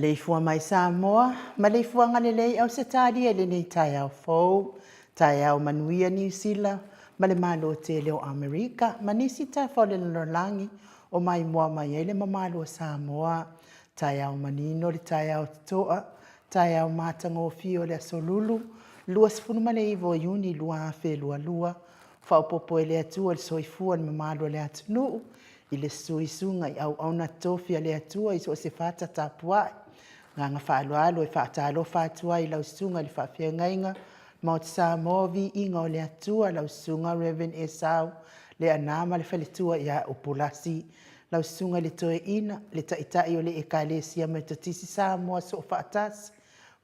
Maleifua mai Samoa, maleifua ngalelei au se tadi ele nei tai au fou, tai au manuia New Zealand, male malo te leo Amerika, manisi tai fole langi o mai mua mai ele mamalo Samoa, tai au manino le tai au toa, tai au matango fio le solulu, lua sifunu male ivo yuni lua afe lua, whaupopo ele atua le soifua ni mamalo le atunu, i le suisunga i au na tofi le atua i so se fata tapuai. Nga whaaloalo e whaatalo whaatua i lau sunga li whawhiangainga, mau te Samoa vi inga o le atua lau sunga Reverend Esau, le anama le whaletua i a upulasi, lau sunga le toe ina, le taitai o le ekalesia me tatisi Samoa so whaatasi,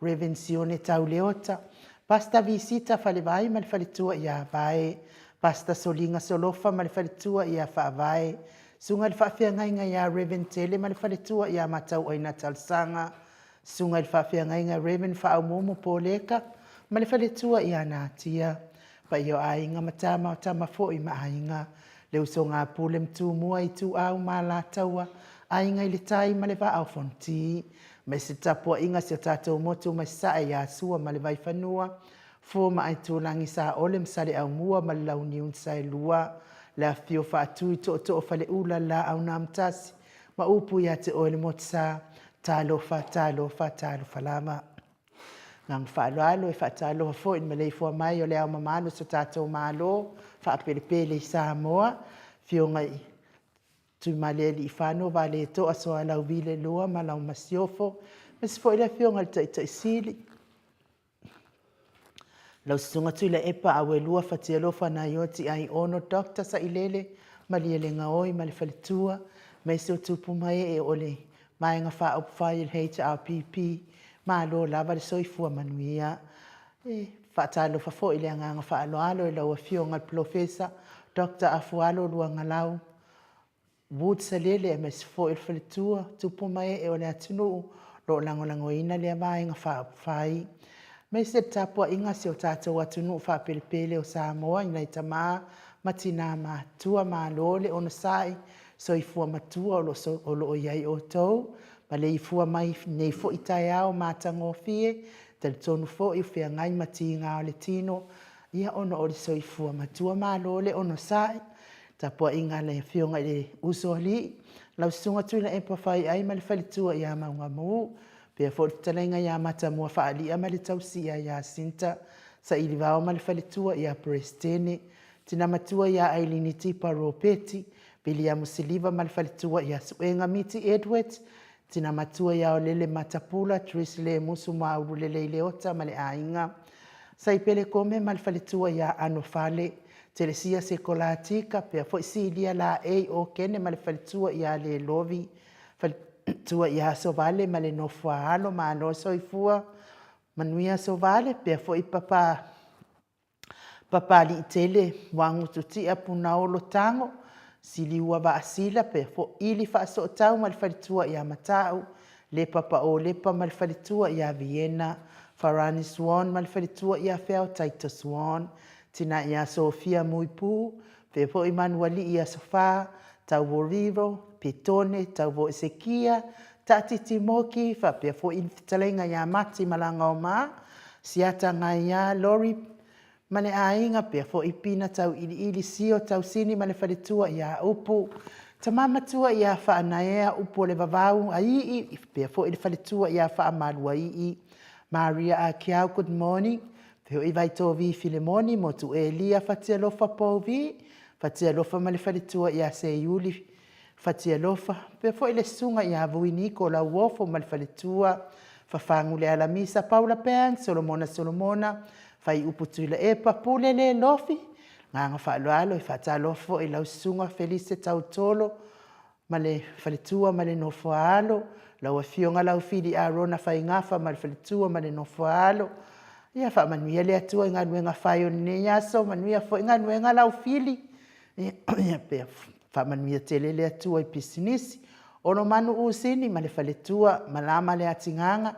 Reverend Sione Tau Leota, Pasta visita whale vai ma le whaletua i a vai, Pasta solinga solofa ma le whaletua i a whaavai, sunga le whawhiangainga i a Reverend Tele ma le whaletua i a matau aina talsanga, sunga le whawhiangainga Reverend Whaaumumu Poleka, ma le whaletua i a nātia, pa i o ainga matama o tama fo i ma ainga, le uso ngā pule mtu mua i tu au ma la taua, ainga i le tai ma le wa au fonti, me se tapua inga si o tātou motu mai sa e a sua ma le vai whanua, fo ma ai tūlangi sa ole msare au mua ma le launi un sa e lua, le a fio whaatui to o whale ula la au nā mtasi, ma upu ia te ole mot sa, talofa lama. Ngang whaaloalo e whaatalofa fo in maleifua mai o le au mamalo so tātou malo, whaapelepele i Samoa, fio ngai tui maleli i whano vale to aso a lau vile loa ma lau masiofo, mes fo ila fio ngai ta isili. Lau sunga tui la epa awe lua whatialofa na ioti ai ono dokta sa ilele, maliele ngaoi mali whaletua, mes o tupu mai e ole, mai ngā wha upwhai il HRPP, ma lo lava le soifua manuia. Whaatalo fo ile ngā wha aloalo e lau a fio ngal profesa, Dr. Afualo lua ngalau. Wood salele e mes fo il whaletua, tupu mai e ole atunu, lo langolango ina le mai ngā wha upwhai. Me se tapua inga si o tātou atunu wha pelepele o Samoa, ina i tamā, matina mātua mā lole ona sai, soifua matua o lo iai o tau, ma le ifua mai nei fo i tai au mātango fie, te tonu fo i whea ngai mati ngā o le tino, ia ono o le soifua matua mā lole ono sai, tapua inga le fionga le uso li, lau sunga tui la empa whai ai ma le whalitua i a maunga mū, pia fo talenga i a mata mua whaali a ma le tausia i a sinta, sa ili vao ma le whalitua i a Prestene, tina matua i a Ailini Tipa Ropeti, Pili a Musiliva ma le whalitua i a Suenga Miti Edwards, tina matua i a o lele matapula, Tris le musu mauru le leota ma le ainga, sa i pele kome ma le whalitua i a Anofale, Teresia Sekolatika, pia fo isi ilia la e o kene ma le whalitua i a le lovi, whalitua i a sovale ma le nofua alo ma no soifua, manuia sovale, pia fo i papa li tele, wangu tuti a punaolo tango, sili ua va asila, pia fo ili fa so tau ma le whalitua i a matau, le papa o lepa ma le whalitua i a Vienna, Farani Swan ma le whalitua i a Feo Taita Swan, tina ia Sofia Muipu, pe po i manuali ia Sofa, tau Voriro, Petone, tau Vo Esekia, Tati Timoki, fa pe po i talenga ia Mati Malanga o Ma, siata ngai ia Lori, mane ainga pe po i pina tau ili sio tau sini male whaletua ia upu, tamama tua ia whaanaea upu le vavau a ii, pe po i whaletua ia whaamalua ii, Maria Akiau, good morning. Peo i vai tō vi Filemoni mo tu e lia whatia lofa pō vi, whatia lofa male whalitua i a se iuli whatia lofa. Peo fo i le sunga i a vuiniko la uofo male whalitua, whawhangu le alamisa Paula Pan, Solomona, whai uputu i le epa pule le lofi, nganga whaaloalo i whata lofo i lau sunga Felice Tautolo, male whalitua male nofo alo, lau a fionga lau fili a rona whai ngafa male whalitua male nofo alo, ia fa manuia le atua inga nuenga whai o ne yaso, manuia fo inga nuenga lau fili. Ia pe fa manuia tele le atua i pisinisi. Ono manu usini ma le whaletua, malama le atinganga,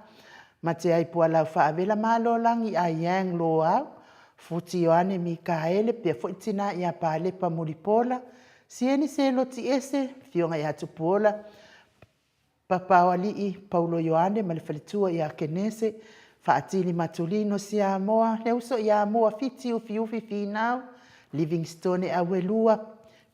ma te aipua lau whaavela malo langi a yang lo au, futi Ioane Mikaele, pe fo itina ia pālepa muripola, sieni se lo ti ese, fionga ia tupuola, Papau alii Paulo Ioane ma le faletua ia Kenese faatili matulino Samoa le uso ia moa fiti ufi ufi finau Livingstone e Awelua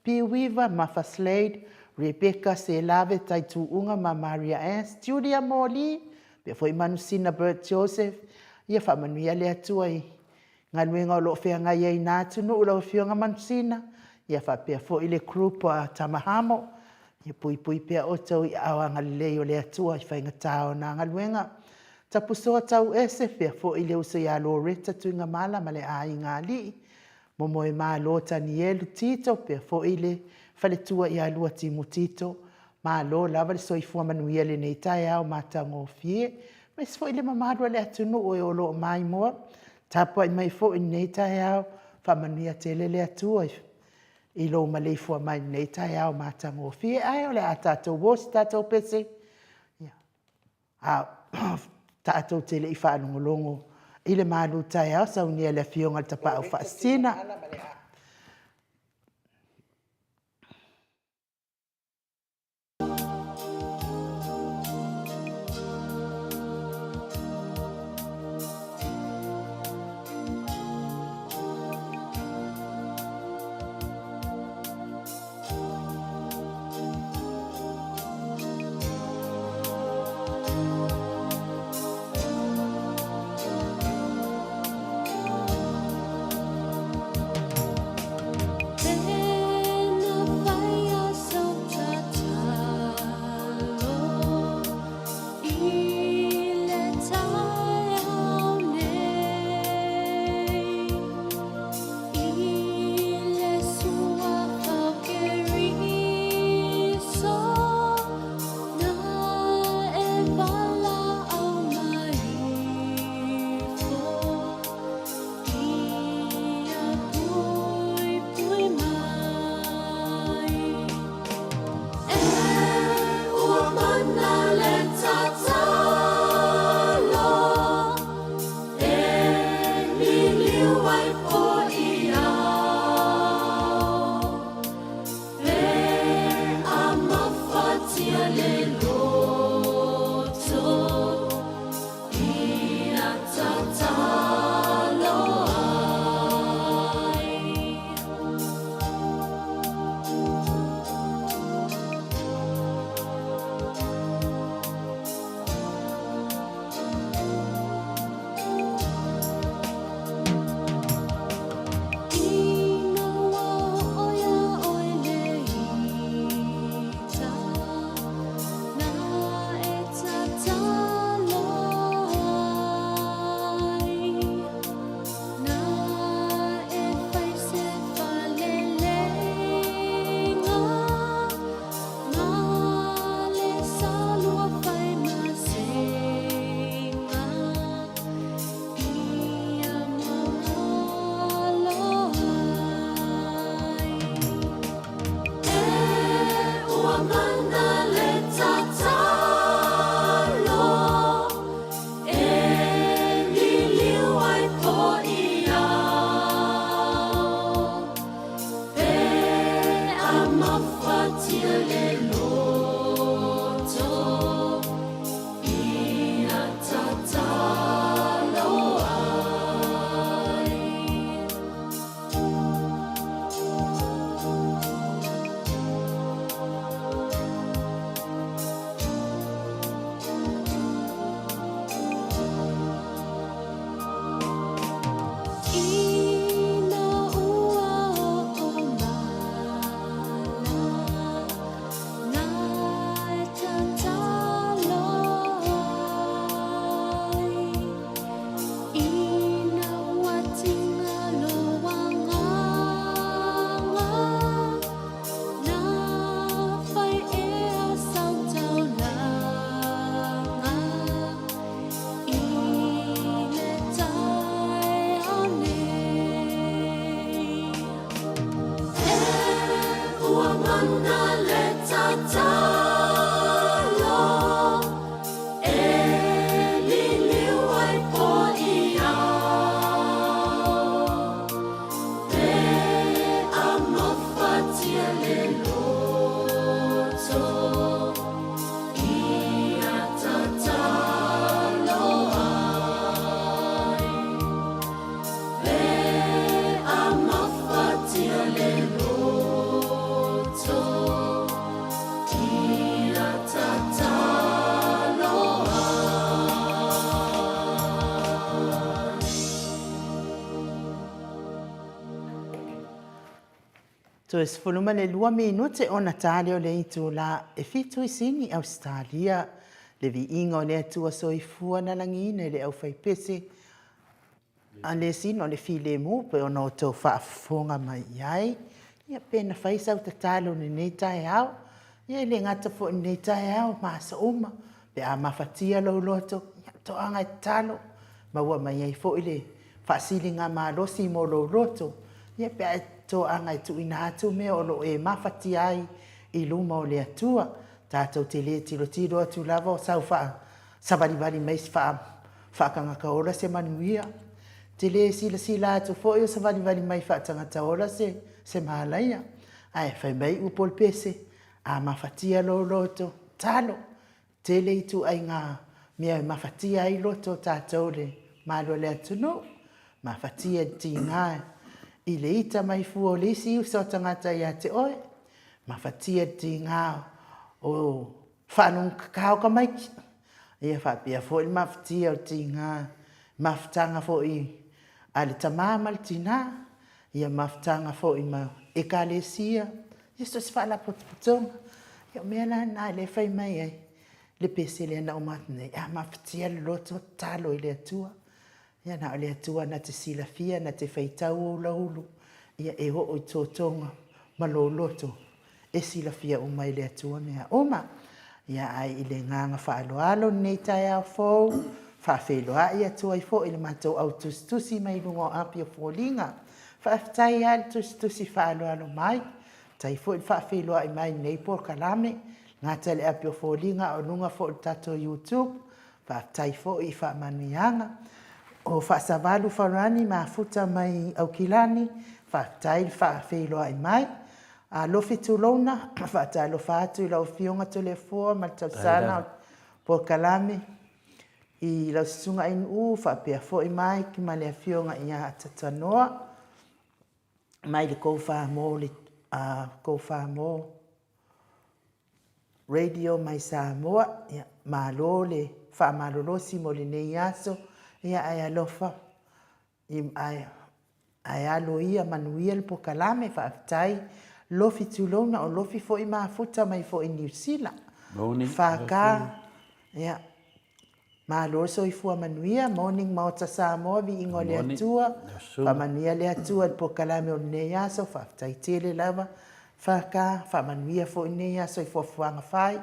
Piwiva ma Faslade Rebecca Selave Taituunga ma Maria S Julia Moli pe foi manusina Bert Joseph ia faamanuia le atua i ngaluenga o loo feaga iai nā tunu ula o fionga manusina ia faapea foʻi le grupo a Tamahamo ia puipui pea o tau i aoaga lelei o le atua i faigatā ona galuega tapusoa tau ese pea foʻi le uso iā Loreta tuiga mala ma le aiga alii momo e mālo Tanielu Tito pea foʻi le faletua iā lua Timotito mālo lava le soifua manuia lenei taeao matagofie ma se foʻi le mamalu a le atunuu e o loo mai moa tapuaʻi mai foʻi lenei taeao faamanuia tele le atua i lou ma leifua mai lenei taeao matagofie ae o le a tatou osi tatou pese a tatou teleʻi faalogologo i le malu taeao saunia le afioga le tapaʻau faasina To se fuluma le 2 minute ona tale o le itu la e fitu i sini Australia. Le vi ingo le atua soifua na langine le au fai pese. A le sino le file mu pe ona o tau whaafonga mai iai. Ia pena fai sau te talo ni nei tai au. Ia le ngata fo ni nei tai au maasa uma. Pe a mafatia lau loto. Ia to anga i talo. Maua mai ai fo ile whaasili ngā mālosi mo lau loto. Ia pe a to anga i tu ina atu me o lo e mawhati ai I luma o le atua. Tātou te le tiro atu lava o sau wha. Sabaribari meis whaakanga ka ora se manuia. Te le sila atu fo o sabaribari mai whaatangata ora se mahalaia. Ai whai mai upol pese. A mawhatia lo loto talo. Te le itu ai ngā mea mawhatia ai loto tātou le malo le atu no. Mawhatia ti ngāe. I le ita mai fuo le si uso tangata ia te oe. Mawhatia ti ngā o whanung kakao ka maiki. Ia whapia fo I mawhatia o ti ngā mawhatanga fo I ale tamāmal tina. Ia mawhatanga fo I ma ekalesia. Ia so se whala potopotonga. Ia mea na le whai mai ai. Le pese le na o matne. Ia mawhatia le loto talo I le atua. Ia na o le atua na te silafia na te whaitau o laulu. Ia e ho o I tōtonga malo loto. E silafia o mai le atua mea oma. Ia ai I le nganga whaaloalo nei tai au fōu. Whawheloa I atua I fō I le matou au tustusi mai lungo api o fōlinga. Whawhetai ai tustusi whaaloalo mai. Tai fō I whawheloa I mai nei por kalame. Ngā tele api o fōlinga o lunga fō I tato YouTube. Whawhetai fō I whaamanuianga. O whaasavalu wharani ma futa mai au kilani. Whawhetai whawheloa I mai. A lofi tulona, whata lofa atu I lau fionga tole fua, ma tausana po kalame. I lau sunga inu whapea fo I mai, ki ma lea fionga I a tatanoa. Mai le kou wha mo radio mai Samoa, ma lo le wha malolosi mo le nei aso, ia ai alofa. Ai alo ia manuia le po kalame, whaafitai, lofi tulona o lofi fo I mafuta mai fo I New Zealand. Whaka, ia, ma lo so I fua manuia, morning maota Samoa vi ingo le atua, wha manuia le atua le po kalame o nei aso, whaafitai tele lava, whaka, wha manuia fo I nei aso I fua fuanga whai.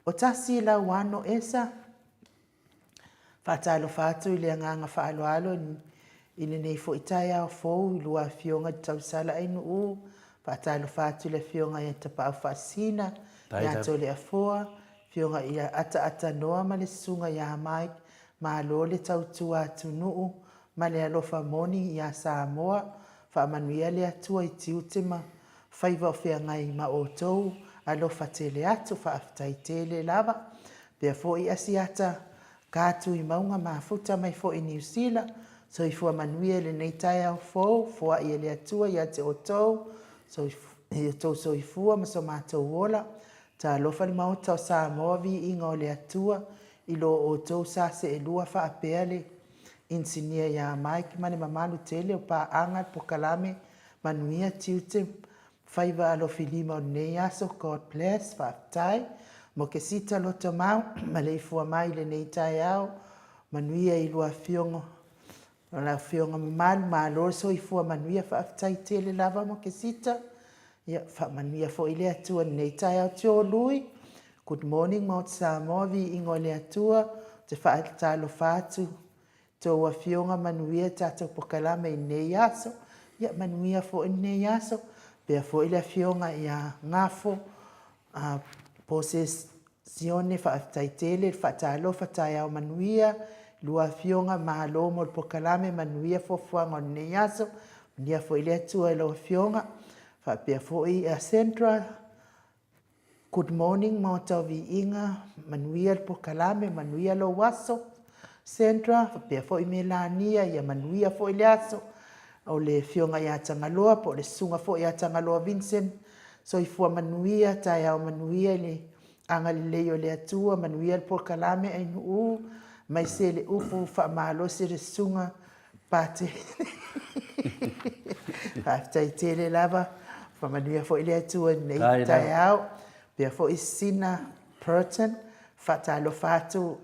O tasi la wano esa, whaatalo whātu I le anganga whaaloalo I le nei fo I tai au fōu I lua fionga I tausala ainu u, whaatalo whātu le fionga I tapa au whaasina, I ato le afoa, fionga I ata noa ma le sunga I a mai, ma lo le tautua atu nuu, ma le alofa moni I a Samoa, whaamanuia le atua I tiutema, whaiva o whea ngai ma o tou, alofa tele atu, whaafitai tele lava, pia fo I asiata, kātu I maunga mafuta mai fo I New Zealand, so I fua manuia le nei tai au fōu, fua I le atua I ate o tou, so I tou so I fua ma so mātou wola, ta lofa ni mauta o Samoa vi inga o le atua, I lo o tou sa se e lua wha apea le insinia ia mai ki mane mamalu tele o pa anga po kalame manuia tiute, whaiva alo filima o nei aso, God bless, whaafitai, mo ke sita loto mau, ma le fua mai le nei tai au, manuia I lua fiongo, la fionga mamalu, ma lorso I fua manuia whaafitai tele lava mo ke sita, ia whaamanuia fo I le atua nei tai au tio lui, good morning Mount Samoa vi ingo le atua, te whaatalo whātu, tō wa fionga manuia tātou pokalame I nei aso, ia manuia fo I nei aso, pia fo I le fionga I a ngafo, posesione whaafitai tele, whaatalo whatai au manuia, lua fionga mahalo mo po kalame manuia fo fuanga o nei aso, nia fo I le atua I lo fionga, whapea fo I a Central, good morning mautau vi inga, manuia po kalame, manuia lo waso, Central, whapea fo I Melania, ia manuia fo I le aso, o le fionga I a Tangaloa, po le sunga fo I a Tangaloa Vincent, so I fua manuia, tai au manuia le anga le leo le atua, manuia po kalame ai nuu, mai se le upu wha mahalo se le sunga pate. Whaafitai tele lava, whamanuia fo ile atua nei Tai tai au. Pia fo i Sina Purton, whatalo whātu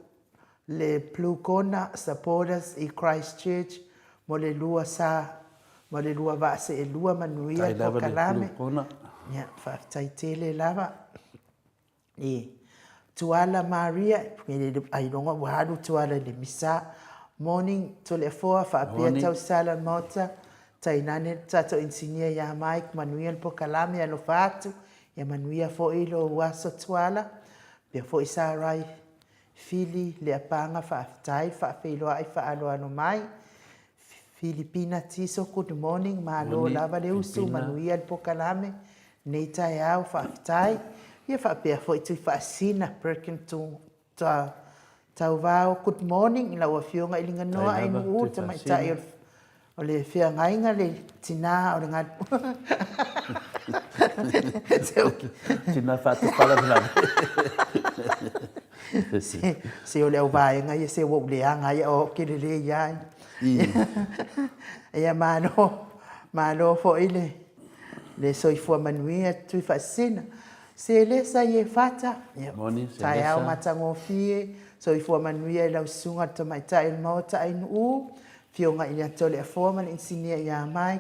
le Blue Corner Supporters i Christchurch, mo le lua sa, mo le lua vase e lua manuia po kalame. Ia, whaftai tele lava. I tuala Maria, ai ronga waharu tuala le misa. Morning to le foa, whaapia tau sala mota, tainane tato insinia ya Mike manuia po kalame alo whātu. Ia manuia fo ilo waso tuala, pia fo isa rai fili le apanga whaafitai, whaafeiloa ai whaaloa no mai. Filipina tiso, good morning, malo lava le usu, manuia po kalame, nei tai au whaafitai. Ia whaapea fo itu whaasina, perkin tu tau vau, good morning, ila ua fionga ilinga noa ai nuu, tamai tai o le whia ngainga le tina o le ngā... Tina whātu whala Se o le au vaenga ia se wau leanga ia o kirele iai. Ia malo fo ile le soifua manuia tui whaasina. Se le sa ie whata. Tai au matango fie, soifua manuia lau sunga tamai tai mauta ai nuu. Fionga ili atole a forma le insinia ia mai.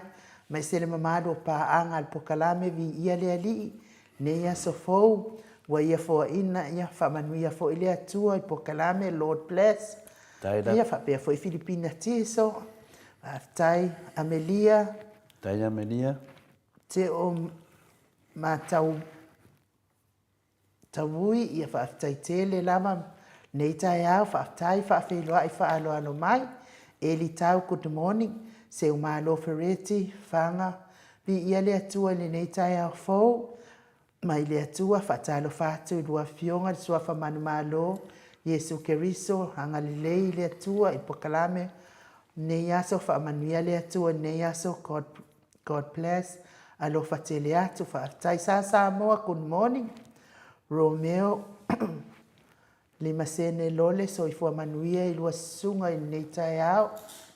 Mai se le mamado paanga al pokalame vi ia le ali. Ne ia so fou. Wa ia fo ina ia whamanuia fo ile atua i pokalame, Lord bless. Ia whapea fo i Filipina tiso. Tai Amelia. Tai Amelia. Te o matau tawui ia whaftai tele lama. Nei tai au whaftai whawhiloa i whaaloa no mai. Eli tau, good morning. Se umalo Ferretti, whanga. Vi ia le atua le nei tai au fou. Mai le atua whatalo whātu i lua fionga sua whamanu malo. Yesu Keriso, hanga lei le atua i pokalame. Nei aso whamanuia le atua, nei aso God bless. Alo whatele atu whaatai sa moa, good morning. Romeo, lima sene lole so i fua manuia i lua sunga i nei tai au.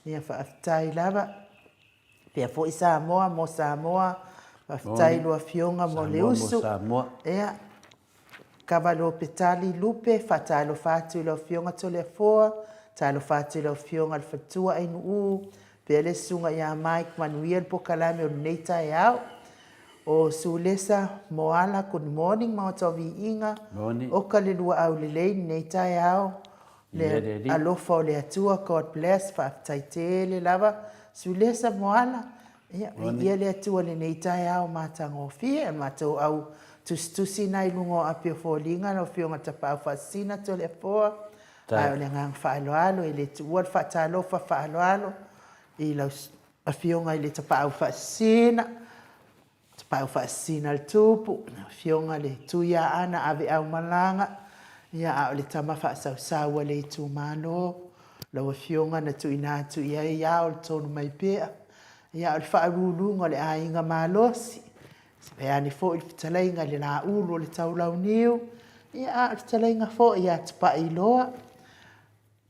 Nia whaatai lava. Pia fo i Samoa, mo Samoa. Whaftai lua fionga mo le usu. Ea, kavalo petali lupe, whatalo whātu i lua fionga tole foa. Talo whātu i lua fionga le whatua ainu u. Pia le sunga ia Mike manuia po kalame o nei tai au. O Sulesa Moala, good morning, maotovi inga. Oka le lua au le lei nei tai au. Le alofa o le atua, God bless, whaftai tele lava. Sulesa Moala. Ia le atua le nei tai au mātango fia. Mātou au tustusi nai lungo apio fōlinga no fionga tapau whasina to le foa. Ai o le ngang whaaloalo, i le tuua whaatalofa whaaloalo. I lau a fionga i le tapau whasina. Tapau whasina le tupu. Fionga le tuia ana ave au malanga. Ia au le tama whaasausau le tu malo. Lau a fionga na tu ina tu ia iau le tonu mai pia. Ia o le whaarulunga le ainga malosi. Pea ni fo i talainga le la ulu le taulau niu. Ia o le talainga fo ia tupa iloa.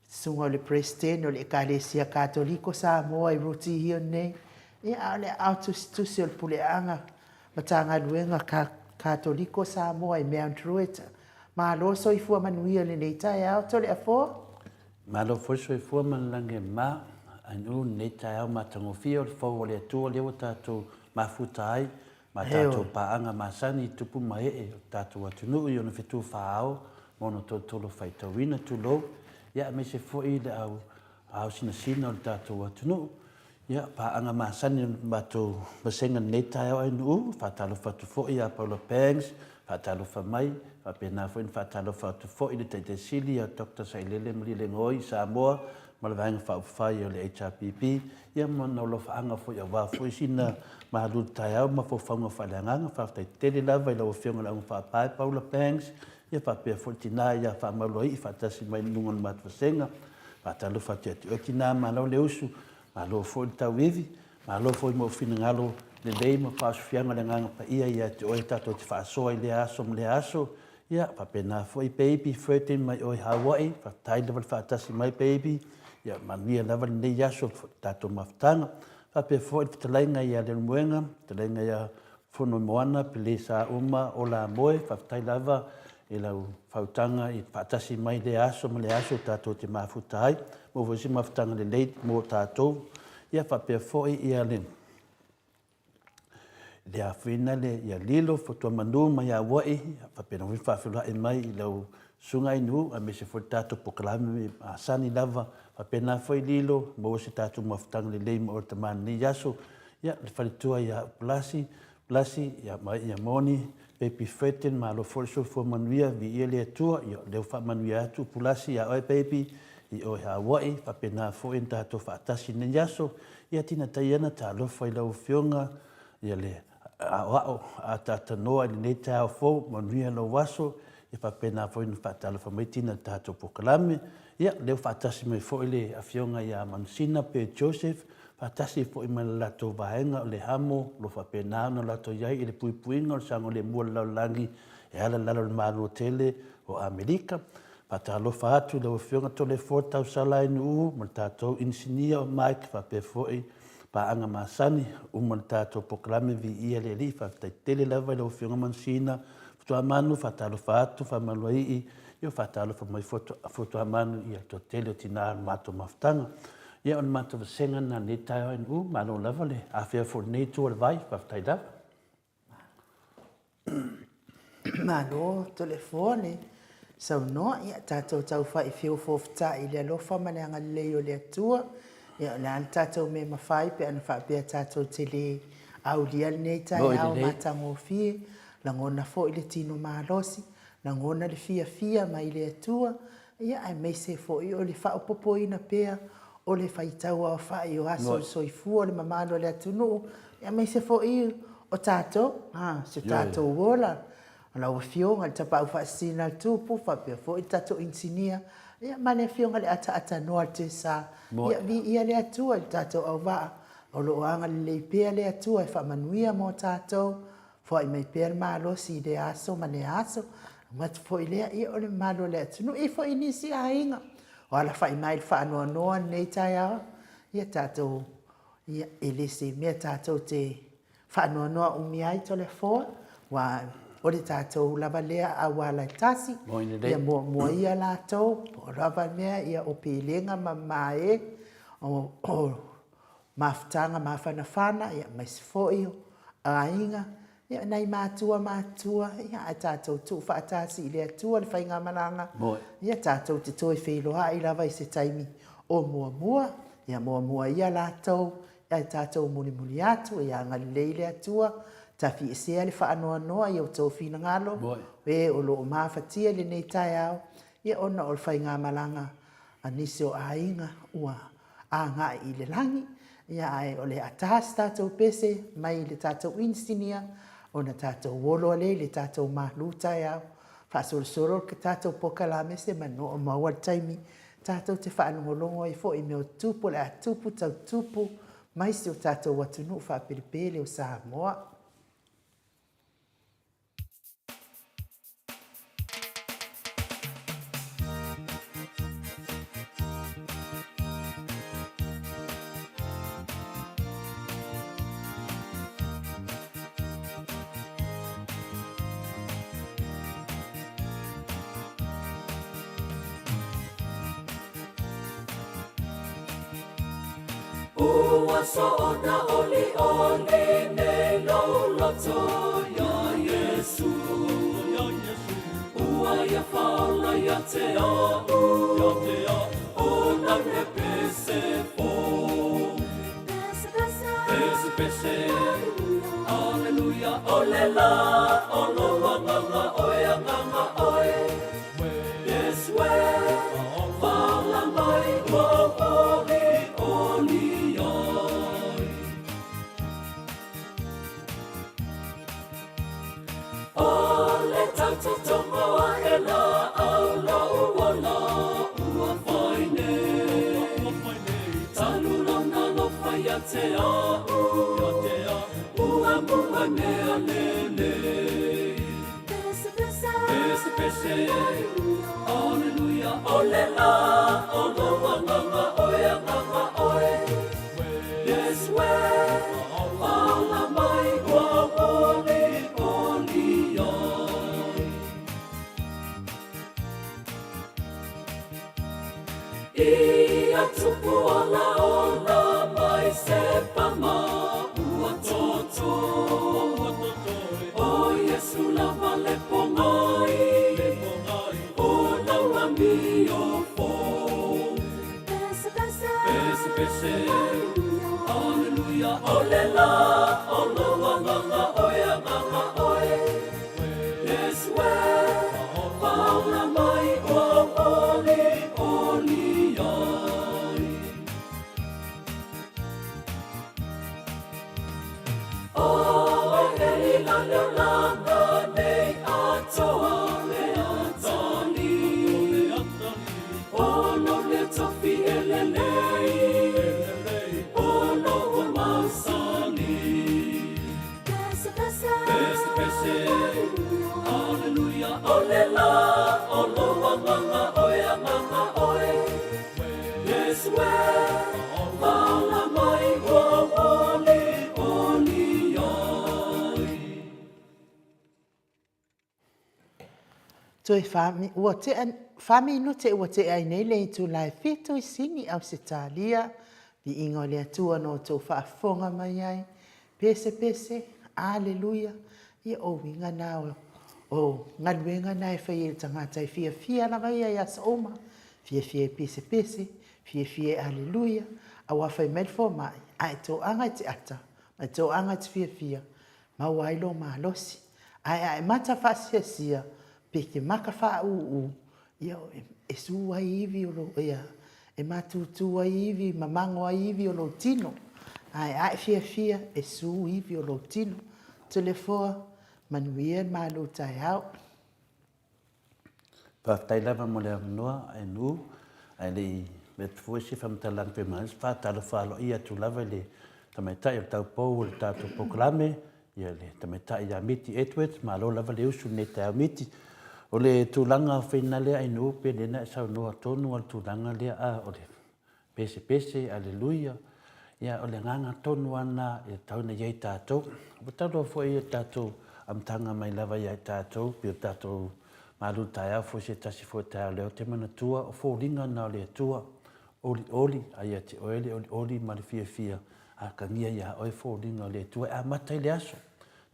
Sunga o le presidente o le ekalesia katoliko Samoa i ruti hio nei. Ia o le autustusi o le puleanga. Matanga luenga katoliko Samoa i Mount Druitt. Maloso i fua manuia le nei tai au tole a fo? Malo foso i fua manlange ma. Anu nei tai au matangofia o le fau o le atua leo tātou mafuta ai. Ma tātou paanga masani tupu mai e o tātou atunu i ona whetu whaao. Mono tolo whaitawina tu lo. Ia me se fo i le au sina o le tātou atunu. Ia paanga masani mātou masenga nei tai au ainu. Whatalo whatu fo i a Paula Pangs. Whatalo whamai. Whapena fo in whatalo whatu fo i le teite sili a Dr. Sailele Mlile Ngoi Samoa. Malawanga whauwhai o le HRPP. Ia mana lo whaanga fo i a wafo i sina mahalu tai au ma fo whaunga whaleanganga. Whaftai tele lava i lau whionga la whapai Paula Pangs. Ia whapea fo tina ia whamaloi i whatasi mai nungan matwasenga. Whatalo whatu ati o tina malau le usu. Malo fo i tau iwi. Malo fo i mo whina ngalo le lei ma whaasufianga le nganga pa ia te oi tato te whaasoa i le aso ma le aso. Ia whapena fo i baby 13 mai oi Hawaii. Whatai lewa le whaatasi mai baby. Ia mania lewa le nei aso tato mawhtanga. Whapea fo i talainga ia le muenga. Talainga ia fono moana pele sa uma o la moe whaftai lava e lau whautanga i whaatasi mai le aso ma le aso tātou te mafutai mo wasi mawhtanga le leit mo tātou ia whapea foi ia le le a whina le ia lilo fotua manu mai a wai whapea na whawhila e mai i lau sunga inu a me se foi tātou pokalame a sani lava whapea na foi lilo mo wasi tātou mawhtanga le lei mo o tamana ni yaso ia le whalitua ia plasi ia mai ia moni pepi freten ma lo forso fo manuia vi ele atua ia le fa manuia atu plasi ia oi pepi i o Hawaii fa pena fo enta to fa tasi ne yaso ia tina taiana ta lo fa lo fionga ia le a tata noa le neta fo manuia lo waso ia fa pena fo in fa talo fa metina ta to pokalame ia le fa tasi me fo ile a fionga ia mansina pe Joseph Fatasi fo i malato vaenga o le hamo lo whapena no lato iai i le puipuinga o sango le mua laulangi e ala lalo le maru tele o Amerika. Fatalo whaatu le wafionga to le 4,000 salai nu ma tātou insinia o Mike whape fo i paanga masani ma tātou poklame vi ia le li whaftai tele lava le wafionga mansina futua manu fatalo whaatu whamalua i io fatalo whamai futua manu ia to tele o tina mato maftanga. Ia on mato vasenga na ne tayo en malo lava le a fea for ne tu al vai whaftai lava. Malo telefone sau no ia tātou tau whai whio fofta i le alofa mane anga leo le atua ia le an tātou me mawhai pe ana whapea tātou te le au lia nei tai au matango fie la ngona fo i le tino malosi la ngona le fia mai le atua ia ai meise fo i o le whaopopo ina pea o le whaitau a whai o aso soifua le mamano le atunu ia meise fo i o tātou se tātou wola ala o fionga te pau fasina tupu fa pe fo i tātou insinia ia mane fionga le ata noa te sa ia vi ia le atua tātou au va o lo anga le pea le atua e fa manuia mo tātou fo i mai pea malo si de aso mane aso mat fo i le ia o le malo le atunu i fo i nisi a inga o ala fa i mai fa noa nei tai a ia tātou ia ele se mea tātou te fa noa umiai tole fo wa o le tātou lava lea a wala tasi ia mua ia lātou o lava mea ia o pelenga ma mae o mafutanga mawhanawhana ia mai sifoi a inga ia nei mātua ia a tātou tu whaatasi i lea tua le whainga malanga ia tātou te toi wheloa i lava i se taimi o mua ia mua ia lātou ia tātou muni atu ia ngalilei lea tua tafi se le fa no ia o tau fina ngalo e o lo mafatia le nei tai au ia ona o whainga malanga anisi o ainga ua a nga i le langi ia ai o le atas tātou pese mai le tātou insinia ona tātou wolo le tātou mahlu tai au whasoro ke tātou pokalame se mano o maua taimi tātou te whaanongolongo i fo i meo tupu le a tupu tau tupu mai se o tātou watunu whapiripele o Samoa. Ua so'ona oli nei loto ya Yesu Ua ia faula ia te au Ona me pese fo Pese Alleluia Olela Olo wanganga oe nganga oe Yes we Faula mai wa oli Tonga ela au la ua faine Talulona lo faya te au Ua mua nea lele Pese Alleluia Olela Olo wanganga oe nganga oe Yes we Ala mai wa oli ole la, olo nganga oya nganga oe. Yes, where, fauna mai o oli, oli ai. O e la le langa nei atoa me atali. O no le tofi elelei. O no o masani. Pese, pese. Pese, pese. Hallelujah. Ole la, olo nganga oya nganga oe. Yes, where, fauna mai o oli, oli ai. Toi fami, ua te fami no te ua te ai nei le tu lai fito I sini au se talia, vi ingo le atua no tau whaafonga mai ai, pese pese, aleluia, ia o winga nao, o ngaluenga nai whai e tangata I fia fia lava ia ia sa oma, fia fia pese pese, fia fia aleluia, a wawhai melfo mai, ai tō anga te ata, mai tō anga te fia fia, mau ailo maa losi, ai mata whasia sia, peke maka wha u ia e sua iwi o lo ia e matutu iwi mamango iwi o lo tino ai fia fia e su iwi o lo tino telefoa manuia ma lo tai au Pa tai lava mo le noa e nu ai le me fuesi fam talang pe mas fa talo fa lo ia tu lava le tamai o tau pou le tatu poklame ia le tamai ia miti etwet ma lo lava le usu ne tau miti o le tūlanga whaina lea ai nō pe lena e sau noa tonu al tūlanga lea a o le pese pese, aleluia. Ia o le nganga tonu ana e tauna iei tātou. O tātou fo i tātou amtanga mai lava iei tātou, pio tātou malu tai au fo se tasi fo tai leo te mana tua, o fo ringa na o le tua, oli, ai te oele, oli ma le fia, a kangia ia oi fo ringa o le tua, a matai le aso.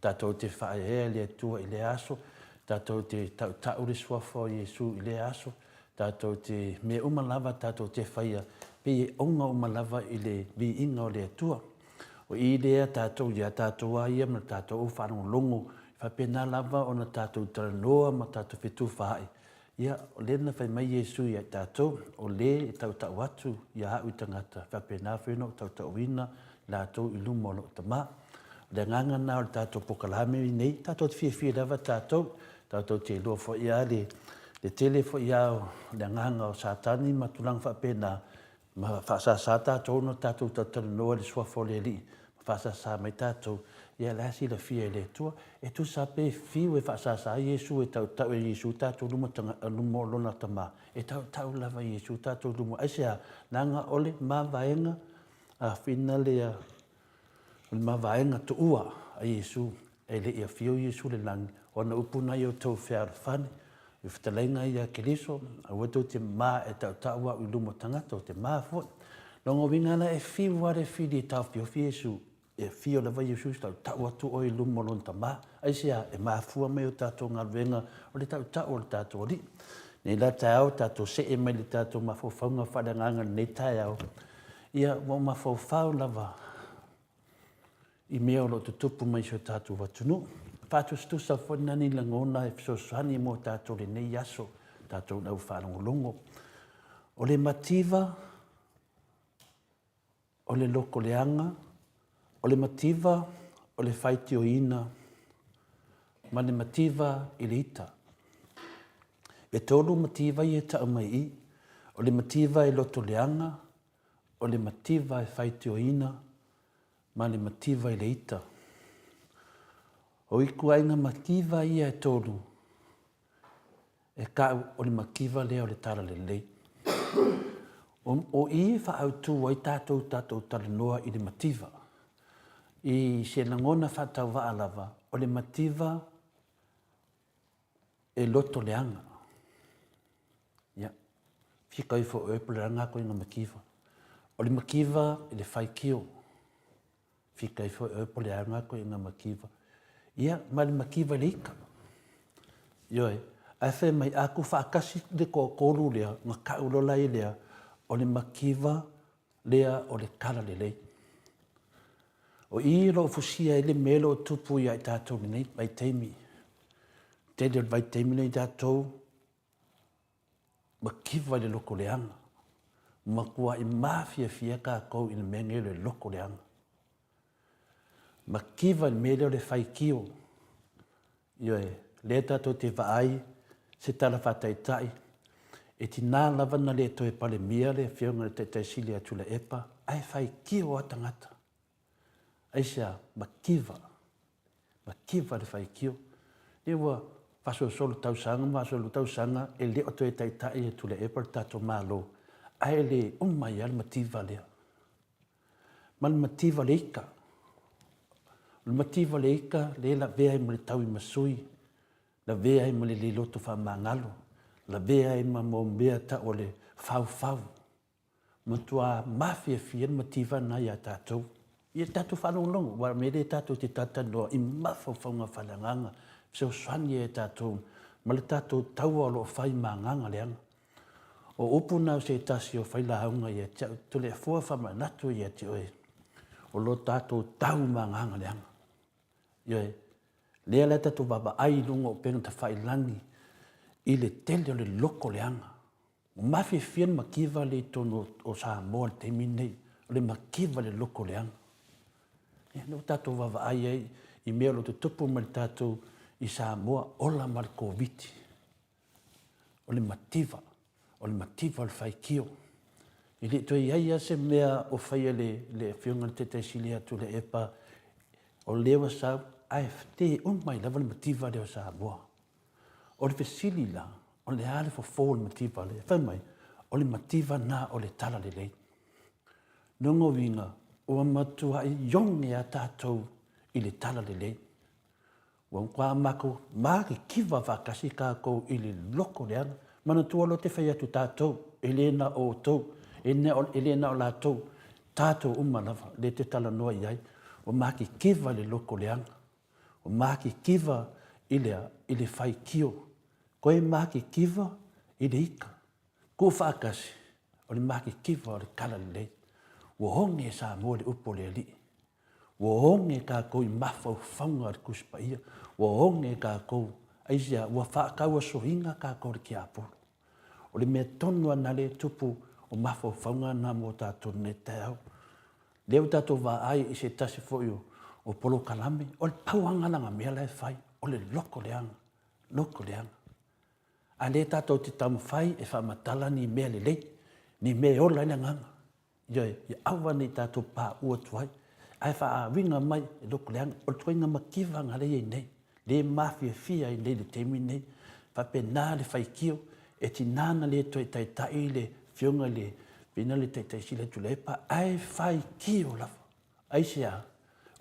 Tātou te whae le tua I le aso, tātou te tau le suafo Iesu I le aso, tātou te me umalava, tātou te whaia, pe onga umalava I le vi inga o le atua. O I lea tātou ia tātou aia, ma tātou o whanau longo, whapena lava o na tātou taranoa, ma tātou whetu whae. Ia, o le na whai mai Iesu ia tātou, o le I tau atu, ia hau I tangata, whapena wheno, tau wina, lātou I lumolo tama. Le nganga na o tātou pokalame I nei, tātou te fia lava tātou, tātou te loa fo ia le tele fo ia le nganga o satani ma tulang whapena ma whaasasa tātou no tātou tātou noa le suafo le li ma whaasasa mai tātou ia lasi la fia le tua e tu sape fiu e whaasasa Iesu e tau e Iesu tātou lumo lona tama e tau lava Iesu tātou lumo aisea nanga ole ma vaenga a whina lea ma vaenga tu ua a Iesu e le ia fiu Iesu le langi ona upuna I o tau whea rafane, I whatalenga I a Keriso, a wato te mā e tau taua I lumo tangata o te mā fwot. Longo wingana e whiu ware whiri tau pio Iesu, e whio lawa Iesu tau taua tu o I lumo lon ta mā. Aisea e mā fua mai o tātou ngā wenga o le tau tau o le tātou ori. Nei la tai au tātou se e mai le tātou ma whawhaunga whadanganga nei tai au. Ia mo ma whawhau lava I mea o lo tutupu mai so tātou watunu. Patu stusa whanani langona e fisosani mo tātou le nei aso, tātou nau whanongolongo. O le mativa, o le loko leanga, o le mativa, o le whaiti o ina, ma le mativa I le ita. E tolu mativa I e tau mai I, o le mativa e loto leanga, o le mativa e whaiti o ina, ma le mativa I le ita. O iku ainga makiva ia e tolu. E kau o le makiva lea o le tara le lei. O I whaautu o I tātou tala noa I le mativa. I se langona whatau wa alava, o le mativa e loto leanga. Ia. Whika I fo oepule ranga ko inga makiva. O le makiva e le whaikio. Whika I fo oepule ranga ko inga makiva. Ia, ma le makiva le ika. Ioe, a whai mai aku whaakasi le kōkōru lea, ngā kaulola I lea, o le makiva lea o le kala le lei. O i lo fusia ele melo tupu ia i tātou nei mai teimi. Te reo vai teimi nei tātou. Ma kiwa le loko leanga. Ma kua i mafia fia kākou ina menge le loko leanga. Ma kiwa le mele o le whai kio. Io e le tātou te vaai, se tala whataitai. E ti nā lava na le toe pale mia le whiunga le te sili atu le epa. Ai whai kio o tangata. Aisia, makiva le whai kio. E ua, whaso solo tausanga, masolo tausanga, e leo to e taitai e tule e par tato malo. Ai le umai al mativa lea. Mal mativa le ika. Le mativa le ika, le la vea e mele tau i masui. La vea e mele le loto wha mangalo. La vea e ma mombea ta o le fau. Matua mafia fia mativa na ia tatou. Ia tātou whanonglongo, wa mele tātou te tatanoa i mawhau whaunga whalanganga. Seo swani e tātou, ma le tātou taua lo whai manganga leanga. O upu nau se tasi o whaila haunga ia tule e fua whama natu ia te oe. O lo tātou tau manganga leanga. Ia e, lea le tātou baba ai lunga o penga ta whailangi i le tele o le loko leanga. O mawhi fian makiwa le tono o Samoa le te minei, o le makiwa le loko leanga. No tātou wawa ai ai, i mea lo te tupu ma le tātou i Samoa, ola ma le COVID. O le mativa le whai kio. I le toi ai ase mea o whaia le whiunga le te sili atu le epa, o lewa sau, ai te umai lava le mativa leo Samoa. O le fesili la, o le ale fo le mativa le, whaimai, o le mativa na o le tala le lei. Nongo winga, ua matua i yonge a tātou i le tala le lei. Ua kwa mako, maake kiwa whakasi kākou i le loko leanga. Mana tua lo te whai atu tātou, elena o tau, elena o lātou, tātou umalawa, le te tala noa iai. Ua maake kiwa le loko leanga. Ua maake kiwa i le whai kio. Koe maake kiwa i le ika. Ko whakasi, o le maake kiwa o le kala le lei. Ua honge sa mo le upo le ali. Ua honge kākou i mawhau whaunga le kuspaia. Ua honge kākou aisia ua whaakau sohinga kākou le ki apolo. O le mea tonu ana le tupu o mawhau whaunga na mo tātou ne te au. Leo tātou wā ai i se tasi fo o polo kalame. O le pauangalanga mea lai whai. O le loko leanga. A le tātou te tamu whai e whamatala ni mea le lei. Ni mea ola le nganga. Ia awa ni tātou pā ua tuai. Ai wha winga mai e loko leanga. O tuai ngā makiwa ngā lei nei. Le mafia fia i le temi nei. Wha pe nā le whai kio. E ti nāna le toi tai le whiunga le. Pina le tai sile tu lepa. Ai whai kio lawa. Ai sea.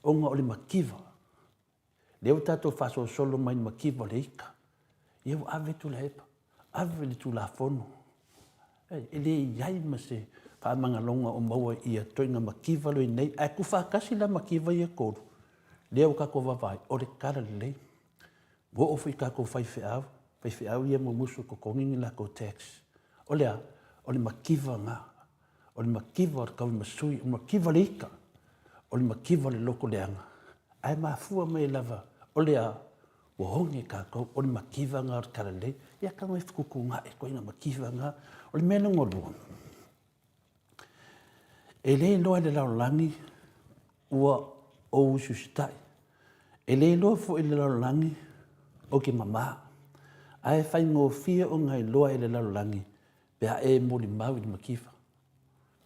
Onga o le makiwa. Leo tātou whaso solo mai makiwa le ika. Iau ave tu lepa. Ave le tu la fono. E le iai ma se. Whaamanga longa o maua ia toinga makiwa loi nei. Ai ku whakasi la makiwa ia koru. Leo kako wawai. O le kara le lei. Wo ofu i kako whai whiau. Whai whiau ia mo musu ko kongingi la ko tax. O lea, o le makiwa ngā. O le makiwa o le kawi masui. O le makiwa le ika. O le makiwa le loko leanga. Ai mafua mai lava. O lea, wo honge kako. O le makiwa ngā o le kara lei. Ia kama e fukuku ngā e koinga makiwa ngā. O le mena ngolua. E le loa le laulangi ua o ususitai. E le loa fo i le laulangi o ke mama. Ai whai ngō fia o ngai loa i le laulangi. Pea e moli mau i makiwa.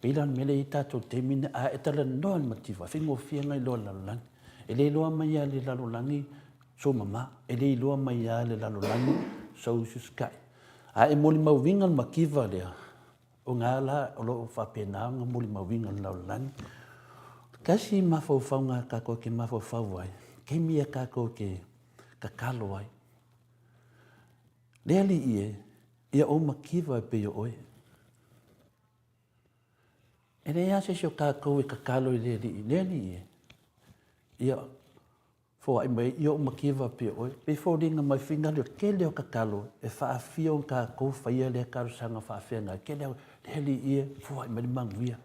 Peilan mele i tātou te mine a e tala noa ni makiwa. Whai ngō fia ngai loa laulangi. E le loa mai a le laulangi so mama. E le loa mai a le laulangi so ususitai. A e moli mau vinga makiwa lea. O ngā la o loo whapena ngā muli mawinga laulangi. Kasi mawhau ngā kako ke mawhau ai. Ke mia kako ke kakalo ai. Leali ia o makiwa pe o oe. E rea se sio kako e kakalo i leali ia fo ai mai ia o makiwa pe oe. Pe fo ringa mai whinga leo ke leo kakalo e whaafia o kako whaia lea karusanga whaafia ngai. Ke leo Leali ia fuhai mai manguia.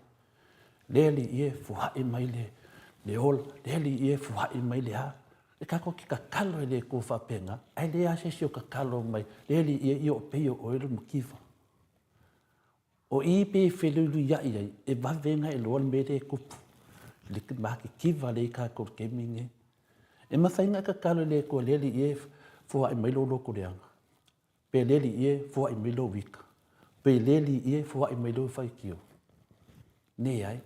Leali ia fuhai mai le le ola, le ali ia fuai mai le ha. E kako ki kakalo e le ko whapenga, ai le a sesi o kakalo mai, le ali ia i o peo o ero makiwa. O i pe whelulu iai ai, e wawenga e loa me le kupu. Le maki kiwa le kako ke minge. E mawhainga kakalo le ko le ali ia fuai mai lo loko leanga. Pe le ali ia fuai mai lo wika. Pe le ali ia fuai mai lo whaikio. Ne ai.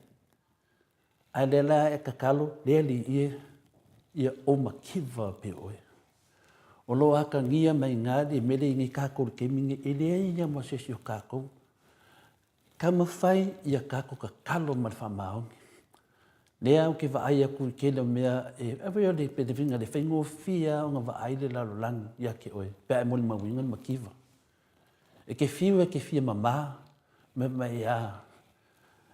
Ai le la e kakalo, le ali ia o makiwa pe oe. O lo aka ngia mai ngādi, mele ingi kākou ke mingi, e le ia mo sesi o kākou. Ka mawhai ia kākou ka kalo ma whamaongi. Le au ke wa aia ku ke le mea, e awe o le pete vinga le whaingo fia o ngā wa aile lalo lang ia ke oe. Pea e moli mawingan makiwa. E ke fiu e ke fia mamā, me mai a.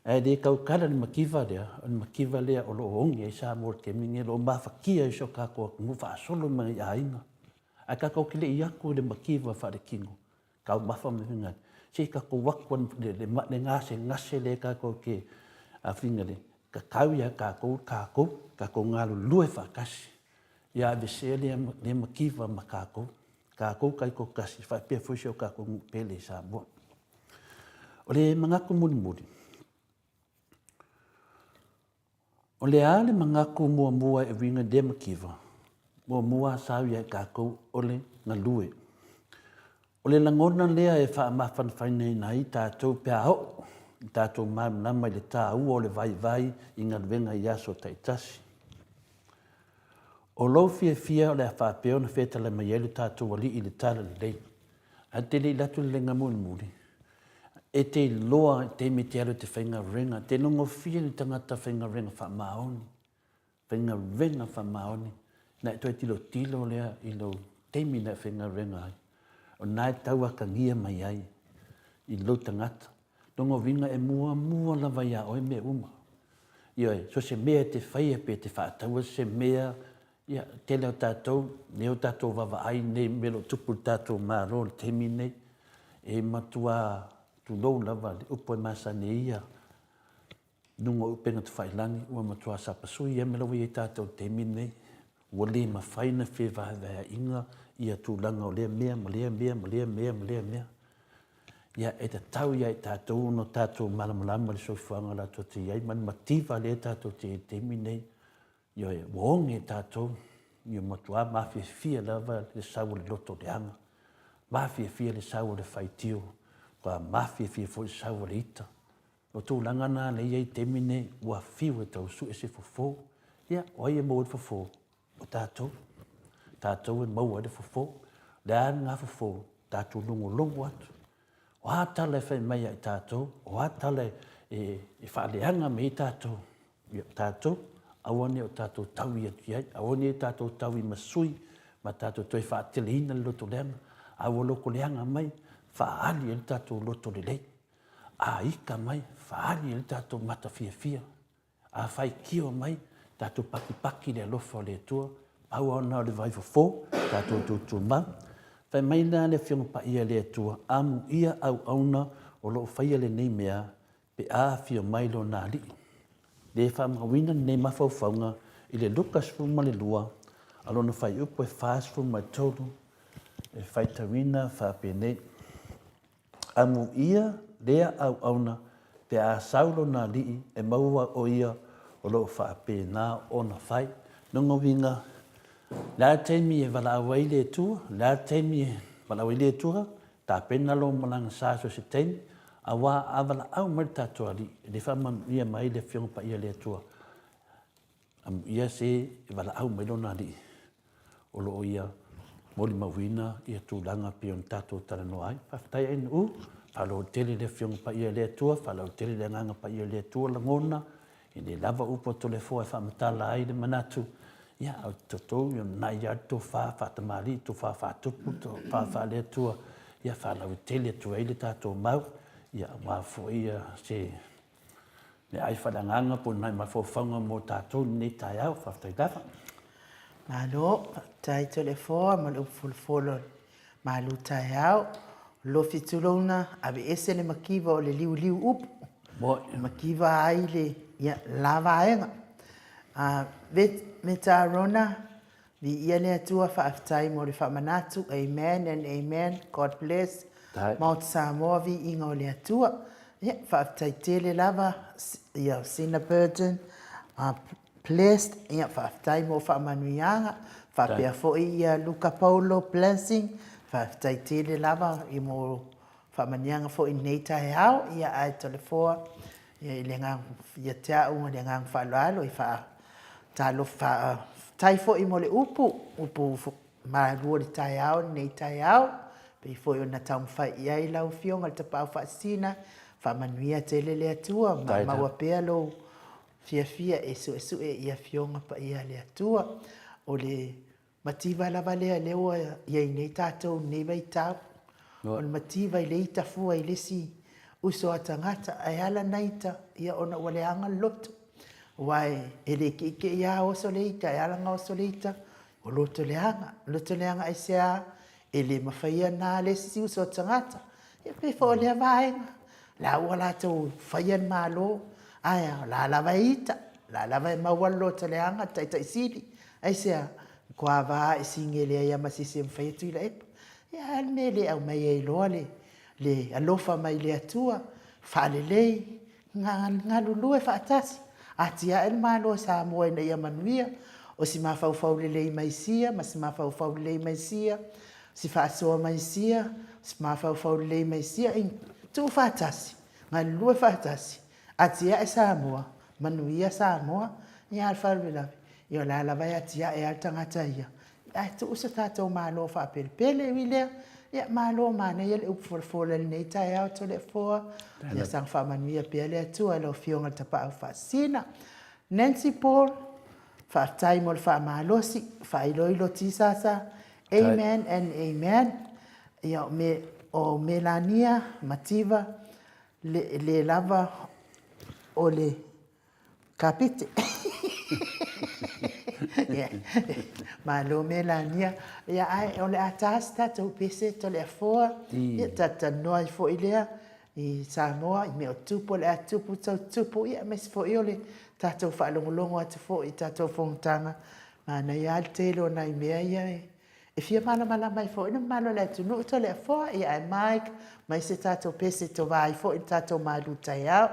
E de kau kala ni makiwa lea o lo ongi e sa mor ke mingi lo mawhakia i so kākou ngu wha solo mai a inga. A kākou ki le iaku le makiwa wha le kingo. Kau mawha me vinga. Se kākou wakwan le ngase le kākou ke a vinga le. Ka kau ia kākou ngalo lue wha kasi. Ia vese le makiwa ma kākou. Kākou kai ko kasi, wha pia fuisi o kākou pele sa mua. O le mangaku muni. O le ale mangaku mua e winga de makiwa. Mua sau ia kākou o le ngalue. O le langona lea e wha mawhanwhaine na i tātou pia ho. I tātou nama i le tā ua o le vai i ngā wenga i aso taitasi. O lau fia o le a whapeo na whetala mai ele tātou wali i le tala le lei. A te li latu le ngā muri. E te loa te me te aro te whainga renga. Te nongo fia ni tangata whainga renga wha maoni. Whainga renga wha maoni. Na e toi tilo lea i lo teimi na whainga renga ai. O nai tau aka ngia mai ai. I lo tangata. Nongo vinga e mua lava ia oe me uma. Ioi, so se mea te whaia pe te whaataua se mea ia te leo tātou wawa ai nei melo tupu tātou maro le teimi nei. E matua tu lou lava le upo e masa ne ia. Nungo upenga tu whailangi, ua matua sapasui ia melo i tātou teimi nei. Ua le ma whaina whewahawea inga ia tūlanga o lea mea, ma lea mea. Ia e te tau ia e tātou no tātou malamalama le soifuanga la tō te iai, mani mativa le tātou te teimi nei. Ia e wonge tātou, ia matua mawhia lava le sau le loto le anga. Mawhia le sau le whaitio, kwa mawhia fo le sau le ita. O tūlanga nā le iai teimi nei, ua whiu e tau su e se fofo. Ia, oi e mau e fofo o tātou. Tātou e mau e fofo. Le ana ngā fofo, tātou longo atu. O atala e whai mai ai tātou, o atala e whaaleanga me i tātou. Tātou, awane o tātou tau i atu iai, awane o tātou tau i masui, ma tātou toi whaatele ina le loto leanga, awa loko leanga mai, whaali e le tātou loto le lei. A ika mai, whaali e le tātou mata fia. A whai kio mai, tātou paki le alofa o le tua, pau ana o le vai fofo, tātou tūtū mau. Whai mai nā le whionga pa ia le atua, amu ia au auna o loo whaia le nei mea, pe a whio mai lo nā li. Le whamawina nei mawhauwhaunga, i le lukas fuma le lua, alona whai upo e whaas fuma tolu, e whai tawina whape nei. Amu ia lea au auna, pe a saulo nā li, e maua o ia o loo whape nā o na whai, nungo winga. La teimi e wala awai le tua, ta pena lo malanga sa so se teimi, awa awala au mai tātua li, le whama ia mai le whionga pa ia le tua. Ia se e wala au mai lona li, o lo ia moli mawina, ia tūlanga pion tātua tala no ai, whaftai en whalo tele le whionga pa ia le tua, whalo tele le nganga pa ia le tua langona, i le lava upo to le fua e whamatala ai le manatu, ia au toto yo nai ya to fa tamari to fa tupu to fa le tua ia fa la tele to ele tato mau ia ma fo ia se le ai fa nganga po nai ma fo fanga mo tato ni tai au fa tai dafa malo tai telefo ma lo fulfolo ma lu tai au lo fitulona ave ese le makiva o le liu up mo makiva ai le ia lava ainga Me tā rona, vi ia le atua whaaftai mo le whamanatu. Amen and amen. God bless. Tai. Mount Samoa vi inga o le atua. Ia, whaaftai tele lava, ia Sina Burton. Blessed, ia whaaftai mo whaamanuianga. Whaapea fo'i ia Luca Paulo Blessing. Whaaftai tele lava i mo whaamanianga fo'i nei tae hao. Ia ai telefoa. Ia i le ngang, ia te au le ngang whaaloalo i wha talo wha tai fo'i mo le upu ma rua le tae hao, nei tae hao. Pei fo'i o na tau mwhai ia i lau fionga le tapau whaasina. Whaamanuia tele le atua, ma maua pea lo fia e su e ia fionga pa ia le atua. O le mativa lava lea lewa ia i nei tātou nei vai tau. O le mativa i le ita fua i le si uso a tangata ai ala naita ia ona wale anga loto. Wai e le ke ia oso le ita, e ala nga oso le ita, o loto le anga ai sea e le mawhaia nā le si uso a tangata. Ia pe fo le vaenga. La wala tau whaian malo, aia, la lava ita, la lava mawalo te leanga, taita isili. Ai sea, kua waa e singe lea ia masisi mwhai atu ila epa. Ia alme le au mai e loa le alofa mai le atua, whaale lei, ngā lulu e whaatasi. Atia el malo sa moa ina ia manuia, o si mawhau le lei mai sia, ma si mawhau le lei mai sia, si whaasoa mai sia, si mawhau le lei mai sia, tu whaatasi, ngā lulu e whaatasi. Atia e Samoa, manuia Samoa, ia alwharu lawe. Ia la lawai atia e al tangata ia. Ia tu usa tātou mālo whaapele wilea. Ia mālo māne ia le upufola nei tae au to le foa. Ia sang whaamanuia pia le atua lau fionga tapa au whaasina. Nancy Paul, whaatai mo le whaamalosi, whaailoilo tisasa. Amen and amen. Ia o Melania Mativa, le lava o le kapite. Malo Melania, ia ai o le atas tatou pese to le afoa, ia tata noa i fo ilea, i Samoa, i meo tupo le atupu tau tupu, ia mesi fo i ole tatou whaalongolongo atu fo i tatou whongtanga, mana ia al telo na i mea ia e fia mala mai fo ina malo le atu nuu to le afoa, ia ai Mike, mai se tatou pese to vai fo i tatou malu tai au.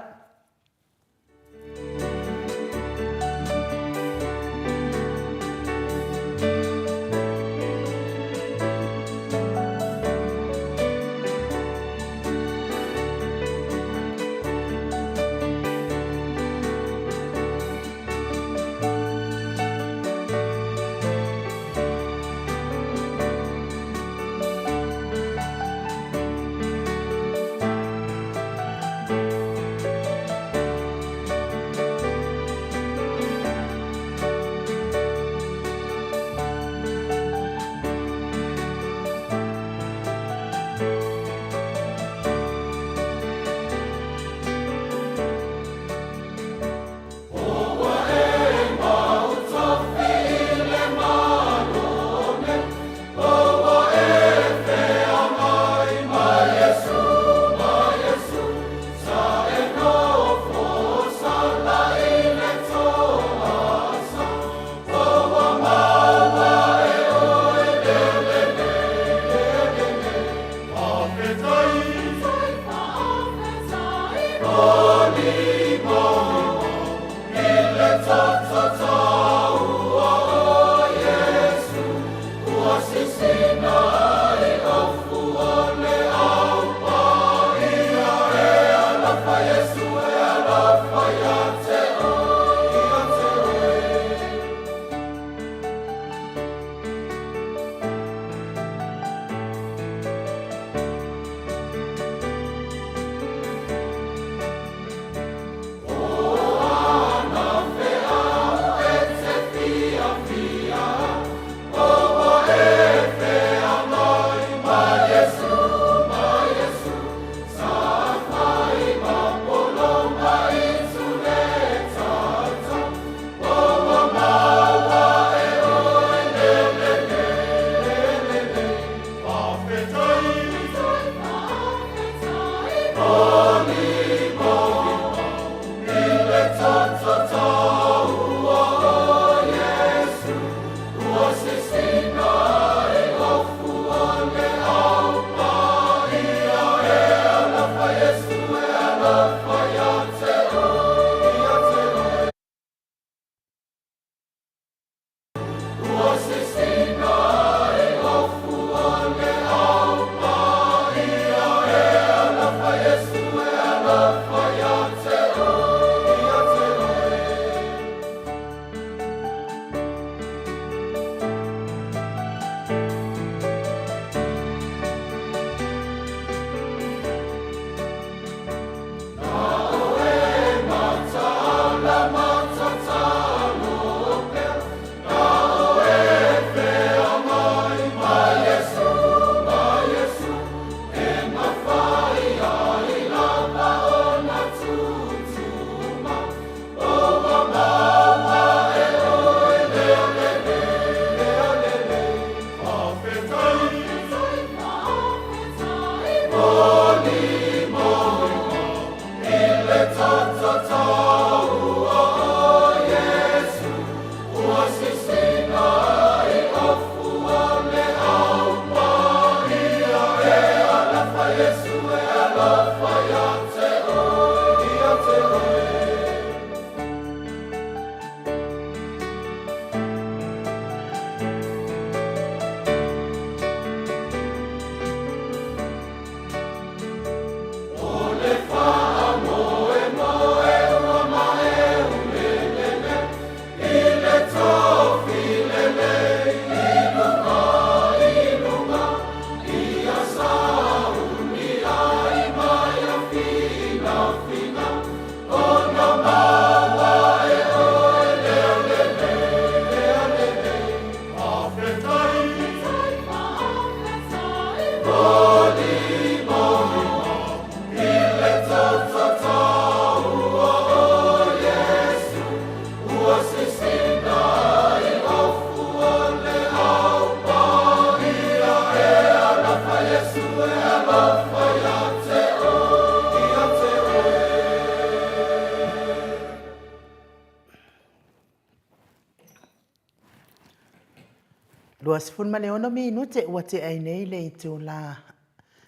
20 ma le ono minute ua te ai nei le i tō la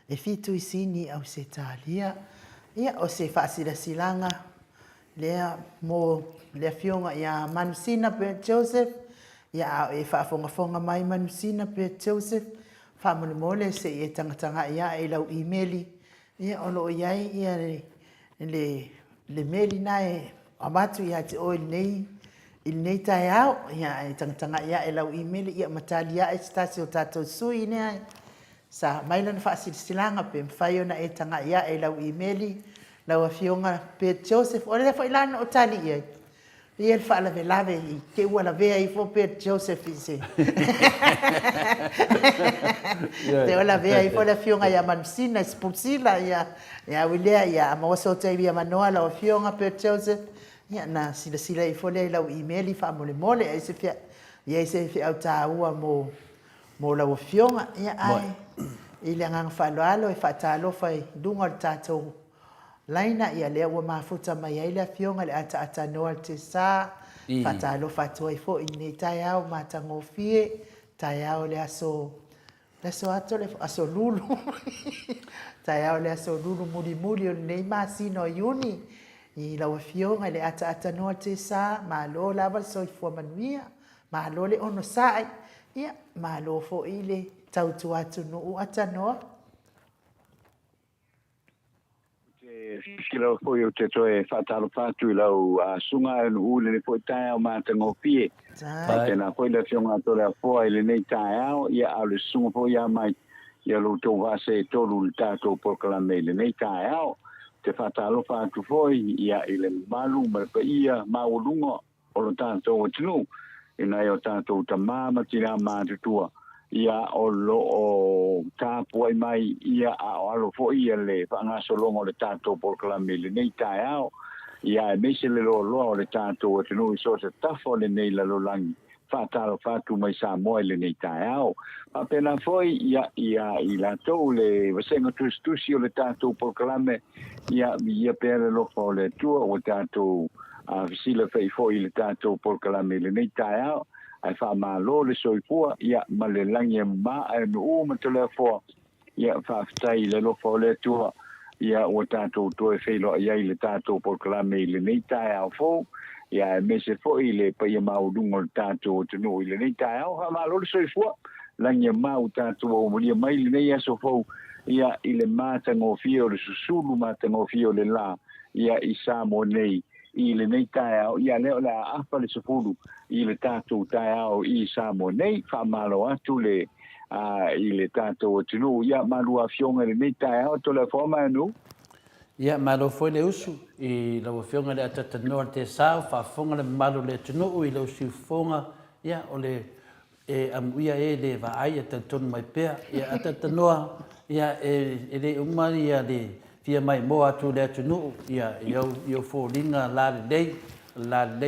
e fitu i sini au se tālia. Ia o se whaasirasilanga lea mo lea fionga ia Manusina pe Joseph. Ia e whaafonga mai Manusina pe Joseph. Whaamole mole se i e tangatanga ia e lau emaili. Ia olo iai ia le meli nae amatu ia te oil nei. Il nei tai au, ia e tangatanga ia e lau emaili ia matali ia e stasi o tātou sui nea. Sa maila na whaasirasilanga pe mwhai ona e tanga ia e lau emaili. Lau a fionga pe Joseph, o le whailana o tali ia. Ia le whaalawe lawe i ke ua la vea i fo pe Joseph i se. Te ola vea i fo le fionga ia Manusina, Spusila, ia wilea, ia amawaso te ia manoa lau a fionga pe Joseph. Ia na sila i fo le lau emaili wha mole mole, ia i se fia au tā ua mo lau a fionga. Ia ai, i le ngang whaaloalo e whaatalofa i dunga le tātou. Laina ia lea ua mafuta mai ai le fionga le ata noa te sa fatalo fatua i fo i nei tai au matangofie tai au le aso ato le aso lulu tai au le aso lulu muri o nei masino iuni i lau fionga le ata noa te sa malo lava so i fua manuia malo le ono sai ia malo fo i le tautu atu no ata noa. Kilo foi o te toe whaatalo whātu I lau sunga e ule le foi tae au mātango pie. Tēnā foi le fionga tole a fua I le nei tae au, ia au le sunga foi a mai, ia lo tō vase e tolu le tātou porkalame le nei tae au. Te whaatalo whātu foi, ia I le malu, marapa ia, maulunga, o lo tātou o tinu. Ina o tātou ta māma tira mātutua. Ia o lo o tāpua I mai ia a o alo fo ia le whangaso longo le tātou porkalame le nei tae au. Ia e meise le loa o le tātou o tinu I so se tafo le nei la lolangi. Whaatalo whātu mai sa moe le nei tae au. Pena foi ia I la tau le wasenga tusi o le tātou porkalame. Ia pere lofa o le tua o tātou visila fei foi le tātou porkalame le nei tae au. Ai wha malo le soifua, ia ma le langi ma e no ma te lea fua, ia whaafitai le lofa o le tua, ia o tātou toe wheilo ia I le tātou porkalame I le nei tae au fōu, ia e mese foi le paia maurungo le tātou o tenu I le nei tae au, ha malo le soifua, langi ma o tātou o mulia mai le nei aso fōu, ia I le mātango fio le susulu mātango fio le la, ia I sa mo nei, I le nei tae au, ia leo la apa le sefuru, I le tātou tae au I sa mo nei, wha malo atu le I le tātou o tinu, ia malua fionga le nei tae au, to le forma anu? Ia malo foi le usu, I lau fionga le atata noa te sao, wha fonga le malo le tinu, I lau si fonga, ia o le amuia le vaai a tantonu mai pea, ia atata noa, ia le umari ia le fia mai mo atu le tunu ia eu folinga la lei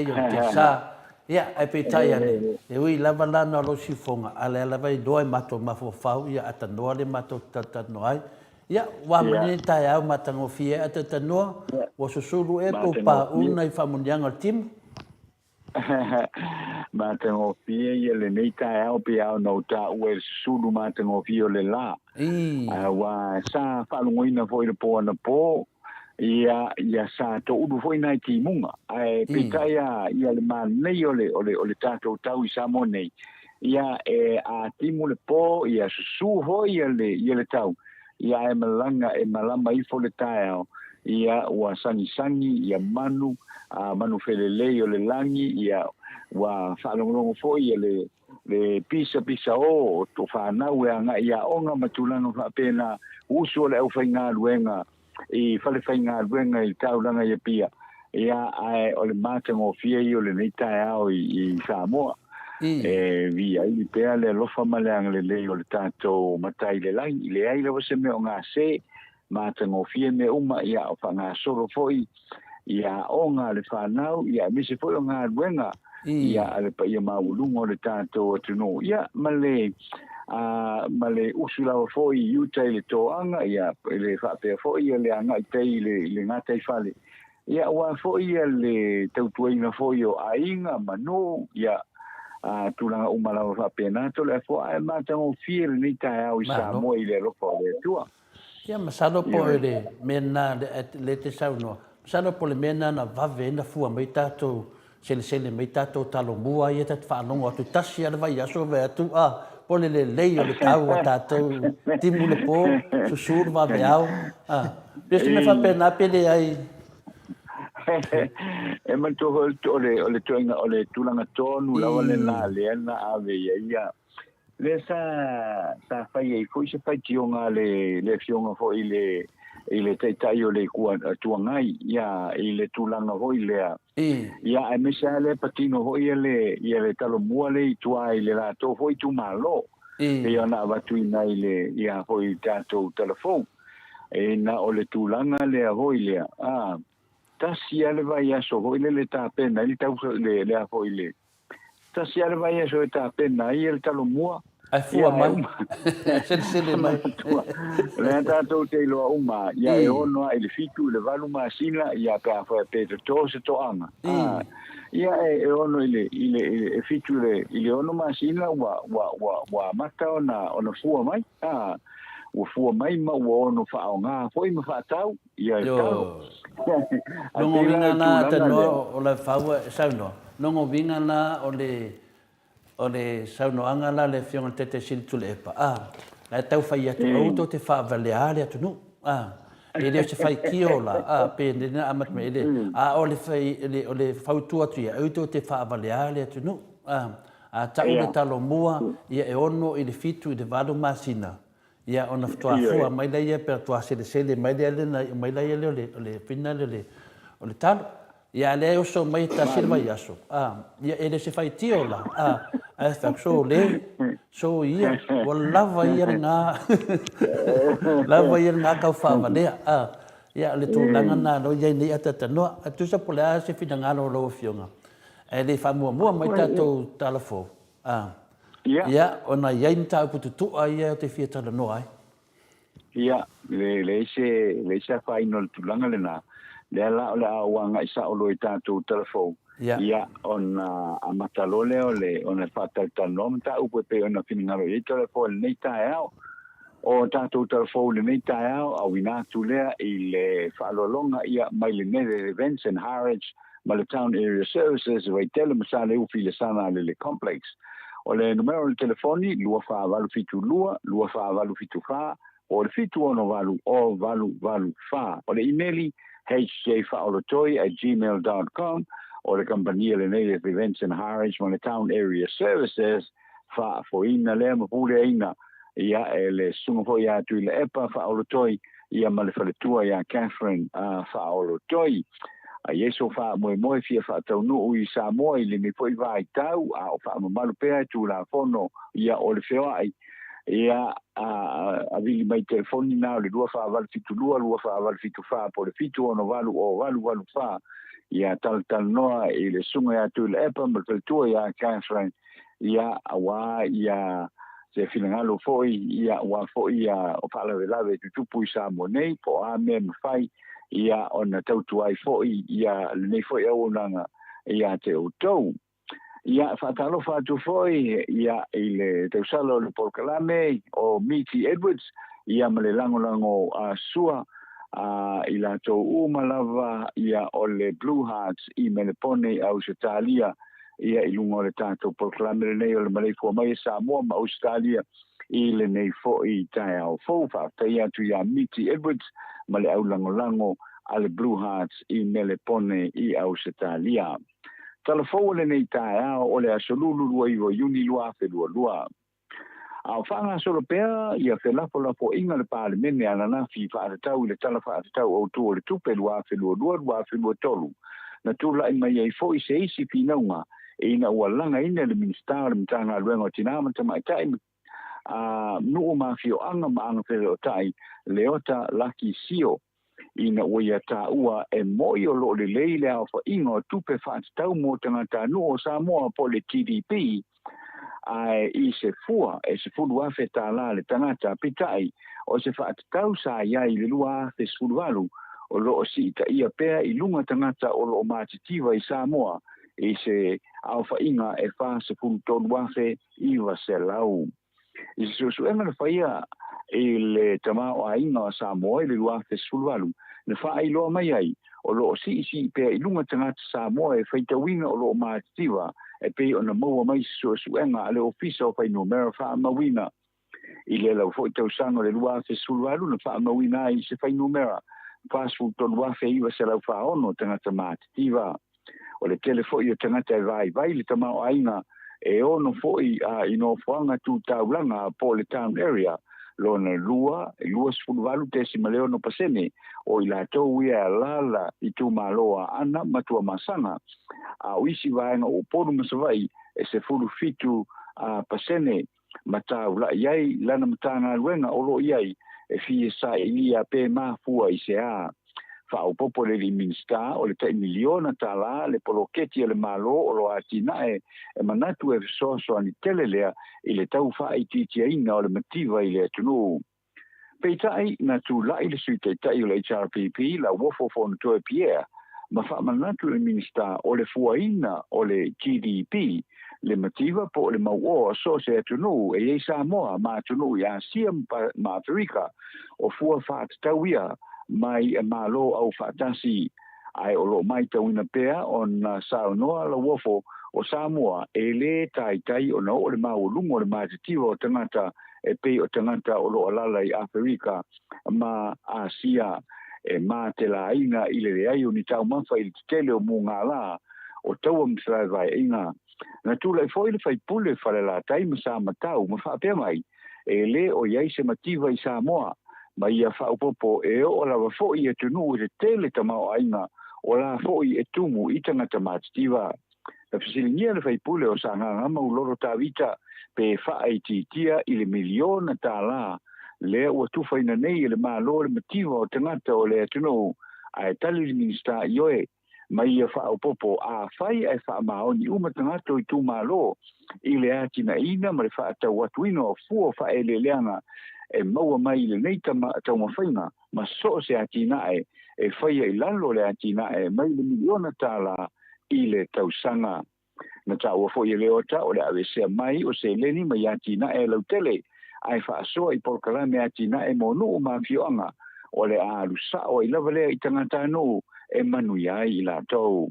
o te sa ia ai pe tai ane e ui lava lana lo si fonga ale lava I doi mato mafofau ia atanoa le mato tatanoai ia wa mene tai au matango fie atanoa o susulu e po pa una I famunianga tim Matango fie ia le nei tae au pe au no ta ue susulu matango fie o le la wa sa whalungoina foi le po ana po ia sa to udu foi nai ki munga ai pitaya ia le man nei ole tato tau I sa mo nei ia a timu le po ia su ho ia le tau ia e malama I fo le tae au ia wa sangi ia manu felelei o le langi ia wa whalongongo fo ia le pisa o to whanau anga ia onga matulanga whapena uso le au whainga luenga I whale whainga luenga I taulanga ia pia ia ai o le mātango fia I o le neitai au I Samoa via I pea le lofa maleanga le lei o le tātou matai le lai I le ai lewa se meo ngā se mātango fia me uma ia o whanga soro foi ia onga le whanau ia mise foi o ngā luenga ia ale pa ia maulungo le tātou atuno ia male usula foi utai le toanga ia le whapea foi ia le anga I tei le ngatai whale ia wa foi ia le tautuaina foi o ainga mano ia tulanga umala fa pena to le fo ai ma tango fir ni ta au sa mo ile ro fo le tua ia masalo po ele mena le te sauno masalo po le mena na vave na fua mai tatou sele mai tatou talo mua ia te whanongo atu tasi ala vai aso ve atu po le lei o le tau a tatou timu le po susuru vave au pesi me whapena pele ai e man to ole toinga ole tulanga tonu la ole la le na ave ia le sa fai e foi se fai tionga le fionga fo ile te tai o le kua tuangai ia ile tulanga ho ile ia e mesa le patino ho ile talo mua le tua ile la to foi tu malo ia na va tu ina ile ia foi tato telefon e na ole tulanga le ho ile tasi ale vai aso ho le ta pena ile tau le ho ile tasi ale vai aso ta pena ile talo mua ai fua mai sele mai le tato te lo uma ia e ono ile fitu le valu ma sina ia ka fa pe to se to anga ia e ono ile fitu le ile ono ma sina wa mata ona fua mai o fua mai ma o ono fa nga foi ma fa tau ia tau no vinga na tano o la faua sauno no vinga na o le sauno anga la le fiona tete siltu le pa la tau fai atu auto te fa valeare atu no e le se fai kiola pe na amat me le o le fai o le fautu atu ia auto te fa valeare atu no tau le talo mua ia e ono i le fitu i le valo masina ia ona ftua fua mai la ia per tua sele mai la ia le fina le o le talo ia le o so mai ta silva iaso ia ele se fai tiola fa so le so ia wala ia nga lava ia nga ka fa vale ia le tu langa na no ia ni ata no tu sa pola se fina nga lo fionga ele fa mo mai ta to telefon ia ona ia inta putu ia te fieta no ai ia le se fa ino tu langa le na le la wanga isa o lo tu telefon ia ona amatalole ona fata tanom ta upo pe ona finingaro i telefon nei ta o tu telefon nei ta a wina tu le ile fa lo longa ia mai le events and harrods mal town area services we tele masale u file sana le complex o le numero de telefoni lua fa valu fitu lua fa valu fitu fa o le fitu ono valu fa o le emaili hjfaolotoi@gmail.com o le compagnia le native events and harrods on the town area services fa foina le mapule ina ia ele sunga fo ia tu le epa faolotoi ia male faletua ia Catherine faolotoi yeso fa mo fia fa tau no i sa mo i le me foi vai tau o fa malu pe tu la fono ia o le feo ai ia a vili mai telefoni na le dua fa val fitu lua fa val fitu fa po le fitu ono valu fa ia tal no i le sunga ia tu le epa mal tu ia Catherine ia awa ia se finangalo foi ia wa foi ia o fa la velave tu pu sa mo nei po a me fai ia ona tautu ai foi ia nei foi o nanga ia te utou ia fatalo fatu foi ia ile te usalo le polkalame o Miti Edwards ia male lango a sua ila to umalava ia ole Blue Hearts i melepone Australia ia ilungo le tato polkalame nei ole male fo mai Samoa ma Australia ile nei foi tai au fo fa ia tu ia Miti Edwards male au lango ale Blue Hearts i melepone i Australia telefone nei tae o le asolulu lua i uni lua fe lua au fanga solo pea ia fe la inga le parlemene ana na fi fa tau le tala fa tau o tu le tupe lua fe lua fe tolu na tu la mai ai foi se isi pinonga e ina walanga ina le minister le mtanga luengo tinama tama tai no ma fio anga ma anga fe o tai leota laki sio ina oia ta ua e moi o lo le leile au fa ingo tupe fa tau mo tangata no o Samoa po le TDP ai i se fua a feta la le tangata pitai o se fa tau sa ia i le lua fe sulualu o lo si ta ia pea i lunga tangata o lo matitiva i Samoa i se au whainga e wha se pulu tonu wafe i wa se lau. I se suenga na whaia i le tamao a inga o Samoa i le wafe sulualu, na wha ai loa mai ai, o lo o si pe i lunga tangata Samoa e whaita winga o lo o maatiwa, e pe o na maua mai suenga a le ofisa o whainu mera wha mawina. I le lau fo i tau sanga le wafe sulualu na wha mawina i se whainu mera, pasu tonu wafe i wa se lau wha ono tangata maatiwa. O le telefoi o tangata e vai le tamao ainga e ono foi a ino fuanga tu taulanga po le town area lona lua sfulvalu tesima le ono pasene o i latou ia lala i tu maloa ana matua masanga a uisi vaenga o poru masavai e se fulu fitu a pasene mataula iai lana matanga luenga o lo iai e fie sa ilia pe mafua i se a o popo le minsta o le tai miliona tala le poloketi le malo o lo atina e manatu e so ani telelea i le tau fa i titia ina o le mativa i le tunu. Peitai na tu la i le suite tai o le HRPP la wofo fon to Pierre ma fa manatu le minsta o le fuaina o le GDP le mativa po le mau so se tunu e Samoa ma tunu ya siam ma Afrika o fua fa tawia mai e malo au fatasi ai o lo mai tau ina pea on saunoa la wofo o Samoa e le tai o no o le mau lungo le matitivo o tangata e pe o tangata o lo alala i Afrika ma Asia e ma te la ina i le ai uni tau manfa i tele o munga la o tau msrai vai ina na tu le foi le fai pule fale la tai ma sa matau ma fa pe mai e le o iai se mativa i Samoa ma ia whaupopo e o la wafo i e tunu e tele tamao ainga o la fo i e tumu i tangata maatitiva. Na fisilingia le whaipule o sa nganga mauloro tawita pe whaiti tia i le miliona ta la le ua tuwhaina nei le malo le mativa o tangata o le tunu a e tali le minista ioe ma ia whaupopo a whai e whaamaoni uma tangata i tu malo i le atina ina ma le whaatau watuino o fua whae le leanga e maua mai le nei tau mawhainga ma so se atina e whaia i lalo le atina e mai le miliona tala i le tausanga. Na tau wafo i leota o le awesea mai o se leni mai atina e lautele ai whaasoa i polkalame atina e monu o mawhioanga o le alusa o i lavalea i tangata no e manu iai i la tau.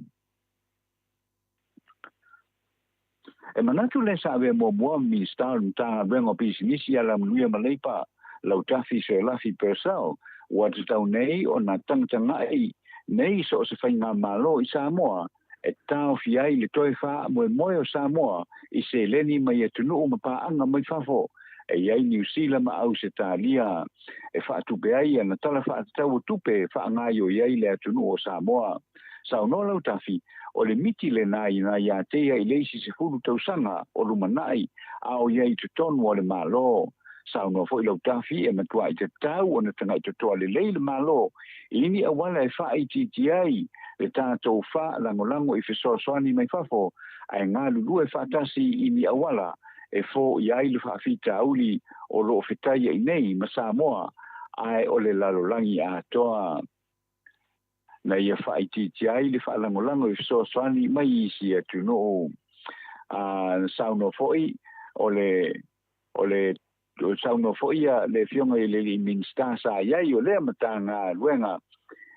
E manatu le sa ave mo mi star ta vengo pisinisi ala mnuia maleipa lau tafi se lafi persao wat tau nei o na tangtanga nei so se fainga malo i Samoa e tau fiai le toi fa mo o Samoa i se leni mai tunu o mapa anga mai fafo e iai New Zealand ma au se talia e fa tu beai na tala fa tau tupe fa ngai o iai le tunu o Samoa sa no lau tafi o le miti le nai na ia tea i leisi se fulu tausanga o lumanai au iai tutonu o le malo. Sa no fo i lau tafi e matua i te tau o na tanga i te toa le leile malo. Ini awala e wha i titiai le tātou wha langolango i fesoasoani mai fafo ai ngā lulu e whaatasi ini awala e fo i ai le whaafita auli o lo fetai i nei ma Samoa ai o le lalolangi a toa. Na ia whaiti ai le whaalangolango i fesoasoani mai isi atu no sauno foi o le sauno foi le fionga i le minsta sa iai o le matanga luenga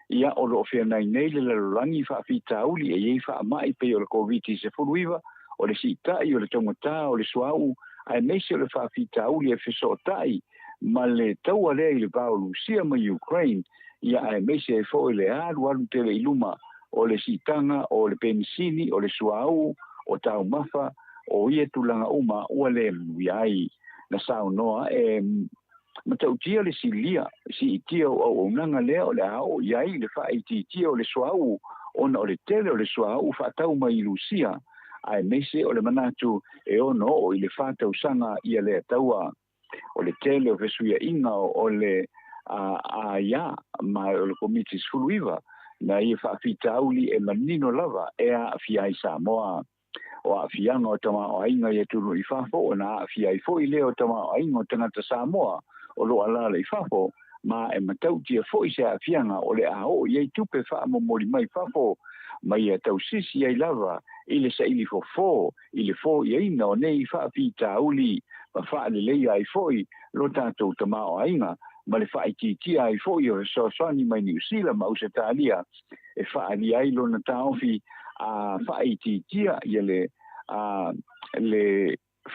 ia o lo fia nei nei le lalolangi whaafita auli e iei whaamai pe o le COVID se furuiva o le sitai o le tongata o le suau ai meisi o le whaafita auli e fesoatai ma le taua lea i le Lucia ma Ukraine ia ai meisi e fo le alu tele iluma o le sitanga o le penisini o le suau o tau mafa o ia tulanga uma ua le muiai na sao noa e matautia le silia si itia o nanga lea o le ao iai le whaititia o le suau ona o le tele o le suau whaatau mai Lucia ai meisi o le manatu e ono o i le whatau sanga ia le taua o le tele o vesuia inga o le ia ma o le komitis fuluiva na ia whaafita auli e manino lava e a fiai Samoa o a fianga o tama o ainga ia tunu i fafo o na a fiai fo i leo tama o ainga o tangata Samoa o lo alala i fafo ma e matau tia foi se afianga o le ao ia tupe fa mo mori mai fa fo mai e tau sisi ai lava ile sa ili fo ile fo ia ina o nei fa fi tauli ma fa le le ai foi lo tanto tama o ainga ma le fa iti ti ai foi o so ni mai New Zealand ma Australia e fa ali ai lo na ta ofi a fa iti ti ia le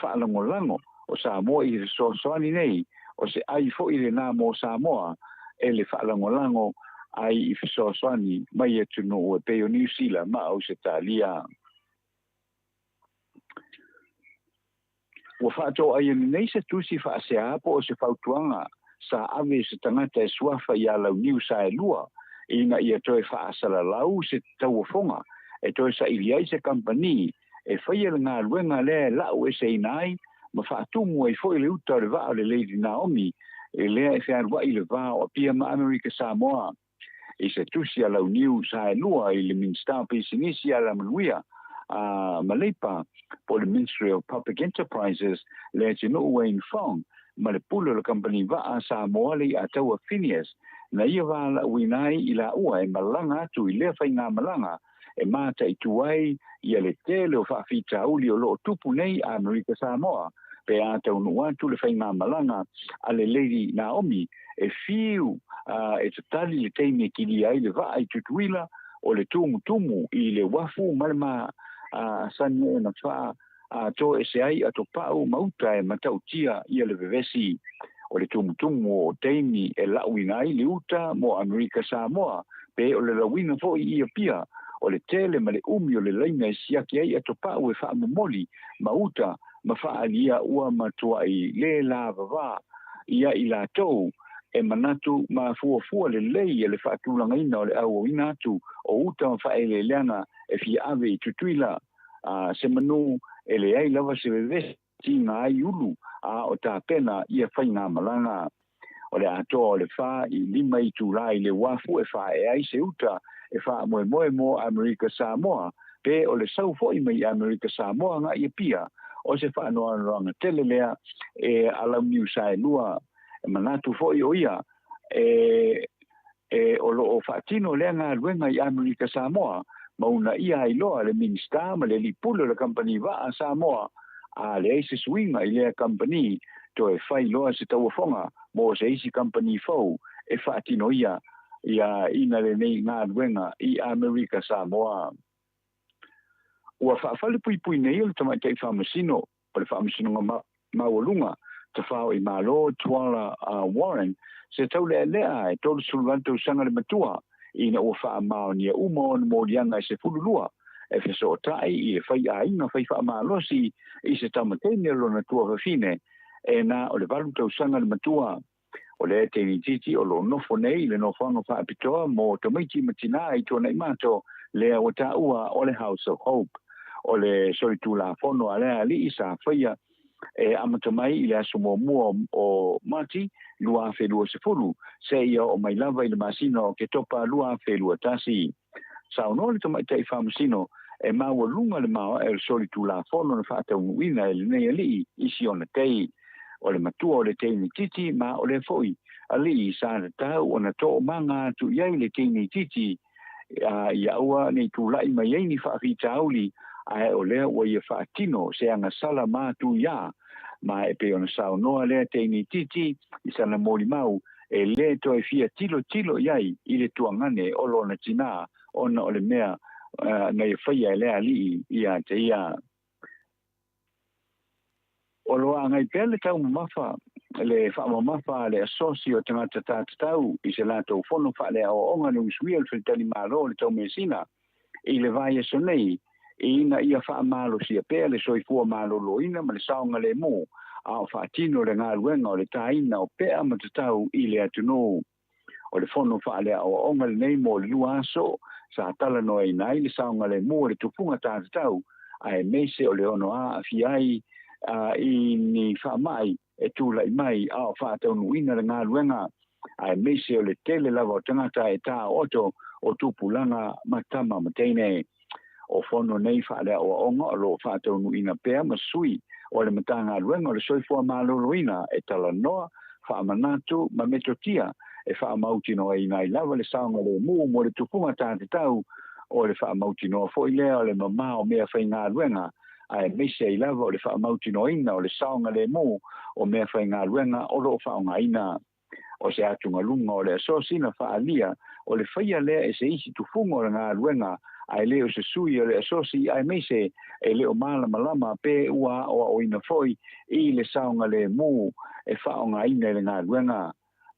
fa lango o Samoa i so ni nei o se ai foi le na mo Samoa e le fa lango ai i so ni mai e tunu o pe o New Zealand ma Australia o fa to ai nei se tu si fa se apo se fa tuanga sa ave se tangata e suafa ia lau New Sai lua ina ia toe fa sala lau se tau fonga e toe sa iliai se company e faia ngā luenga le lau e se inai ma fa tumu e foi le uta le va le Lady Naomi e le e fa wa ile va o pia ma America Samoa e se tusi lau New Sai lua i le Minster Pisinisi ala manuia Malepa po le Ministry of Public Enterprises le tino Wayne Fong ma le pulo le company va a Samoa le a tau a Phineas na ia va la winai i la ua e malanga tu i le fai ngā malanga e mata i tuai ia le tele o whaafita uli o lo tupu nei a America Samoa pe a tau nuatu le fai ngā malanga a le Lady Naomi e fiu e tatali le teime ki li ai le va ai tutuila o le tumu i le wafu malama sani e na wha to e se ai ato pau mauta e matautia ia le vevesi o le tumu o teimi e lauina ai le uta mo America Samoa pe o le lawina fo i pia o le tele ma le umi o le laina e siaki ai ato pau e wha momoli mauta ma wha alia ua matua i le la vava ia i la tou e manatu ma fua le lei e le wha tulanga ina o le au o ina atu o uta ma wha ele leanga e fi ave i tutuila se manu e le ai lava se vevesi tinga ai ulu o ta pena ia whai ngā malanga o le atoa o le wha i lima i tūrai le wafu e wha e ai se uta e wha moe mo America Samoa pe o le sau foi mai America Samoa nga ia pia o se wha noa ranga tele lea e alau New Sai lua e manatu foi o ia o lo o whaatino lea ngā ruenga i America Samoa mauna ia i loa le Minster ma le lipulo le company va a Samoa a le eise swinga i lea company to e whai loa se tau fonga mo se eisi company fau e whaatino ia ina le nei ngā ruenga i America Samoa. Ua whaafale pui nei o le tamai tei whamasino o le whamasino ngā mawalunga te whao i malo tuala Warren se tau lea e tolu suluanto sanga le matua ina o wha mao nia umo on mo lianga i se fululua e wheso o tai i e whai a inga whai wha maa losi i se tamatene lo na tua whawhine e na o le walu tau sanga le matua o le teni titi o lo nofo nei le nofoanga wha apitoa mo tomaiti matina i tōna i mato lea o ta ua o le House of Hope o le soritu la fono a lea li isa whaia e amatamai i le aso mua o mati lua whelua se fulu se ia o mai lava i le masino ke topa lua whelua tasi. Sao no le tamai tei whamasino e maua lunga le maua e le soritu la fono na whaatau uina e le nei ali isi ona tei o le matua o le teini titi ma o le foi ali sa na tau o na to manga tu iai le teini titi ia ua nei tu lai mai ei ni whaafita auli ai o lea ua ia whaatino se anga sala ma tu ia ma e pe ona sao noa lea teini titi i sana moli mau e le to e fia tilo iai i le tuangane o lona tina ona o le mea na ia whaia e lea li ia te ia o loa ngai pele tau mamafa le whaamamafa le asosio tangata tātatau i se lātou whono wha le o onga nung suia le whetani mālo le tau mesina i le vai e sonei i ina ia whaamalo sia pēr le soifua mālo loina ma le saonga le mō a o whaatino le ngā ruenga o le tāina o pēr matatau i le atuno o le whono wha le o onga le nei mō le lua aso sa tala no e nai le saonga le mō le tupunga tātatau a e meise o le ono a fiai i ni whaamai e tūlai mai a o whaatau nuina le ngā ruenga a e meise o le tele lava o tangata e tā oto o tupulanga matama mateine o whono nei whaale o onga o lo whaatau nuina pēr masui o le matanga ruenga o le soifua māloloina e tala noa whaamanatu ma metotia e whaamauti no e nai lava le saonga le mo le tupunga tāte tau o le whaamauti no fo i lea o le mama o mea whai ngā ruenga ai meise i lava o le whaamauti no ina o le saonga le mo o mea whai ngā ruenga o lo whaonga ina o se atunga lunga o le asosina whaalia o le whaia lea e se isi tufunga o le ngā ruenga ai leo se sui o le asosi ai meise e leo malama lama pe ua o ina foi i le saonga le mo e whaonga ina le ngā ruenga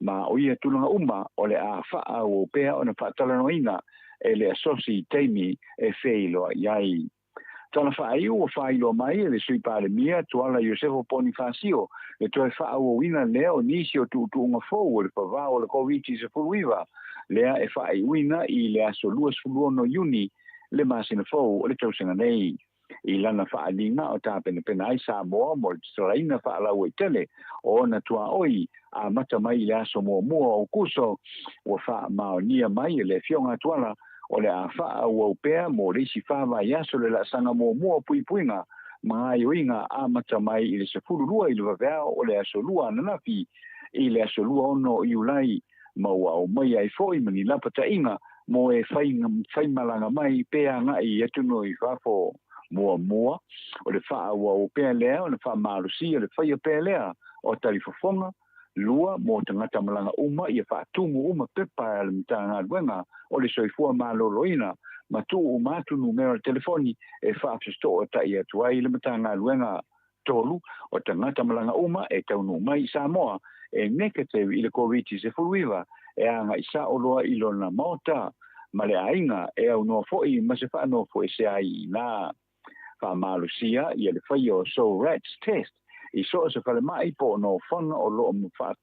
ma o ia tulanga uma o le a wha o pea o na whaatala no ina e le asosi teimi e wheilo iai. Tana whaaiu o whailo mai e le sui pāle mia tuala Iosefo Bonifacio le toi wha o ina leo nisi o tuunga fōu o le pava o le COVID se furuiva lea e whaaiu ina i le aso luas fulua no Juni le masina fōu o le tausenga nei. I lana whaalinga o tāpene pena ai Samoa mo le taraina whaalau i tele o na tua oi a mata mai le aso mua o kuso o wha maonia mai le fionga tuala o le a wha au pea mo reisi whawa i aso le la sanga mua pui puinga ma ai oinga a mata mai i le sefuru lua i lua vea o le aso lua nanafi i le aso lua ono i ulai maua o mai ai foi mani lapata inga mo e whai malanga mai pea nga i atuno i whafo mua o le wha o pea lea o le wha marusi o le whaia pea lea o talifofonga lua mo tangata malanga uma i wha tumu uma pepa e le mitanga ruenga o le soifua maloloina ma tu umatu numero telefoni e wha apsisto o tai atua i le mitanga ruenga tolu o tangata malanga uma e taunu mai Samoa e negative i le COVID se furuiva e anga isa o loa i lona mota ma le ainga e au no foi ma se wha no foi se ai na wha malusia i le whaio so rats test i so se whale mai po no whana o loo mwha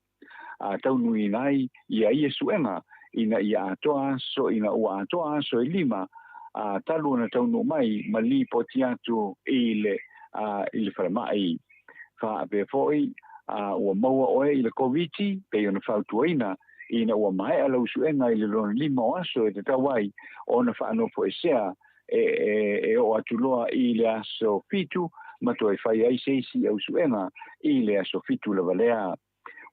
taunu i nai i a ia suenga ina i a toa so ina ua toa so i lima talu na taunu mai ma li po tiatu i le whale mai wha pe foi ua maua oe i le COVID pe ona whautuaina ina ua mai alau suenga i le lona lima o aso e te tawai o na wha anofo e sea e o atuloa i le aso fitu ma toi fai ai seisi au suenga i le aso fitu la valea.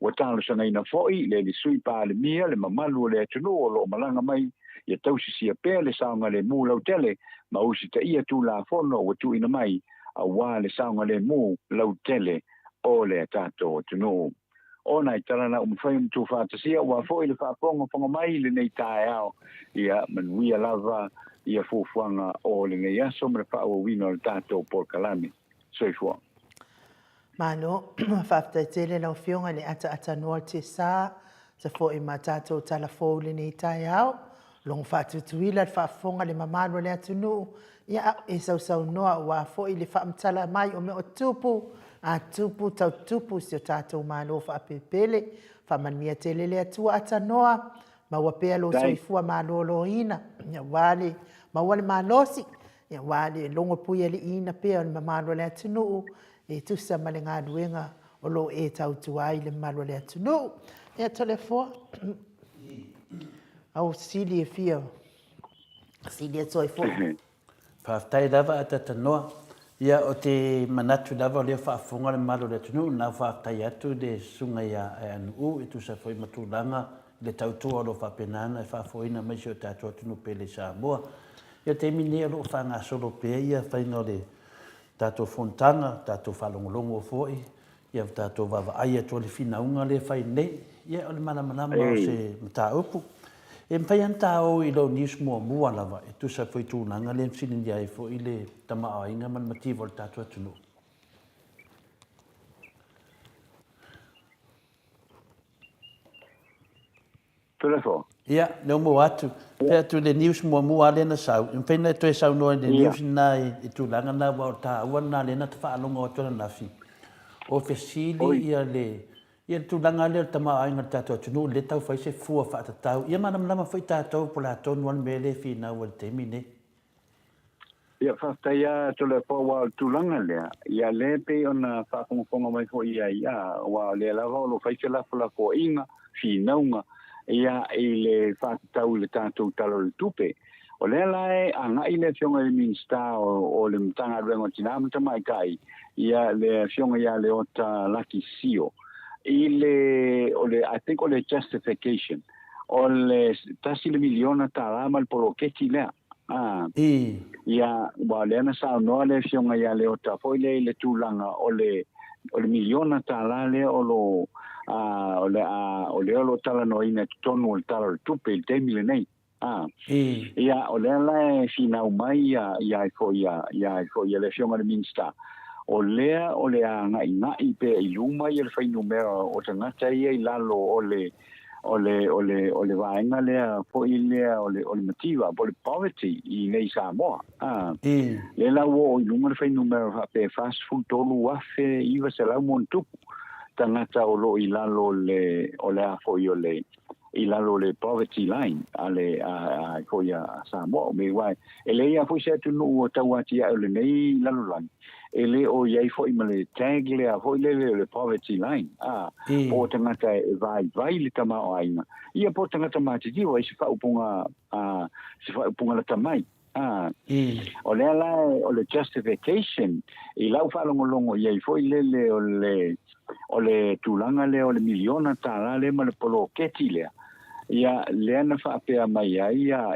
Wa talo sanga ina foi le sui pa le mia le mamalu le atulo o lo malanga mai ia tausi sia pe le saunga le mu lau tele ma usi ta ia tu la fono o tu ina mai a wa le saunga le mu lau tele o le tato tuno. Ona i tarana umwhai mtu whātasia wa foi le whāponga whanga mai le nei tae au ia manuia lava ia fufuanga o le nei aso mre whao wino le tato por kalami. Soifua. Mano, whaftaitele lau fionga le ata noa te sā, sa fo i matato tala fōu le nei tai au, long whatutuila le whaafonga le mamano le atunu, ia e sau noa wa fo i le whaamtala mai o me o tupu, a tupu tau tupu si o tātou mano whaapepele, whamanmia tele le atua ata noa, ma wapea lo soifua mano lo ina, ia wale, ma wale malosi, ia wale longo puia li ina pea o le mamano le atunu, e tusa ma le ngā duenga o lo e tau tuai le malo le atunu. Ia tole fua. Au sili e fia. Sili e toi fua. Whaftai lava ata tanoa. Ia o te manatu lava o lea whaafonga le malo le atunu. Nā whaftai atu le sunga ia e anu e tusa foi matulanga le tautua o lo whapenana e whaafoina mai si o tātua atunu pele Samoa. Ia te mine o lo whanga solo pea ia whainga o le tātou fontanga, tātou whalongolongo fōi, ia tātou wawaaia tō le whinaunga le whai nei, ia o le manamanama o se mta upu. E mwhai anta o i lau nius mua lava, e tusa whai tūnanga le msini ni ai fōi le tama o inga man mativo le tātou atunu. Telefo. Ia, leo mo atu. Pea tu le news mua le na sau. Mwhai toi sau noa le news na i tūlanga na wau tā ua na le na te whaalonga o tōna nafi. O fesili ia le tūlanga le tama ainga tātou atunu, le tau whai se fua whaatatau. Ia mana mlama whai tātou po la tonu an mele whina ua le temi ne. Ia whaftai a tole po wa tūlanga lea. Ia le pe ona whaakonga mai fo ia wa le lava o lo whai se lafo inga, whinaunga. Ia i le whātatau le tātou talo le tupe. O le lae, anga i le fionga i minsta o le mtanga ruengo tina amata mai kai. Ia le fionga ia le ota laki sio. I think ole justification ole tasi le miliona tarama le poloketi lea ia wa le na sa no le fionga ia le ota foi le tulanga ole miliona talale ole ole tala no ina tonu o tala tupe il temile nei ia ole la fina mai ia foi le fionga le minsta ole ngai pe iluma ia le fai numero o tangata ia ilalo ole vaenga le foi le ole motiva por poverty I nei Samoa le la wo iluma le fai numero pe fast food tolu afe iva se la montu tangata o lo ilalo le ole a foi ole ilalo le poverty line ale a foi a Samoa me wai ele ia foi se tu no tawati ole nei lalo lang ele o ia foi male tag le a foi le poverty line po tangata vai le tama o aina ia po tangata mati di o se fa upunga la tamai ole la ole justification I lau fa longo ia foi le ole tulanga le ole miliona tala le male polo ketile ia le na fa pe mai ia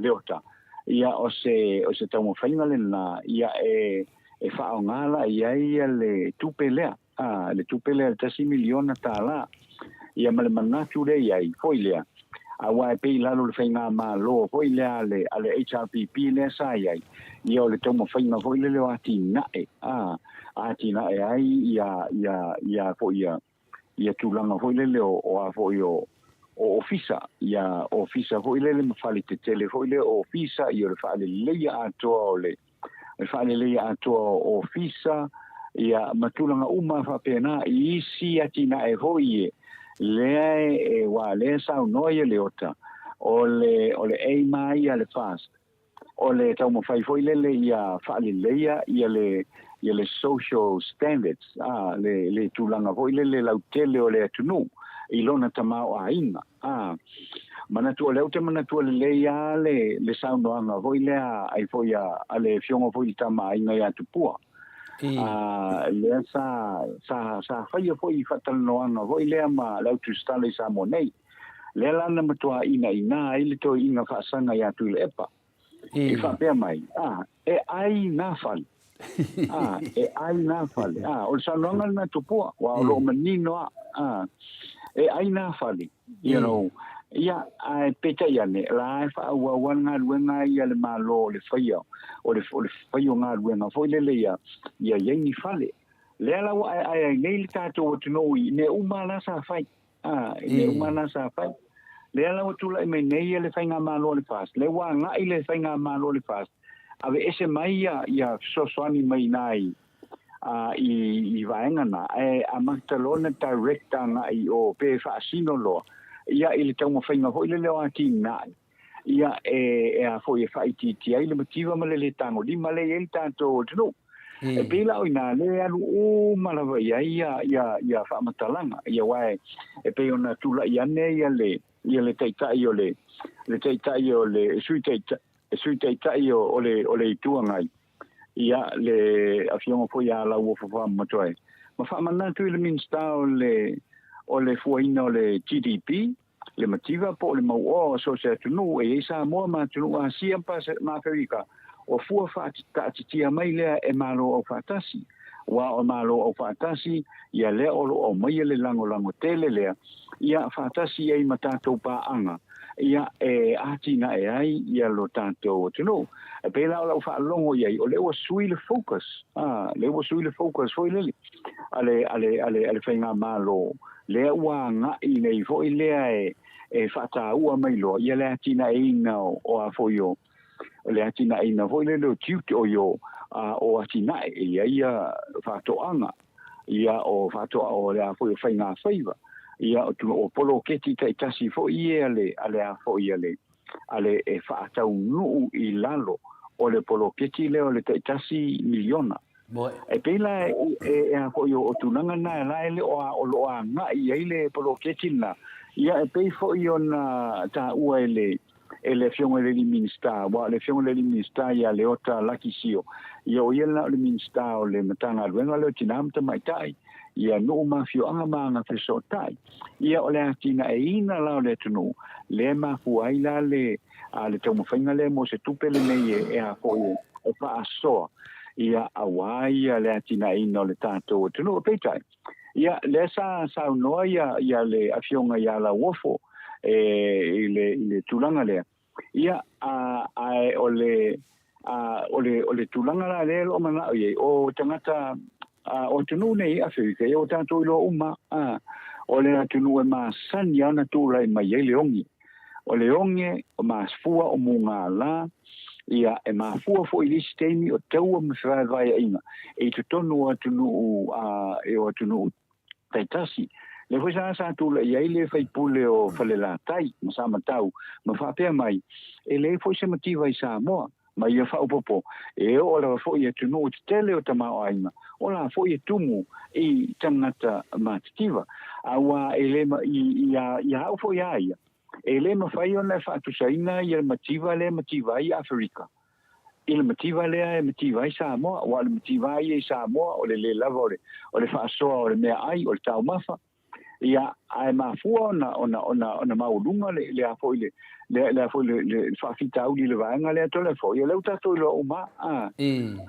leota ia o se tamo fainga le na ia e fa ngala ia le tupelea le tupelea tasi miliona tala ia male manatu le ia foi le a wa pe la lo fainga ma lo foi le ale HRPP le sa ia le tamo fainga foi le ati na atina ai ia foi ia tulanga foi le o a foi o ofisa foi le mafali te tele foi le ofisa ia le fale le ato le fale le ato ofisa ia matulanga uma fa pena isi atina foi le wa le sa no ia le ota ole ei mai ia le fast ole tau mo fai foi le ia fale le ia le social standards le tulanga foi le lautele ole tunu ilona tamao ainga mana tu le te mana tu le ia le sauno anga voi le ai foi ale fiongo voi tama ainga ia tupua le sa fai foi fatal no anga voi le ma la tu stale sa monei le lana matua ina ile to ina fa sanga ia tu le epa I fa pe mai e ai na fal e ai na fal o sa no anga na tupua wa lo menino e ai na fali you know ia ai peta ia ne la fa wa wanga luenga ia le malo le faio o le faio nga luenga foi le ia ni fale le ala ai nei tato to no ne umana sa fai ne umana sa fai le ala tu la me nei le fainga malo le fast le wa nga ile fainga malo le fast ave ese mai ia soswani mai nai I vaenga na a Magdalena director na I o pe fa sino lo ia ile tau mo fainga ho ile le ati na ia a foi fa iti ile motiva male le tango di male il tanto no e pela ina le alu o malava ia fa matalanga ia wai e pe ona tula ia ne ia le taita io le taita io le suitaita io ole tuangai ia le afiong foi ala wo fa matoe ma fa mana tu le minsta ole fuina le GDP le motiva po le mau o so se tu no e sa mo ma tu no asia pa ma Afrika o fu fa ta tia mai le e malo o fatasi wa o malo o fatasi ia le o mai le lango tele le ia fatasi e matato pa anga ia atina ai ia lo tanto tu no e pela o fa longo ia o le o sui le focus foi le ale fainga malo le wa nga I nei foi le e fata ua mai lo ia le atina ina o a foio le atina ina foi le tiut o yo o atina ia fato anga ia o fato o le a foi fainga faiva ia o polo keti kai tasi fo ale a fo ale e fa tau nu I lalo o le polo keti le o le kai tasi miliona e pela a fo o tunanga na la ele o lo nga ia le polo keti na ia e pe fo na ta ua ele ele fionga le minista wa le fionga le minista ia le ota laki sio ia o ia le minista o le matanga luenga le tinam te mai tai ia no mafio anga manga feso tai ia o le atina e ina la le tunu le ma fuai la le ale te mo fainga le mo se tupele nei e a ko e fa aso ia awai le atina ina le tato tunu pe tai ia le sa no ia le afionga ia la wofo le tulanga le ia ole tulanga la le o mana o tangata o tunu nei Afrika o tanto lo uma ole tunu e ma san ya na tu lai mai leongi o leongi o ma fua o munga la ia e ma fua fo i listemi o tau ma fra vai inga e tonu tunu e o tunu taitasi le foi sa tu le ia le fai pule o fale la tai ma sa matau ma fa pe mai e le foi se motiva i sa mo ma ia fa popo e o la foi e tu no tele o tama o ainga o la foi e tumu i tangata mativa awa ele ma ia o foi ia ele ma fai ona fa tu saina ia motiva le motiva i Afrika il motiva le motiva i sa mo o le motiva i sa mo o le lavore o le fa so o le me ai o le tau mafa ia ai ma fua ona maulunga le foi le foi le fa fita u le vanga le to le foi le uta to lo uma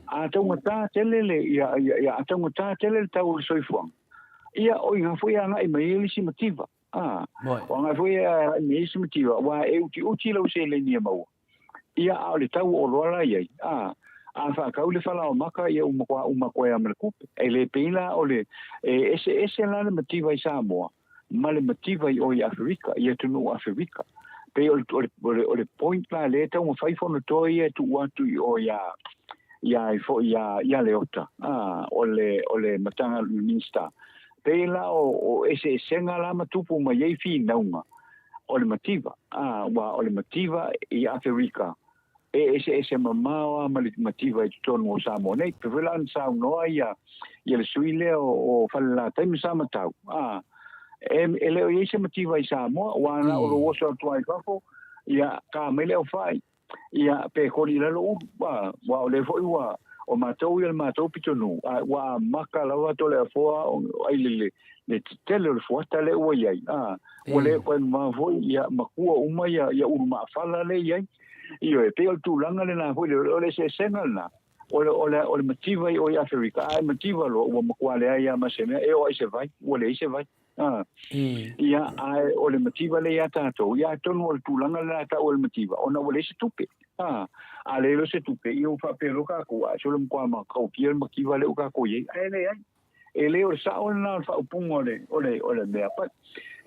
a to mata tele le ia a to mata tele le tau soi fuang ia o nga foi anga i mai le simativa o nga foi ni simativa wa e uti lo se le ni mau ia a le tau o lo la ia a fa ka ule fala o maka ia uma kwa ya merku ele pila ole ese la le motiva i Samoa ma le motiva i o i Afrika ia tunu Afrika pe ole point la le ta un fai fono to ia tu watu i o ya le ota ole matanga minista pe la o ese senga la matupu ma ye fi naunga ole motiva ole motiva i Afrika ese mamao ma le motiva i tonu o Samoa nei pe vela sa no ia le suile o falla taimi sa matau ele o ese motiva i Samoa wana o lo so tuai kafo ia ka mele o fai ia pe koli la lo wa le foi wa o matou ia matou pitonu wa maka la to le foa ai le tele le foa tale o ia o le ko ma foi ia makua uma ia uma fala le ia io e pe o tu langa le na foi le se senala o le motiva i o Afrika ai motiva lo o makua le ia ma se e o se vai o le se vai ia ai o le motiva le ia tato ia tonu o tu langa le ta o le motiva ona o le se tupe a le lo se tupe io fa pero ka ko a so le mo ma ka o ki le motiva le ka ko ye ele o sa ona fa upungo le mea pa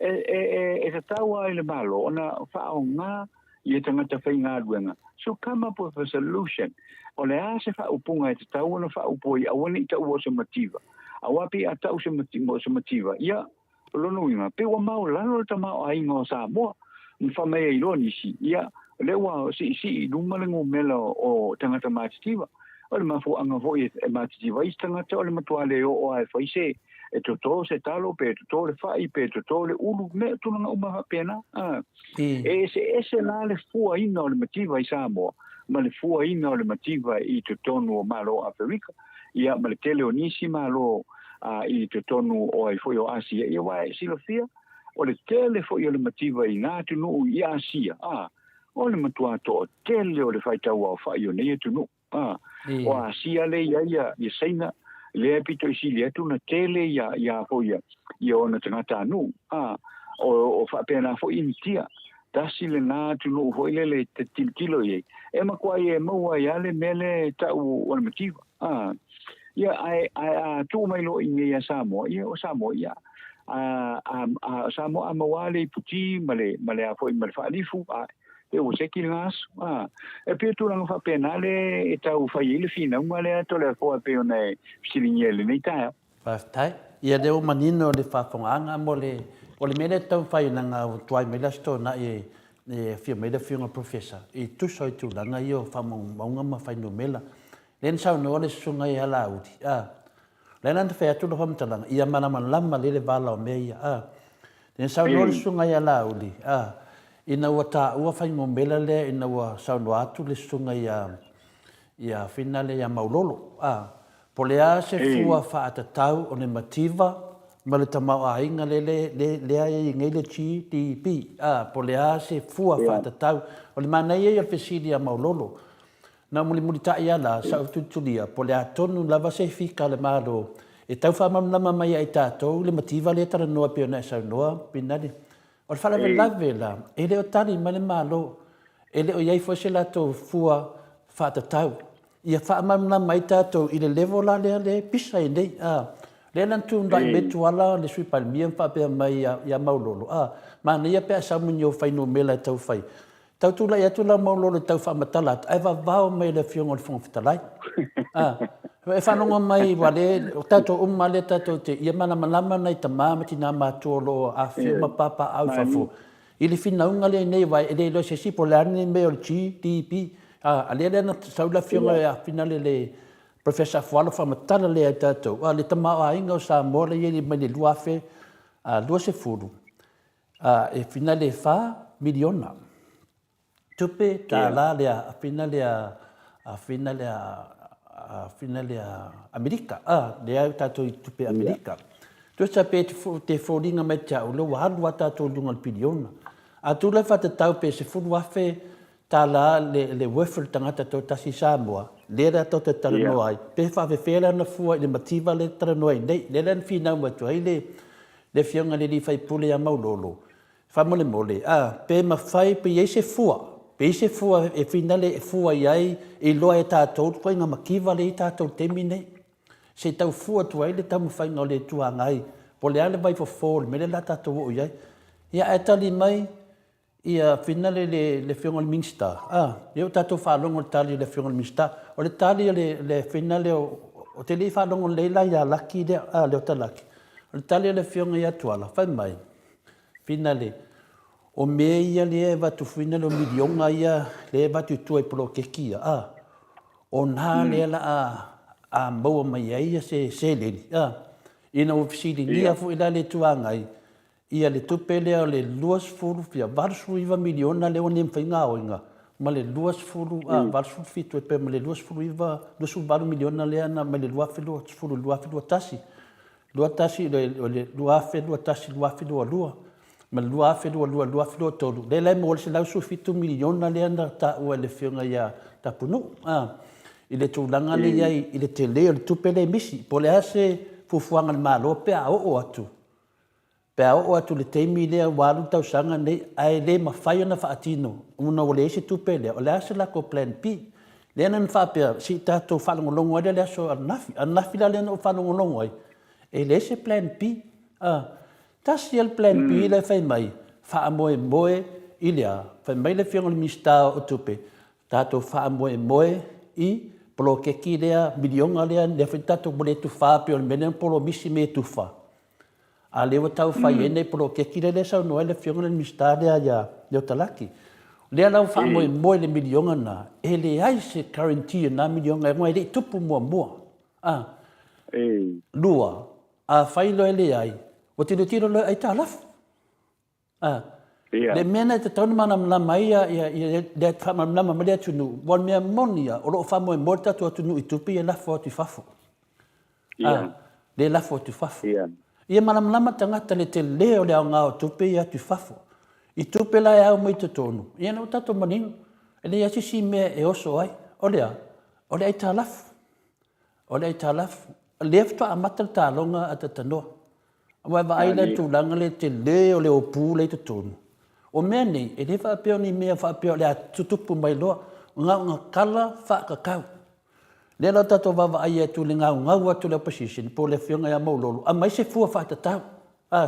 e taua ile malo ona fa nga ia tangata fai ngā ruenga. So come up with a solution. O le a se fa upunga e te tau ona fa upoi a wana i tau o se motiva. A wapi a tau se motiva. Ia, lono inga, pe wa mau lano ta mau a inga o Samoa. Mwha mea i lo nisi. Ia, le wa si lumalengo mela o tangata mātitiva. O le mafu anga foi e mātitiva i tangata o le matuale o ai faise. E toto se talo pe toto le fai pe toto le ulu me tunanga uma pena ese la le fua ina le motiva i Samoa ma le fua ina le motiva i totonu o malo Afrika ia ma le tele o nisi malo i totonu o ai foi o Asia ia wa silofia o le tele foi o le motiva i ngā tunu i Asia o le matua to tele o le fai tau o fai o nei tunu o Asia le ia seina le pito si le tu na tele ya foia ia ona tangata nu o fa pena fo intia tasi le na tu no foi le te kilo ye e ma kwa ye mo ya le mele ta o motiva ia ai tu mai lo in ya Samoa ia o Samoa ia Samoa mawale puti male a foi mal fa lifu e o se ki ngas e pe tu lang fa penale e tau fa ile fina male to le fo pe ona silignele nei ta fa tai ia de o manino le fa fonga mole o le mele tau fa ina nga tuai mele sto na e fia mele fia professor e tu so tu langa io fa monga ma fa no mela len sa no le sunga ia lauti len ante fa tu lo hom talanga ia mana man lama le vala o me ia len sa no le sunga ia lauli ina ua tāua whaingomela lea ina ua saunoa atu le sunga ia finale ia maulolo. Po lea se fua whaatatau o ne mativa ma le tamau ainga lea i ngei le GDP. Po lea se fua whaatatau o le mana ia ia fesili ia maulolo. Na muli tai ala sa tutulia po le atonu lava se fika le malo e tau fa mamlama mai ai tātou le mativa le tara noa pe ona sa noa pinali o fala ve lave la e le o tani ma le malo e le o iai fo se la to fua fa tau ia fa mamlama mai tātou i le level la le pisa i nei le lan tu ndai betu ala le sui palmia fa pe mai ia maulolo ma ia pe sa munyo fai no mela tau fai tau tula ia tula maulolo tau whamatala. Ai vau mai le fiongo le whangwhitalai. E whanonga mai wale, o tātou umale tātou te ia mana malama nei ta māmati nā mātolo a whiuma papa au whafo. I le whinaunga le nei wai, e le lo se sipo le ane me o le GDP. A le na saula fionga a finale le Professor Fualo whamatala le ai tātou. Le tamau a inga o sa mole i le mai le luafe, lua se furu. E finale wha miliona. Tupe ta la le a finale Amerika le au tato i tupe Amerika tu sa pe te folinga mai ta o le wa tato lunga piliona a tu le fata tau pe se fu wafe ta la le wefel tangata to tasi Samoa le ra to te tala no ai pe fa ve fela na fu le mativa le tala no ai le len fina wa to ai le fionga le li fai pule ya maulolo fa mole pe ma fai pe se fu pe se fua e finale e fua iai e loa e tātou koe ngā makiwa le i tātou temi nei. Se tau fua tu ai le tamu whainga o le tua ngai. Po le ale vai for me le la tātou o iai. Ia e tali mai ia finale le whionga le Minster. Leo tātou whalongo le tali le whionga le Minster. O le tali le finale o te li whalongo le la ia laki leo ta laki. O le tali le whionga ia tuala. Whai mai. Finale. O me ia le watu whina lo milionga ia le watu tuai polo kekia. O nā le la a maua mai ia se leni. Ina o fisiri nia fu ila le tuangai. Ia le tupe lea le luas furu fia varsu iwa miliona le o nem whainga o inga. Ma le luas furu, varsu fitu e pe ma le luas furu iwa, luasu varu miliona lea na ma le luafe lua furu luafe lua tasi. Lua tasi, le luafe lua tasi luafe lua lua. Ma lua fedua tolu. Le lai mo se lau su fitu miliona le ana ta ua le whiunga ia ta punu. I le tūlanga le iai, i le te leo le tupe le misi. Po le ase fufuanga le malo pe a o atu. Pe a o atu le teimi lea walu tau sanga nei ai le mawhai ana whaatino. Una o le ese tupe lea. O le ase la ko plan P. Le ana whapea si tātou whalongolongo ai le aso anafi. Anafi la le ana o whalongolongo ai. E le ese plan P. Tasi el plan P le fai mai, wha moe i lea, fai mai le whionga le mista o tupe, tātou wha moe i polo keki lea, milionga lea, le whi tātou mole tu wha pio le menen polo misi me tu wha. A lewa tau whai ene polo keki le sau noe le whionga le mista lea ia leo talaki. Lea lau wha moe le milionga na, e le ai se guarantee na milionga e ngoe le tupu mua. Lua, a whailo e le ai, o tiro lo ai ta laf. Le mena te tau mana mlama ia le fama mlama mele tunu. Wal mea monia o lo famo e morta tu tunu i tupi e lafo tu fafo. Le lafo tu fafo. Ia mana mlama tangata le te leo le nga o tupi ia tu fafo. I tupi la ia mo i te tonu. Ia no tato maningo. Ele ia si me e oso ai. Ole ai ta laf. Ole ai ta laf. Lefto a matal ta longa at tanoa. Wa va ai le tu langa le te leo le o pu le te tonu. O mea nei, e le whaapeo ni mea whaapeo le a tutupu mai loa, ngā kala whaakakau. Le la tato wawa ai e tu le ngau atu le opposition, po le whionga ia maulolo. A mai se fua whaatatau.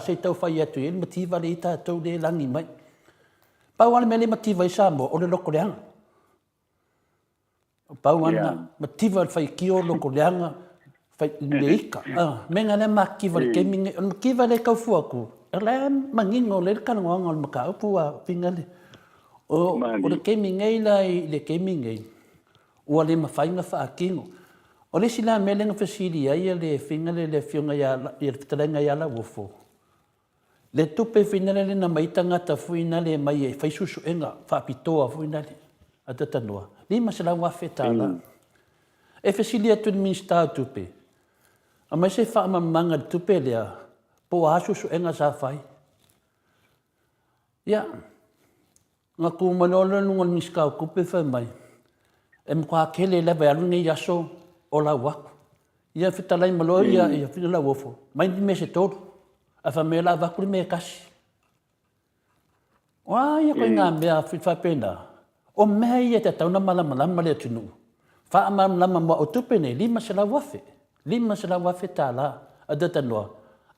Se tau whai atu e, mativa le i tātou le langi mai. Pau ana mea le mativa i Samoa, o le loko leanga. Pau ana, mativa le whai kio loko leanga, whai le ika. Menga le makiva le keminge, makiva le kau fuaku. Ala mangingo le kanonga o makau pua pingale. O le keminge le keminge. O le mafainga fa akingo. O le sila melenga fasili ai le fingale le fiunga ya le fitalenga ya la wofo. Le tupe finale le na mai tangata fuinale mai e faisusu enga whapitoa fuinale. A tatanua. Lima se la wafe tāla. E fesilia tu minsta tupe. A mai se whaamamanga tupe lea. Po asusu enga sa whai. Ia. Ngā kumanolo nunga miskau kupe whai mai. E mkwa kele lewa alunga i aso o la waku. Ia whitalai malo ia whitala wofo. Mai ni me se tōru. A whamela wakuri me kasi. Wā ia koe ngā mea whiwhapena. O mea ia te tauna malama lea tunu. Whaamama mo o tupene, lima se la wafe. Lima se la wafe tāla. A data noa.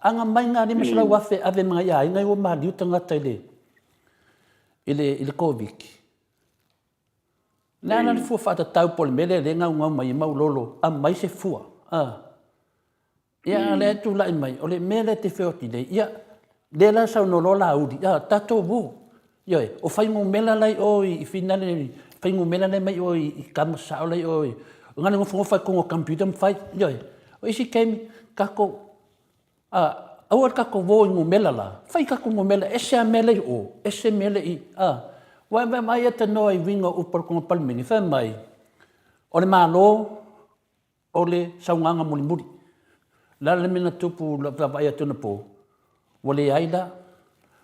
Anga mai ngā lima se la wafe ave mga ia. Ingai o maha liutanga taile. Ile COVID. Nā nā fua whata tau pole mele le ngau ngau mai mau lolo. A mai se fua. Ia le tu lai mai. O le mele te whioti le. Ia le la sau no lola audi. Ia tato wo. Ia o whaingo mela lai o i finale. Whaingo mela lai mai o i kamasao lai o i. Ngana ngofo whai kongo computer mwhai. Ia o isi keimi kako. Awar kako wo ingo mela la. Whai kako ngo mela. Ese a mele i o. Ese mele i. Wai mai ata noa i winga upar kongo palmini. Whai mai. O le malo. O le saunganga muli muri. Lala mena tupu la vai atu na po. Wale aila.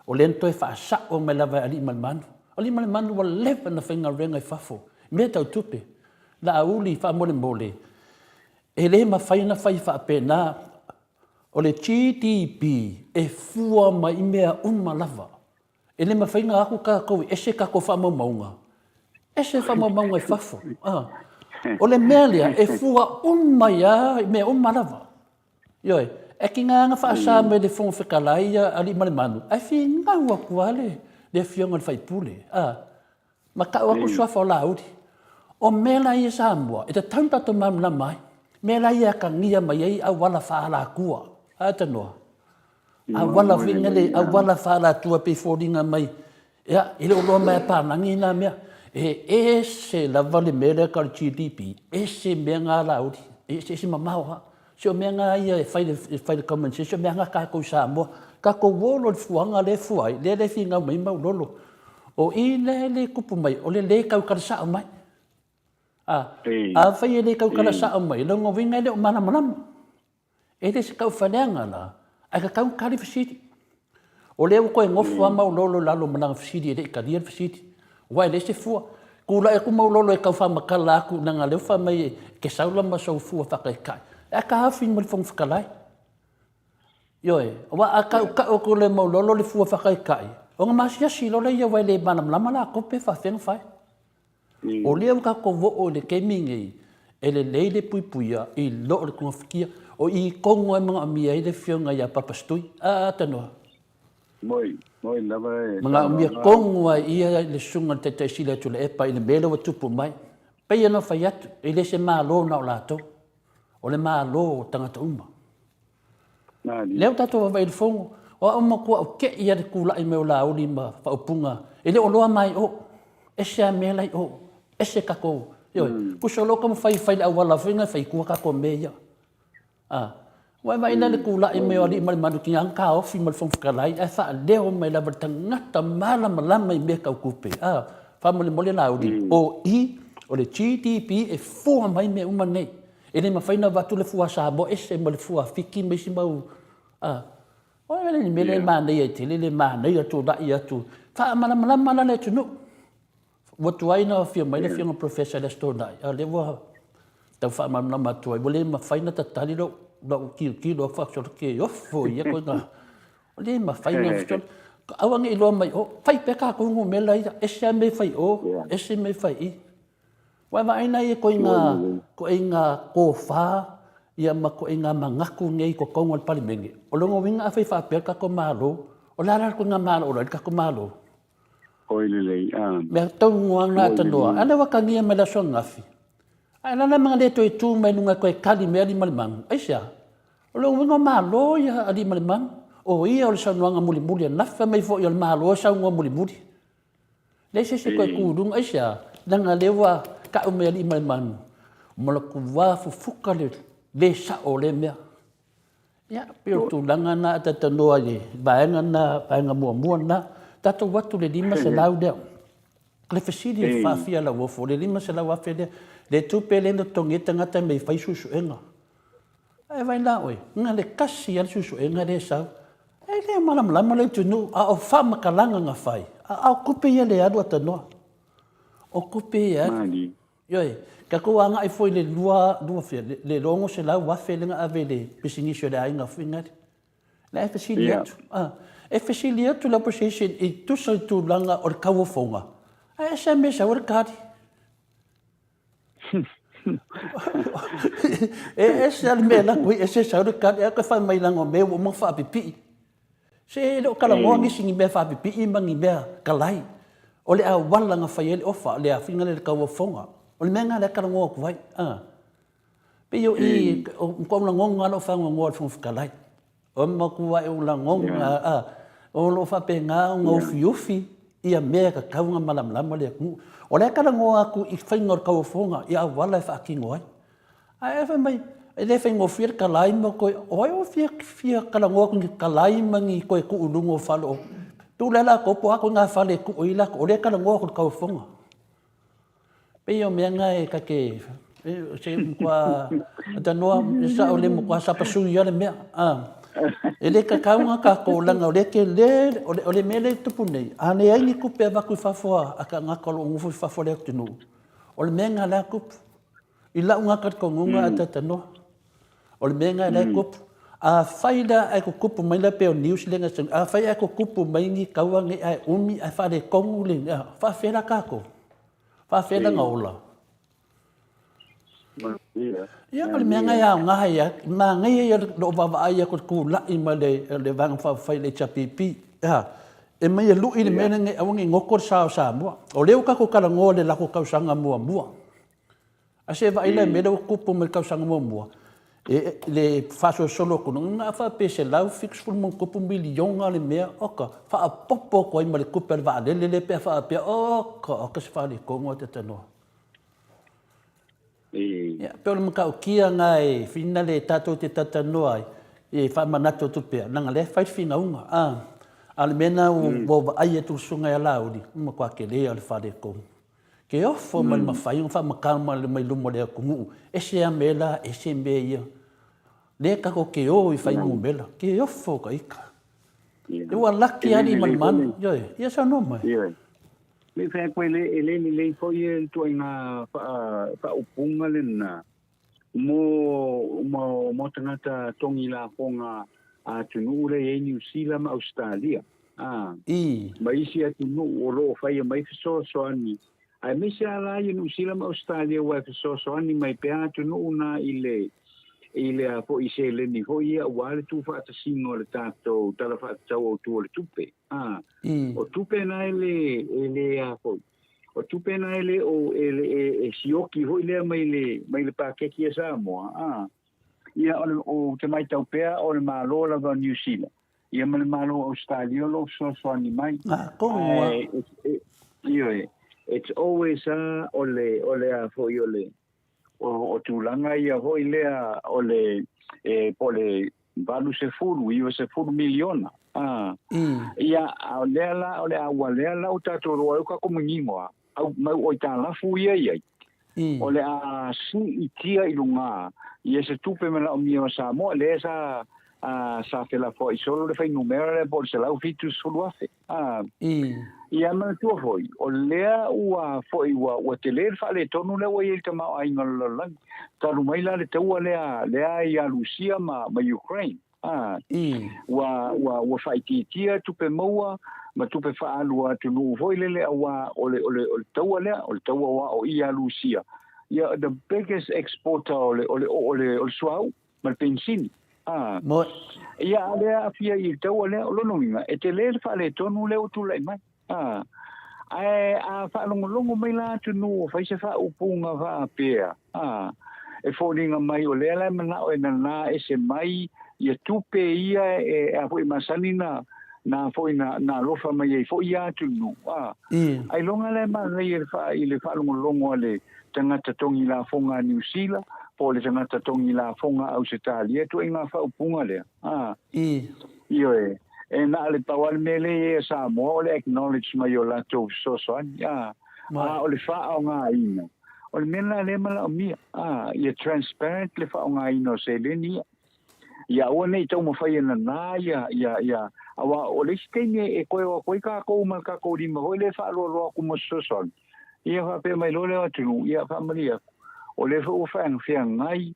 O lento e whaasa o me lava ali malimanu. Ali malimanu wa lepa na whainga renga i whafo. Mea tau tupe. La auli wha mole mole. E le ma whaina whai whaapena. O le GDP e fua mai mea lava. E le ma whainga aku kakoui. Ese kako whaamamaunga. Ese whaamamaunga i whafo. O le mea lea e fua ia mea lava. Ioi, e ki ngā whaasa me le whonga whakalai ali malimanu. Ai whi ngau aku ale le whionga le whaipule. Ma kau aku suafa o lauri. O mela ia Samoa, e te tauntato mamla mai. Mela ia ka ngia mai ei a wala whaala kua. Ata noa. A wala wingele, a wala whaala tua pe whoringa mai. Ia, ele o loa mai pānangi nā mea. E se lava le mele ka GDP. E se mea ngā lauri. E se mamau Sio mea ngā ia e whai le common sense, sio mea ngā kākou Samoa. Kākou wolo le fuanga le fuai, le whinga mai mau lolo. O i le kupu mai, o le kau kara sao mai. A whai e le kau kara sao mai, le ngō winga le o mana manama. E le se kau whaneanga la, ai ka kau kari whasiti. O le koe ngofu a mau lolo lalo mananga whasiti, e le karia whasiti. Wai le se fua. Kula e ku mau lolo e kau whamakala aku, nanga leo wha mai ke saula masau fua whakaikai. E ka hawhin mo le whong whakalai. Ioe, wa a ka o ko le mau lolo le fua whakaikai. O ngā masiasi lo le ia wai le manamlama la kope whawhenga whai. O lea ka ko wo o le kemingi e le leile pui puia i lo le kunga whikia o i kongo e mga amia i le whionga ia papastui. Tanoa. Moi lava e. Mga amia kongo ia le sunga te te sila tu le epa i le mele wa tupu mai. Pei ana whai atu, i le se maa lo na o lato. O le mālo o tangata uma. Leo tato wa vai le fongo. O a uma kua o ke ia le kula i meo la uli ma whaupunga. E le o loa mai o. Ese a mea lai o. Ese kako. Puso loka mo whai le awala whinga whai kua kako mea. Wai mai na le kula i meo ali mali manu ki anka ofi ma le fonga whakalai. E wha leo mai la tangata malama lama i mea kau kupe. Wha mole la uli. O i, o le GDP e fua mai mea uma nei. E le mawhaina watu le fua Samoa, ese ma le fua whiki me si mau. O le mele mānei e te le mānei atu rai atu. Wha malama le tunu. Watu aina whia mai le whianga professor le stonai. Le wa tau wha malama atu ai. Wale mawhaina tatali lo kilo whakshora ke ofo ia koe ngā. Le mawhaina whistol. Awange i loa mai o. Whai peka kungu mela ia. Ese a me whai o. Ese me whai i. Wai mai nei ko inga ko fa ia ma ko inga mangaku nei ko kongo al palimenge. O longo winga a whai ka ko malo. O lara ko nga malo o ka ko malo. O ile me tau ngoang na tanoa. Ana waka ngia me la so ngafi. Ana na mga leto e tu mai nunga ko e kali me ali malimang. Aisha. O longo winga malo ia ali malimang. O ia o le sa nuanga muli muli na fa mai fo ia malo sa ngo muli muli. Le se ko kudung Aisha. Nanga lewa ka o mea li malimanu. Malaku wafu fuka le sa o le mea. Ya, pero tu langa na tatanoa le, vaenga mua na, tato watu le lima se lau deo. Le fasili e whawhia la wofo, le lima se lau wawhia le, le tupe le no tongeta ngata me whai susu enga. E vai la oe, nga le kasi al susu enga le sau. E le malam le tunu, a o whamakalanga nga whai. A o kupe ia le adu atanoa. O kupe ia. Yoi, ka kua anga i foi le lua fia, le rongo se lau wafe le nga ave le pisingisio le ainga whingari. Le e fasili atu. E fasili atu la position i tusa i tu langa o le kawafonga. E se mesa o le kari. E se al mea la kui, e se sa o le kari, e ka whai mai langa o mea o mga whaapipi. Se leo kalangoa ngisi ngi mea whaapipi, ima ngi mea kalai. O le a wala nga whai ele ofa, le a whingari le kawafonga. O le mea ngā le kalangoa kuwai. Pe yo i, o la ngonga lo whanga ngoa le whakarai. O makua e o la ngonga, o lo whape ngā o ngā ufi ia mea ka kaunga malamlama le aku. O le kalangoa aku i whainga o kawafonga, i a wala e whaakingo ai. A e whai mai, e le whaingo whia kalai ma koe, o ai o whia kalangoa ku kalai mangi koe ku ulungo whalo. Tu le la kopo ako ngā whale ku oila, o le kalangoa ku kawafonga. Peo mea ngai ka ke se kwa atanoa sa o le mo kwa sa pasu ia le mea e le ka kaunga ka ko langa o le ke le o le mele tupu nei ane ai ni kupe va ku fafoa aka nga ko ngu fafo le tunu o le menga la kup i la unga ka ko ngunga atanoa o le menga la kup a faida ai ko kupu mai la pe news le nga a fai ai ko kupu mai ni kaunga ai umi ai fa le kongu le fa fela ka ko fa fela nga ola. Ia kali mea ngai au ngai ia, ma ngai ia lo baba ai ko ku la i ma le vang fa fai le chapipi. E mai lu i le mena ngai au ngai ngokor sa mo. O leo ka ko kala ngole la ko ka sanga mua. A se va ile me do kupu me ka sanga mua. E le faso solo ko nga fa pese lau fix ful mon kupu milion ale mea oka. Fa popo ko i ma le kupu va le pe fa pe oka se fa le ko ngota tano. Ya, pero maka o kia ngai fina le tato te tatanoa e fa manato tupe nanga le fai fina unga al mena o bo ai tu sunga ala udi mo kwa ke le al fa de ko ke o fo mal ma fai fa makama le mai lumo le ku e se amela e se meia le ka ko ke o i fai ngumela ke o fo ka ika e wa laki ali man yo ya sa no mai le fa ko le fo ye to ina fa upunga le na mo tangata tongi la fonga a tunu le e New Zealand Australia mai sia tunu o lo fa ye mai so ani ai me sia la ye New Zealand Australia wa so ani mai pe a tunu na ile a po ise le ni ho ia wa le tu fa ta singo le tato tala fa tau tu le tupe o tupe na ele a po o tupe na ele o ele sioki ho ile mai le pa ke ki sa mo ia o te mai tau pe o le malo la go New Zealand ia mai malo Australia lo so ni mai it's always ole a fo ole o tulanga ia ho ilea ole pole valu se fulu ia se fulu miliona ia ole a utato ro ka komunimo au mai o tala fu ia ole a si itia ilunga ia se tupe me la mio sa mo le sa fe la foi solo le fai numero le por se la fitu solo afe ia ma tu foi o lea ua foi ua tele fa le tonu le wa il tama ai ngol la taru mai la le tu lea ia Rusia ma Ukraine wa fai tia tupe moa ma tupe fa alua tu no foi le wa ole tu le wa o ia Rusia ia the biggest exporter ole swau ma pensini mo ia le fia i tu le lo no minga e tele fa le tonu le tu le mai ai a fa longo mai la tu no fa se fa upunga va pea e foninga mai o le la mana o na ese mai ia tupe ia a foi masani na foi na lofa mai e foi ia tu no ai longa le ma le fa longo le tangata tongi la fonga New Zealand po le tangata tongi la fonga au se talia tu inga whaupunga lea. Iyo e na le pawal mele e sa mo le acknowledge mai o lato sosoan o le wha o ngā ina. O le mena le mala o mia. Ia transparent le wha o ngā ina o se le nia. Ia ua nei tau mawhai ana nā, ia, awa o le stene e koe o koe kākou ma kākou rima, hoi le wha roa ku mo soson. Ia wha pe mai lole atunu, ia wha maria. O le wha uwhang whia ngai,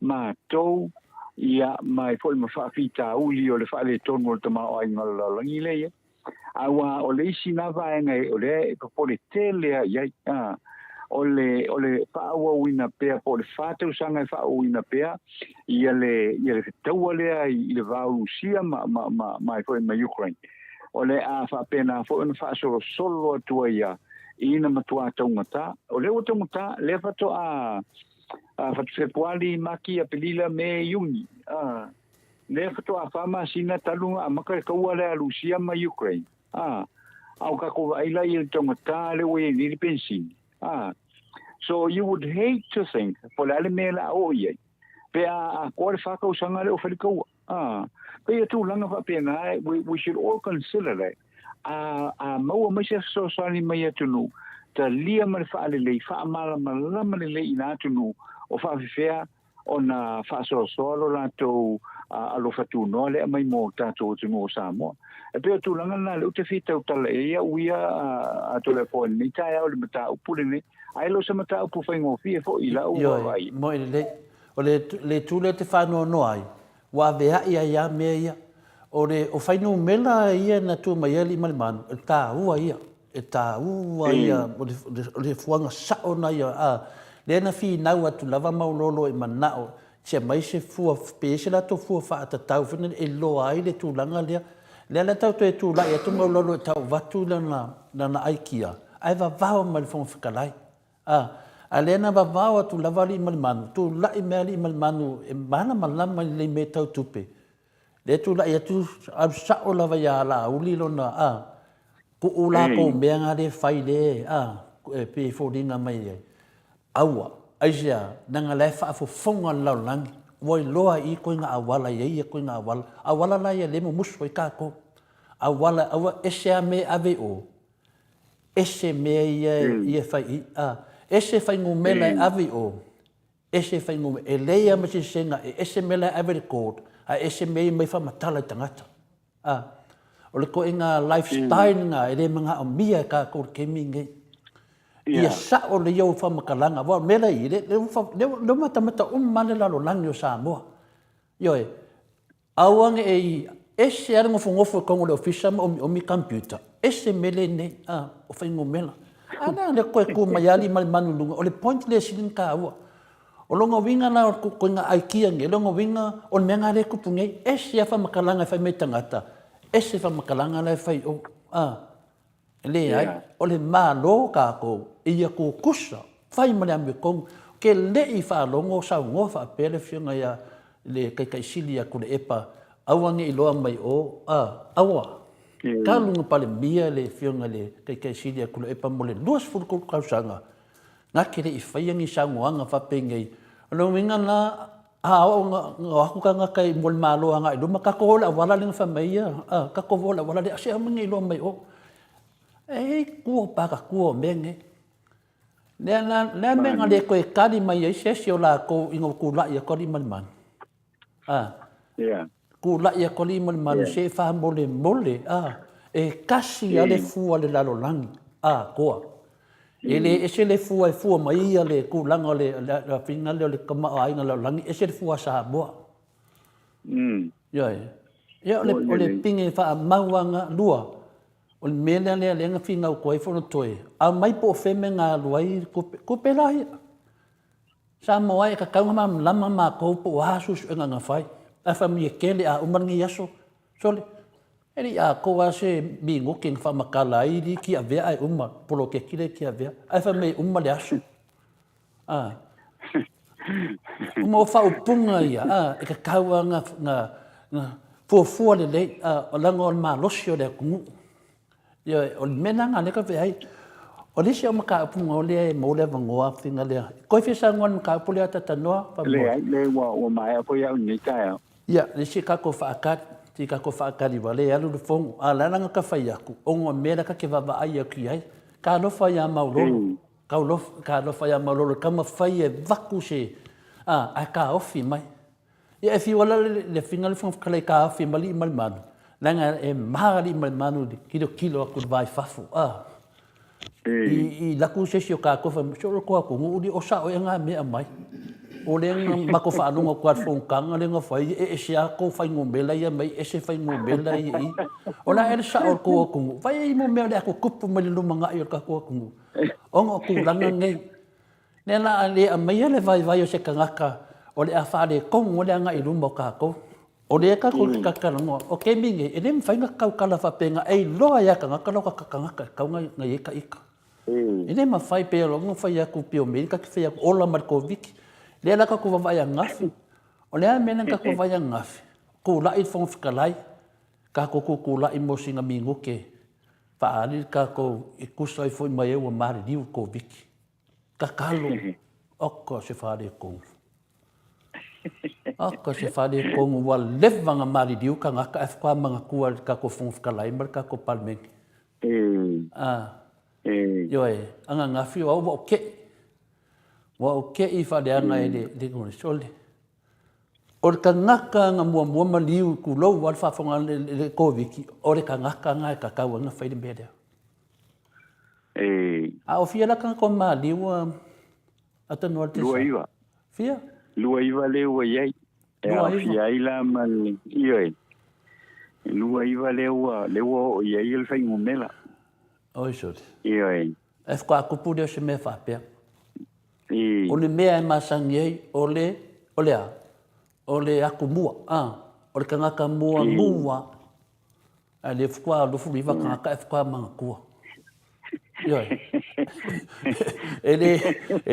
ma tau, ia mai fo ma wha whita uli o le wha le tonu o le tama o ai ngalalangi le ia. Awa o le isi na vaenga o le kapore tele ia, o le whaaua uina pea, po le whātau sanga e whaaua uina pea, ia le taua lea i le vau sia mai koe ma Ukraine. O le a whapena fo ina whaasoro solo atua ia, ina matua taungata. O le o taungata, le whato a whatuwhepuali maki a pelila me iuni. Le whato a whama sina talunga a maka kaua le a Lucia ma Ukraine. Au kako aila i le taungata le ue ni pensini. So you would hate to think for le mela o ye pe a ko le fa ko sanga le o fa ko pe tu langa fa pe na we should all consider that mo mo se so sani mai atunu ta lia ma fa le fa mala le ina atunu o fa fea ona fa so solo la to alo fa tu no le mai mo ta to mo sa mo e pe tu langa na le te fita o tala e ia uia a telefone ni ta o le mata upule ni ai lo se mata upu fa ngo fie fo ila o vai mo le tu le te fa no ai wa ve ia me ia o fa no mela ia na tu mai ali man ta ua ia o le fuanga sa ona ia le na fi na wa tu lava maulolo e manao se mai se fu pe se la to fu fa ta tau fene e lo ai le tu langa le la tau te tu la e tu maulolo tau vatu na aikia ai va va mal fon fikalai alena va va tu lava li mal manu tu la i meli mal manu e mana malama le me tau tupe le tu la e tu ab sa o lava ya la uli lona pu ula ko menga le fai le pe fodinga mai aua aisia nanga le fa fo fonga la lang voi loa i ko nga awala ye ko nga awala la ye le mo muso i ka ko awala awa ese me ave o ese me ye fai ese fai ngo mela ave o ese fai ngo ele ma se senga ese mela ave code ese me mai fa matala tangata o le ko nga lifestyle nga ele mga amia ka ko keminge ia sa o le yo fa makalanga wa mela i le mata male la lo lang yo sa mo yo awang ese era ngofo ko le official o mi computer ese mele ne o fa ngo mela ana le ko ku mayali mal manulunga o le point le sin ka wa o longa winga na ko nga aikia nge longa winga o menga le ku pungai ese fa makalanga fa metangata ese fa makalanga le fa o le ai o le malo ka ko ia ko kusa fai male ambe kong ke le i fa longo sa ngo fa pele fianga ya le kai silia ko le epa awange i loa mai o awa kalunga pale mia le fianga le kai silia ko le epa mole duas fur ko kausanga nga kele i faiangi sangoanga fa pengei lo winga na aku ka kai mol malo nga do makakola wala ling fa mai ka ko wala de ase amangi lo mai o kuo paka kuo menge le menga le ko kali mai se se la ko ingo ku la ya ko di man ku la ya ko di man se fa mole e kasi ale fu ale la lo lang ko ele ese le fu mai ale ku lang ale la final le kama ai ngala lang ese fu sa bo ya le pinge fa mawanga lua o mele le nga finga ko ai fono toe a mai po feme nga luai ko pelai sa mo ai ka ka ma lama ma ko po asus nga fai a famia kele a umangi yaso sole eri a ko ase bingo king fa makala i di ki ave ai umma polo ke kile ki ave a famia umma le asu mo fa upunga ia e ka kawa nga fo le o lango ma losio le ku yo o menanga le ka ve ai o O lisi o makaapunga o lea e maule vangoa finga lea. Koe fisa ngon makaapu lea tatanoa pa mo. Le wa mai a foi au ni tai au. Ia, lisi kako whaakat, ti kako whaakari wa lea alu fongo. A lananga ka whai aku, ongo mera ka ke wawa ai aki ai. Ka lofa ia maulolo. Ka lofa ia maulolo, ka ma whai e vaku se. A ka ofi mai. Ia e fiwala le finga le fonga kalai ka ofi mali manu. Nanga e mahari manu kilo aku vai fafu. I laku sesi o ka kofa soro ko aku ngudi o sa o nga me mai o le mako fa no ko fo kanga le nga fai e sia ko fai ngombela ia mai ese fai ngombela i o la el sa o ko aku vai mo me le aku kupu me le manga i ka ko aku o ngo ku langa ngai ne la le mai le vai o se kanga o le afa le ko ngo le nga i lumba ka ko o le ka ko ka no o ke minge e le fai nga ka kala fa penga e loa ia kanga ka ka ngai ka ika Ine ma fai pe longo fai aku pio me ka fai aku ola Markovic. Le la ka ko vai ngafi. O le mena ka ko vai ngafi. Ko la i fong fikalai. Ka ko la i mosinga mingo ke. Fa ali ka ko i kusa i foi mai o mari diu ko Vic. Ka kalo. Oko se fa de ko. Oko se fa de ko wa levanga mari diu ka ngaka af kwa manga kua ka ko fong fikalai mar ka ko palmeng. Yoe, anga ngafi wa oke. Wa oke I fa de anga de ko sole. O ka ngaka nga mua maliu ku lo wa fa fonga le Covid. O ka ngaka nga ka ka nga fa de bede. A o fia la ka ko maliu ata no te. Luaiva. Fia? Luaiva le wa yai. E a fia ila man ioi. Luaiva le wa o yai il fa ngumela. Oi, sure. Ioi. E wha kupu reo se mea whapea. O le mea e masangi ei, o le aku mua. O le kangaka mua. A le whukua lufu riva kangaka e whukua manga kua. Ioi. E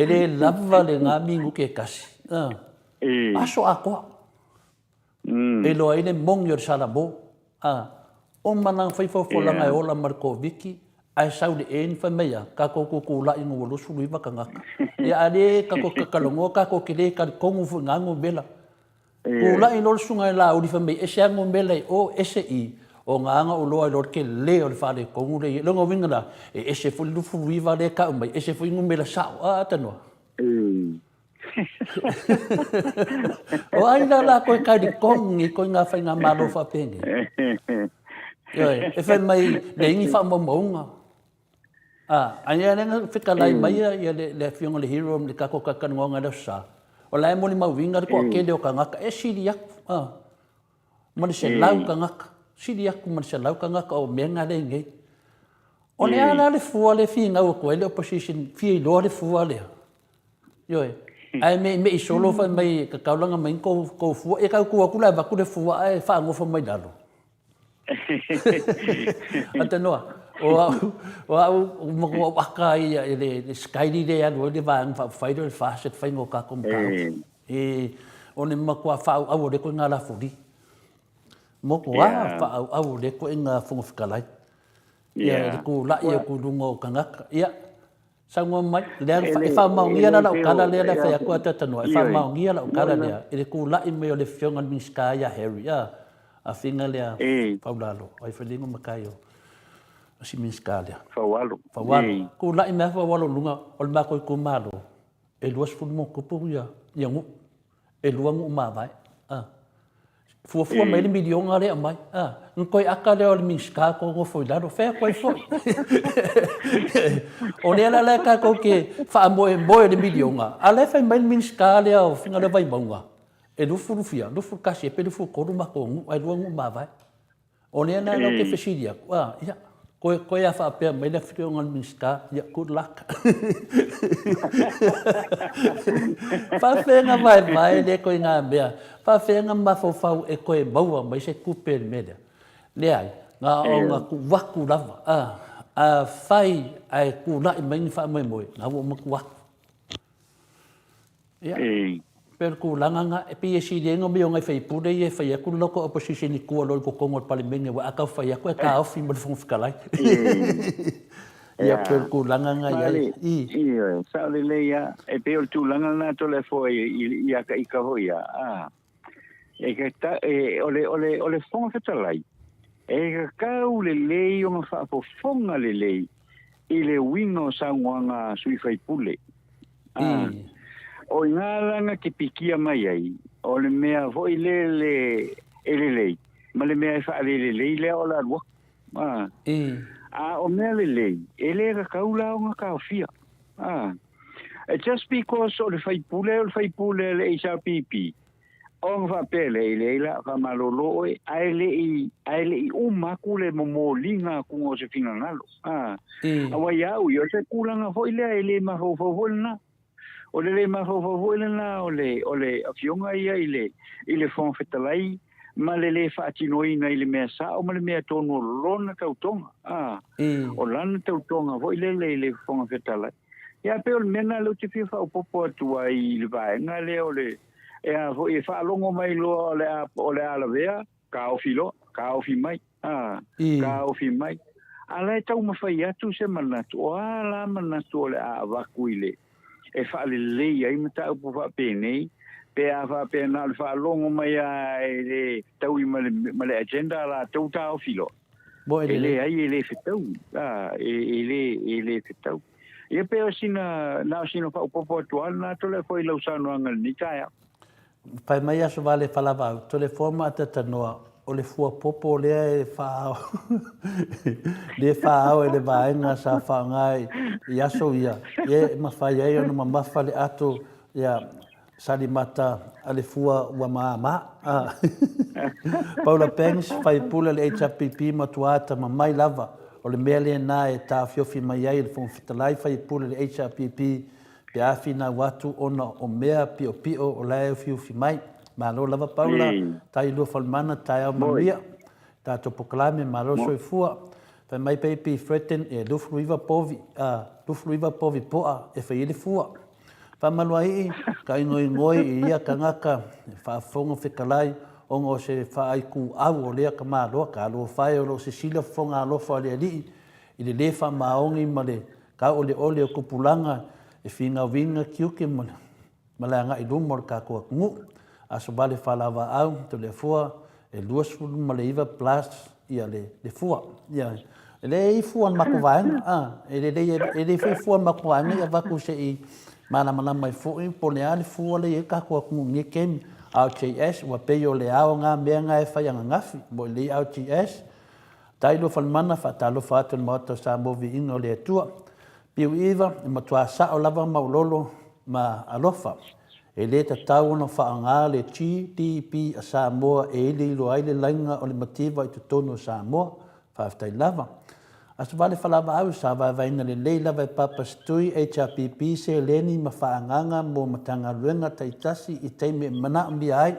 le lava le ngā mingu ke kasi. Aso a koa. E loa ine mongi o le salamo. O manang whaifawholanga e ola Markoviki. Ai sau de en fa meia ka ko la ingo lo su riva ka ngaka ya ale ka ko kalongo ka ko kile ka kongu fu ngango bela ko la ino sunga la uri fa mei ese ngo bela o ese I o nganga o lo lo ke le o fa de kongu le lo ngo winga ese fu lu fu riva de ka mai ese fu ingo bela sa atano o ai la ko ka di kongi ko nga fa nga malo fa penge yo e fa mai le ngi fa mo monga anya nga fika lai mai ia le fiong le hero le ka ko ka ngonga le sa o lai mo ni mau winga ko ke de o ka ngaka e siriak mo se lau ka ngaka siriak mo se lau ka ngaka o menga le ngai o le ala le fu le finga o ko le opposition fi lo le fu le yo ai me solo fa mai ka ka langa mai ko fu e ka ku la va ku le fu ai fa ngo fa mai dalo atanoa o mo waka ia le skyli de ya no le van fa fighter fast fa ngo ka kom ka o ne makwa fa au le ko ngala fudi mo ko fa au le ko nga fungo fikalai ia ko la ia ko lungo kanga ia sango mai le fa ma ngia la kala le la fa ko tata no fa ma ngia la kala le ko la me le fionga min skaya harry a finga le paulalo ai felingo makayo si min skala fawalo ko la me fawalo lunga o ma ko malo e luas fu mo ko puya yangu e luangu ma vai fu me le milionga le mai nkoi akale o min ska ko ngo foi la fe ko foi o le la ka ko ke fa mo le milionga ale fa min ska le o finga le vai bonga e lu fia lu fu kasi pe lu fu ko ma ko ai luangu ma vai o le na lo ke fesidia ya ko ya fa pe me le fio ngon minska ya good luck fa fe nga vai le ko nga bea fa fe nga ma fo fa e ko e baua mai se kupe media le ai nga o nga ku waku lava fai ai ku na mai fa mai moi nga wo ma ku wa ya per ku langa nga e pi si de ngo bio ngai fai pude e fai ku loko opposition ni ku lo ko kongo parliament wa ka fai ku ka ofi mo fun fikalai Ia pe ku langa nga i. Ia, sa le ia e pe o tu langa na to le fo ia ka ika ho ia. E ka ta ole fonga fetalai. E ka le o nga fa po fonga le i le wingo sa nganga sui fai pule. O ngala ki pikia mai ai. O le mea fo i le ma le mea fa le o la wa. O mea le ka kaula o nga ka fia. Just because o le fai pule le HRPP. O nga fa pele le la fa malolo ai le i umakule mo linga ku o se fina ngalo. Awa iau yo se kulanga fo le ma fo na. O le ma fo na o le afionga ia ile fon fetalai ma le faatino ina ile mea sa o ma le mea tonu lona tautonga. O lana tautonga fo le fon fetalai. Ia pe o le mena lo te fia fa o popo atua i le vaenga le o le fo e fa longo mai lo o le ala vea ka ofi mai. Ka ofi mai. Ala tau mawhai atu se manatu. O ala manatu o le a wakuile. E whaalele ai mata upu whapene, pe a whapena le whaalongo mai a le tau i male agenda la tau tau filo. Ele ai ele whetau. Ele whetau. Ia pe o sina, nao sina whaupopo atuana, na tole fo i lausano angal ni taia. Pai mai aso vale whalawau, tole forma atatanoa, o le fua popo lea e whaao. Le whaao e le vaenga sa whaangai i aso ia. Ie mawhai ai ono mamafa le ato ia salimata a le fua ua maa. Paula Pengs whai pula le HRPP matuata ma mai lava. O le mea lea nā e tā whiofi mai ai le whongwhitalai whai pula le HRPP pe awhina watu ona o mea pio o lai au whiofi mai. Malo lava Paula, tai lua whalmana, tai au manuia, tā to pokalame, malo soifua, whai mai peipi freten e lufruiva povi poa e whai ele fua. Wha malua ii, ka ingoi i ia ka ngaka, whaafonga whikalai, ongo se whaai ku au o lea ka māloa, ka aloa whai o lo se sila whonga alofa lea lii, i le lefa maongi ma le ka ole o kupulanga, e whinga winga kiuke ma le anga i lumor ka kua kungu. Aso vale whalawa au, to le fua, e luasfulu ma le iwa plus, ia le fua. Ia, le i fua mako vaenga, e le fua mako vaenga, ia waku se i mana mai fui, po le ale fua le i kakua kungu nge kemi, RJS, ua pei o le ao ngā mea ngā e whai anga ngafi, mo le RJS, tailo whalmana, whatalo whātua mauta sa movi inga o le atua, piu iwa, e matua sa o lava maulolo ma alofa, e le tatau ona whaanga le GDP a Samoa e ili ilo aile lainga o le mativa i tutono o Samoa, whawhtai lava. Aso vale whalawa au sa waina le lei lava e papastui HRPP se leni ma whaanganga mo matanga ruenga taitasi i teime mana ambia ai.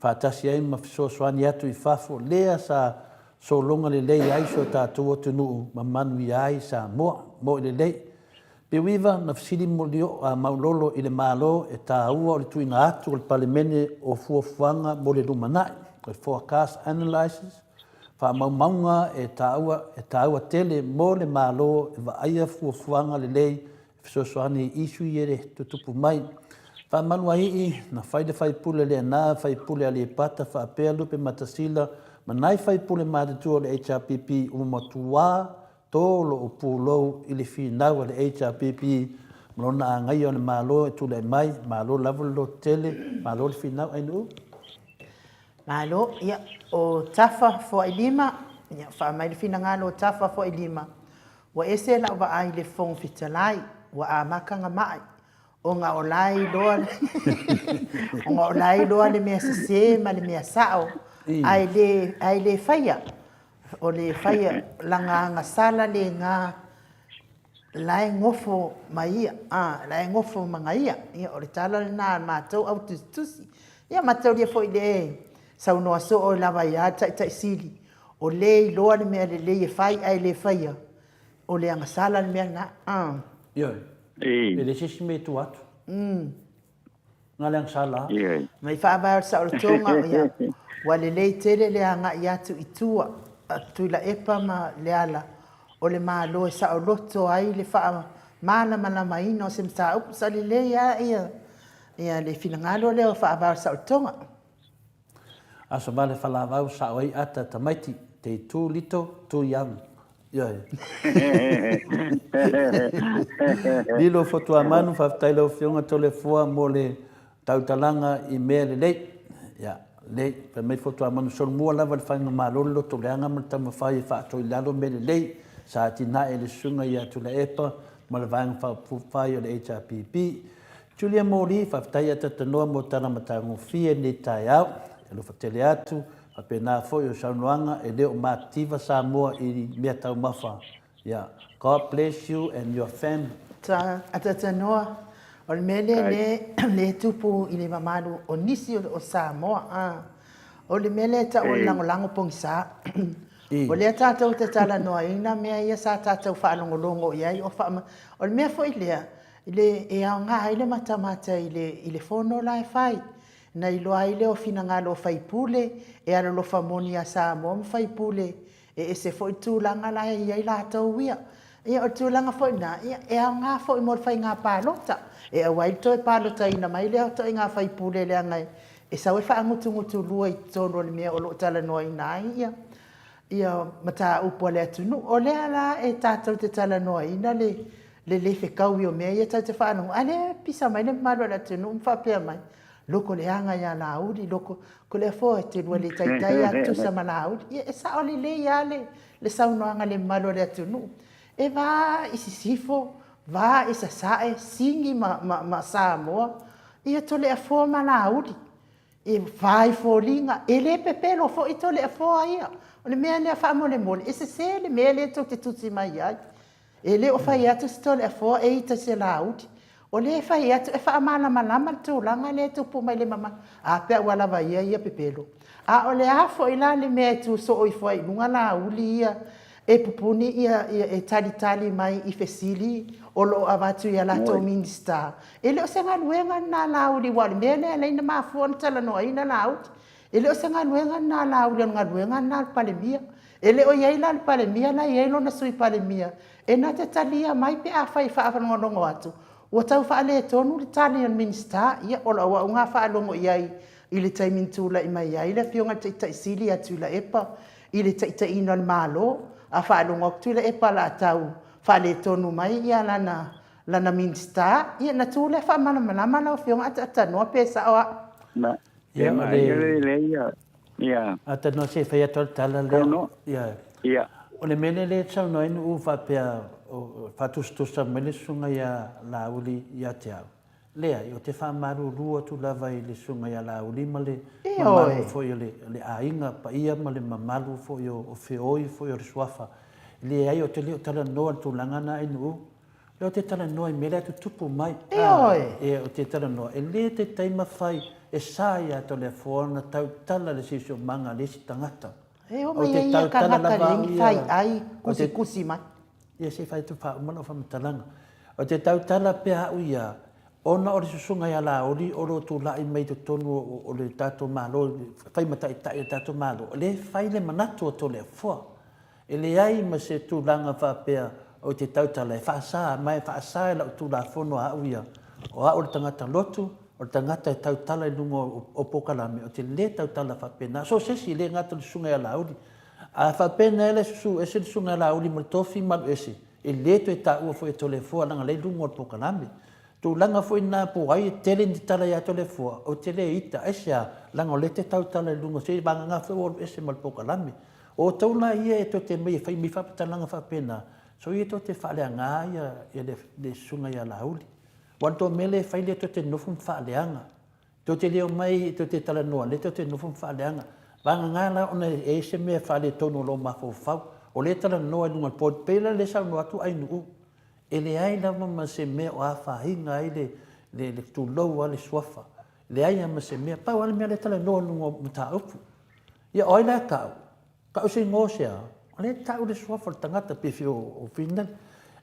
Whaatasi ai ma fisosoani atu i whafo lea sa so longa le lei ai so tātua tunu ma manui ai Samoa mo le lei. Pewiva na fisili molio a maulolo i le malo e tāua o le tuina atu o le palemene o fuafuanga mo le lumanai. O le forecast analysis. Wha maunga e tāua tele mo le malo e waaia fuafuanga le lei fisosoani isu i ere tutupu mai. Wha manua ii na whaide whaipule le ana, whaipule ali e pata, whaapea lupe matasila, ma nai whaipule mātatua le HRPP umatua tolo o pūlou i le whinau le HRPP mrona a ngai o le malo e tule mai, malo lavolo tele, malo le whinau ai nuu? Malo, ia, o tafa fo i lima, ia, wha mai le whinangalo o tafa fo i lima, wa ese la wa ai le fong fitalai, wa a makanga mai, o ngā o lai loa, o ngā o lai loa le mea sase, ma le mea sao, ai le whaia, o le whaia langa ngasala le ngā lai ngofo mai ia, lai ngofo manga ia, o le tala le nā mātou au tusi, ia mātou lia fo i le sau noa so o lava ia tai sili, o le loa le mea le e whai ai le whaia, o le ngasala le mea na, Ioi, e le sisi me tu atu. Ngā le ngasala. Mai whaavai o sa o le tonga, ia, wa le tere le anga i atu i tua, tui la epa ma le ala, o le mālo e sa o loto ai le wha malama ina o se mta upu sa le ia le finangalo leo wha avao sa o tonga. Aso vale whalavau sa oi ata tamaiti te tū lito tū iam. Ioi. Lilo fotua manu whaftailo whiunga tole fua mo le tautalanga I mea le lei. Ia, lei, pe mei fotua manu sol mua lava le whainga malolo to leanga ma tama whai whaatoi lalo me le lei. Sa tina e le sunga ia tula epa ma le vanga whai o le HRPP. Julia Mori whaftai ata tanoa mo tana matango fie ne tai au. E lo whatele atu. Ape nā foi o saunoanga e leo mātiva Samoa I mea tau mawha. Yeah. God bless you and your family. Ta ata noa o le mele le tupu I le mamadu o nisi o Samoa. O le mele ta o lango pongisa. O le tātou te tala noa ina mea ia sa tātou whaalongolongo iai o le mea foi lea. Ile e au ngā ile matamata ile fono lai whai. Na iloa ile o fina ngā lo whaipule, e ara lo whamoni a Samoa whaipule, e se fo I tūlanga la e iai la tau ia. E o tūlanga fo ina, e au ngā fo I mor whai ngā pālota, e au ai toi pālota ina mai leo toi ngā whaipule lea ngai, e sa wefa ngutu lua I tono le mea o lo tala noa ina ia. Ia mata upo le atunu, o lea la e tātou te tala noa ina le lefe kau I o mea ia tau te whanongu, ale pisa mai le malo le atunu, mwhapea mai. Loko le anga ia lauri, loko ko le fo te lua le taitai atu sa malauri. E sa o le ia le saunoanga le malo le atunu. E va I sisifo, va I sasae, singi ma Samoa. Ia tole a fo malauri. E vai fo linga, e le pepelo fo I tole a fo ia. O le mea lea wha mole mole, e se le mea le to te tuti mai ai. E le o fai atu si tole a fo e ita se lauri. O le fai atu e wha malama tūlanga le tupu mai le mama. A pia wala vai ia pepelo. A o le afo I la le mea tu so o I fwai lunga la uli ia. E pupuni ia e tali mai I fesili. O lo avatu ia la tō minista. E le o se ngā nuenga nā la uli wali. Mea lea leina mafua na tala noa ina la uli. E le o se ngā nuenga nā la uli. Ngā nuenga nā palemia. E le o iai la palemia la iai lo na sui palemia. E nā te talia mai pe a fai whaafanongonongo atu. Ua tau whaale tonu le tani an minista, ia ola ua unga whaalongo iai I le taimintula I mai iai, le fionga te sili atu la epa, I le te ina le malo, a whaalongo tu la epa la tau, whaale tonu mai ia lana minista, ia na tu le whaamana manamana o fionga ata noa pesa oa. Na, ia. Ata no se whai atol tala leo. Ia. O le mele le tau no inu u whapea o whatustusa mele sunga ia lauli ia te au. Lea, o te whamaru rua tu lava I le sunga ia lauli ma le mamalu fo I le ainga pa ia ma le mamalu fo I o whioi fo I o le suafa. Le ai o te leo tala noa tu langana inu u. Leo te tala noa I mele atu tupu mai. E o te tala noa. E le te taima whai e sa ia to le fuana tau tala le sisio manga le si tangata. E o mai ia kangata ringi whai ai kusi mai. Ia se whai tu wha umana o whamatalanga. O te tau tala pia au ia, ona o le susunga ia la ori, oro tu lai mai te tonu o le tato malo, whai mata I tai o tato malo. O le whai le manatu o to le fua. E le ai ma se tu langa wha pia o te tau tala e whaasa, mai whaasa e lau tu la fono a au ia. O a o le tangata lotu, o le tangata e tau tala I lungo o pokalame, o te le tau tala wha pena. So sesi le ngata le sunga ia la ori. A whapena ele susu ese le sunga la uli mal tofi malu ese. E leto e ta ua fo e tole fua langa le lungo o pokalame. Tu langa fo ina po ai tele ni tala ya tole fua. O tele ita ese a langa o le te tau tala le lungo. Se banga ngā fo ese mal pokalame. O tauna ia e to te mei fai mi whapata langa whapena. So ia to te whalea ngā ia e le sunga ia la uli. Wanto mele fai le to te nofum whaleanga. To te leo mai to te tala noa le to te nofum whaleanga. Vanga ngala ona e se mea whale tono lo mafau. O le tala noa lunga pod pela le sau no atu ainu u. E le ai lama ma se mea o a whahinga ai le tu lau a le suafa. Le ai ama se mea pau ale mea le tala noa lunga muta upu. Ia oi la kau. Kau se ngosea. O le tau le suafa le tangata pefi o finan.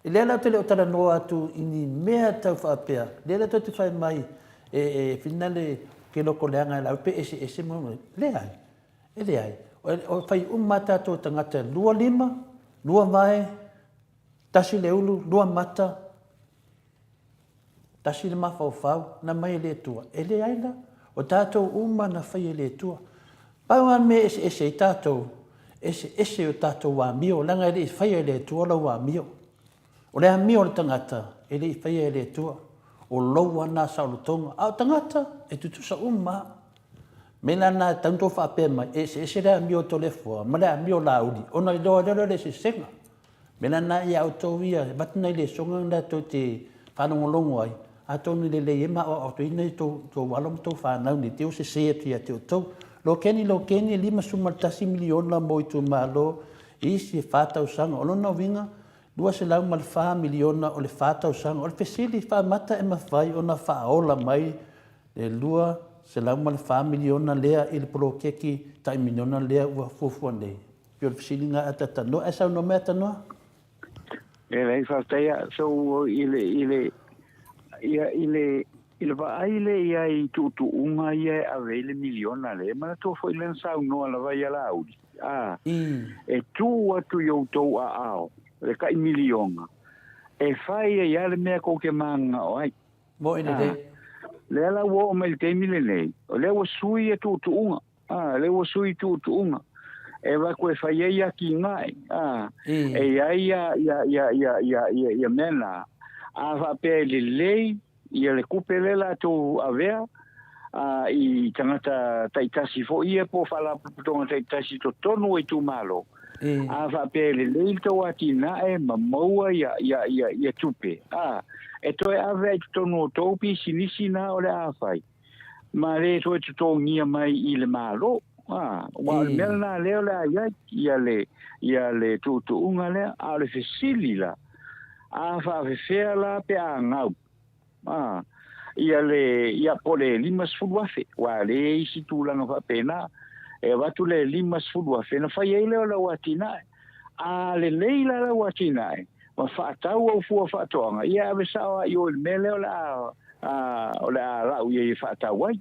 E le ala te leo tala noa atu ini mea tau whaapea. Le ala te whai mai e finale ke loko leanga e lau pe ese mo le ai. E le ai. O whai umata tō tangata lua lima, lua mai, Tasi le ulu, lua mata. Tasi le mawhauwhau, na mai le tua. E le aina, o tātou uma na whai le tua. Pauan me ese i tātou, ese o tātou wā mio, langa ele i whai le tua la wā mio. O le mio le tangata, ele i whai le tua. O loua nā saulotonga, au tangata, e tutusa uma. Mena nā tanto whape mai, ese le mio to le fua, ma le mio la uli, ona i loa le se senga. Mena nā i autou ia, batna i le songa nā tō te whanongolongo ai, a tōni le le ema o auto ina i tō walam tō whanau ni te o se sea tia te o tau. Lo keni, 5 sumaltasi miliona mo i tō malo, isi e whātau sanga, ono na winga, 2 miliona o le whātau sanga, o le fesili whamata e mawhai o na whaola mai, le 2 miliona lea i le polokeki, 1 miliona lea ua fuafua nei. Pio le fesili ngā atata noa, e sau no mea tanoa? E lei whāteia, so ile waaile ia i tu unga ia avele miliona le, mana tō fo ilan sau noa la vai ala audi. E tū atu iau tau a ao, le kai miliona. E whai e ia le mea kou ke manga o ai. Mo ina le? Le ala ua o mai te mile nei, o le ua sui e tu unga. Le ua sui tu unga. E wa koe whai e ia ki ngai. E ia mena. A whapea le lei, ia le kupelela tō avea, i tangata taitasi fo ia po whala putonga taitasi to tonu e tū malo. A whapea le lei tō ati nae ma maua ia tupe. E toi avea i tonu o tōpi sinisi na o le awhai. Ma le toi tō ngia mai i le malo. Wa le mea na leo le aiai, ia le tū unga lea, a le fesili la. A whawhewhea la pe a ngau. Ia pole 5 fuduafe. Wa le isi tūlanga whapena. E watu le 5 fuduafe. Na whai ei leo la watinae. A le leila la watinae. Ma whaatau au fua whaatoanga. Ia ave sawa i o le me leo la o le a lau ia i whaatau ai.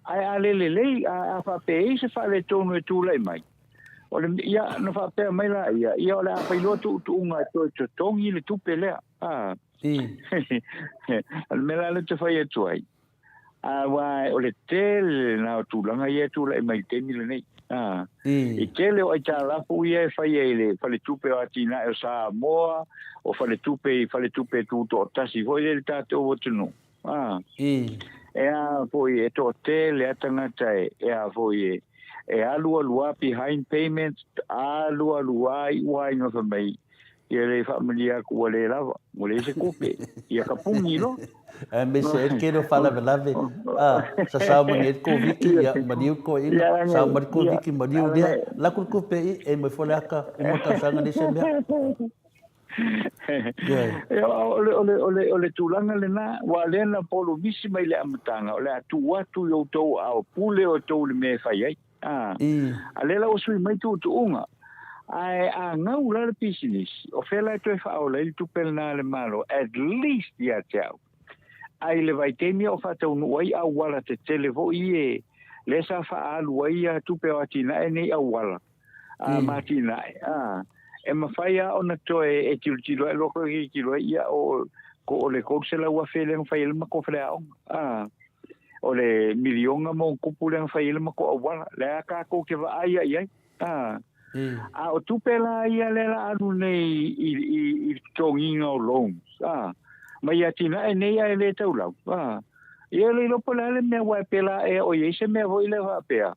Ai a le lei a whape ei se whale tonu e tūlai mai. O le ia no whapea mai la ia o le a whailua tu unga toi to tongi le tupe lea. Al mela le te whai atu ai. Wai o le tele na o tūlanga ia tūlai mai temi le nei. I tele o ai tā lapu ia e whai e le whale tupe o atina e o Samoa o whale tupe tu to tasi hoi le tātou o tunu. E a foi e to tele atangata e a foi e alua behind payments, alua wai no fa mai. Ia le familia ku le lava, mo le se kupe. Ia ka pungi no. Me se ke no fala velave. Sa mo ne ko viki ia maniu ko ina. Sa mo ko viki maniu dia. La ku kupe e mo fola ka mo ta sanga ni se mea. Ole tūlanga le nā, wa lena polo visi mai le amatanga, ole atu watu yo tau au pule o tau le me whai ai. A lela o sui mai tu unga. Ai a ngau la le pisinis, o whela e toi whao le tupel nā le malo, at least ia te au. Ai le vai temi o whatau nuai au wala te televo i e, le sa whaalu ai a tupe o atina e nei au wala. Matina e mawhaia o na toe e tilo e loko ki kilo ia o ko le kousela ua wheleng whaile ma ko whrea o le milionga mo kupuleng whaile ma ko awala le a kako ke wa aia iai a o tupela ia le la anu nei i tonginga o loans ma ia tina e nei a e le taulau ia le lopo le mea wai pela e o iese mea voi le wapea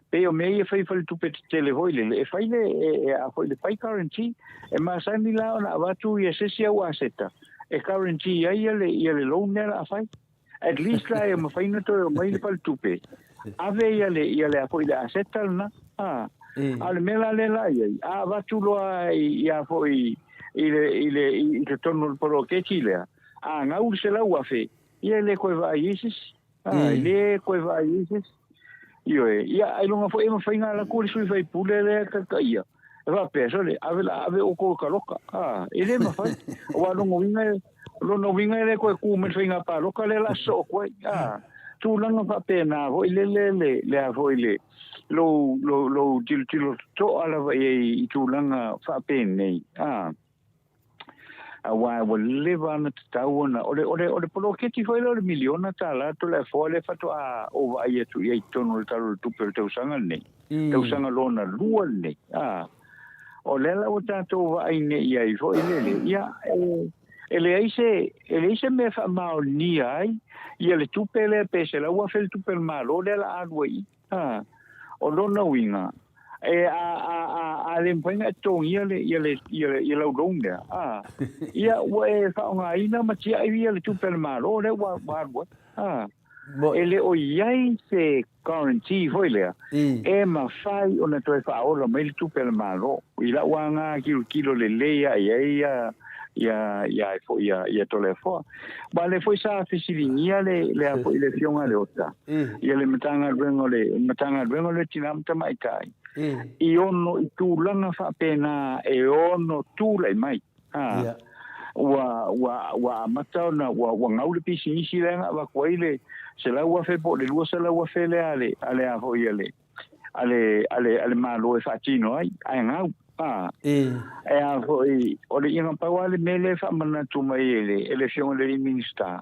pe o mei e fai tupe tele hoile e fai le e a foi le fai currency e ma sani la ona watu i sesi au aseta e currency ia le loan nera a fai at least la e ma fai na to mai le fai tupe ave ia le a foi le aseta na ale mela le la ia a watu loa ia foi i te tonu poro ke chile a ngau se la uafe ia le koe va isis le koe va isis ia ai longa foi e mawhainga la kore sui fai pule le kakaia. E wha pesa le, ave o ko kaloka. Ele mawhai. O anongo winga le koe kume whainga pa loka le la so koe. Tūlanga wha pena hoi le a hoi le. Lo tilo to ala vai i tūlanga wha penei. wa le vana tau na ole polo keti foi le miliona tala to le fo le fato a o va ia tu ia tonu talo tu per te usanga nei te usanga lona lua nei o le la o tato va ai nei ia i foi le ia ele ise me fa mal ni ai ia le tu pele pese la ua fel tu per malo le la adwai o lona winga a le mpenga to ia le longa ia we fa nga ina ma tia ia le tu per malo le wa ele o iai se guarantee foi le ma fai ona to fa o me le tu per malo ila wanga kilo le ia ia telefone vale foi sa fisilinha le apo ile fionga le ota ia le matanga rengo le tinam tamai kai I ono I tūlanga whapena ono tūlai mai wa matau na wa ngaule pisi isi lenga wa kwaile se la wa fepo le lua se la wa fele ale a hoi ale malo e fatino ai ngau a hoi o le inga pawale mele fa mana tu mai ele fiong le minister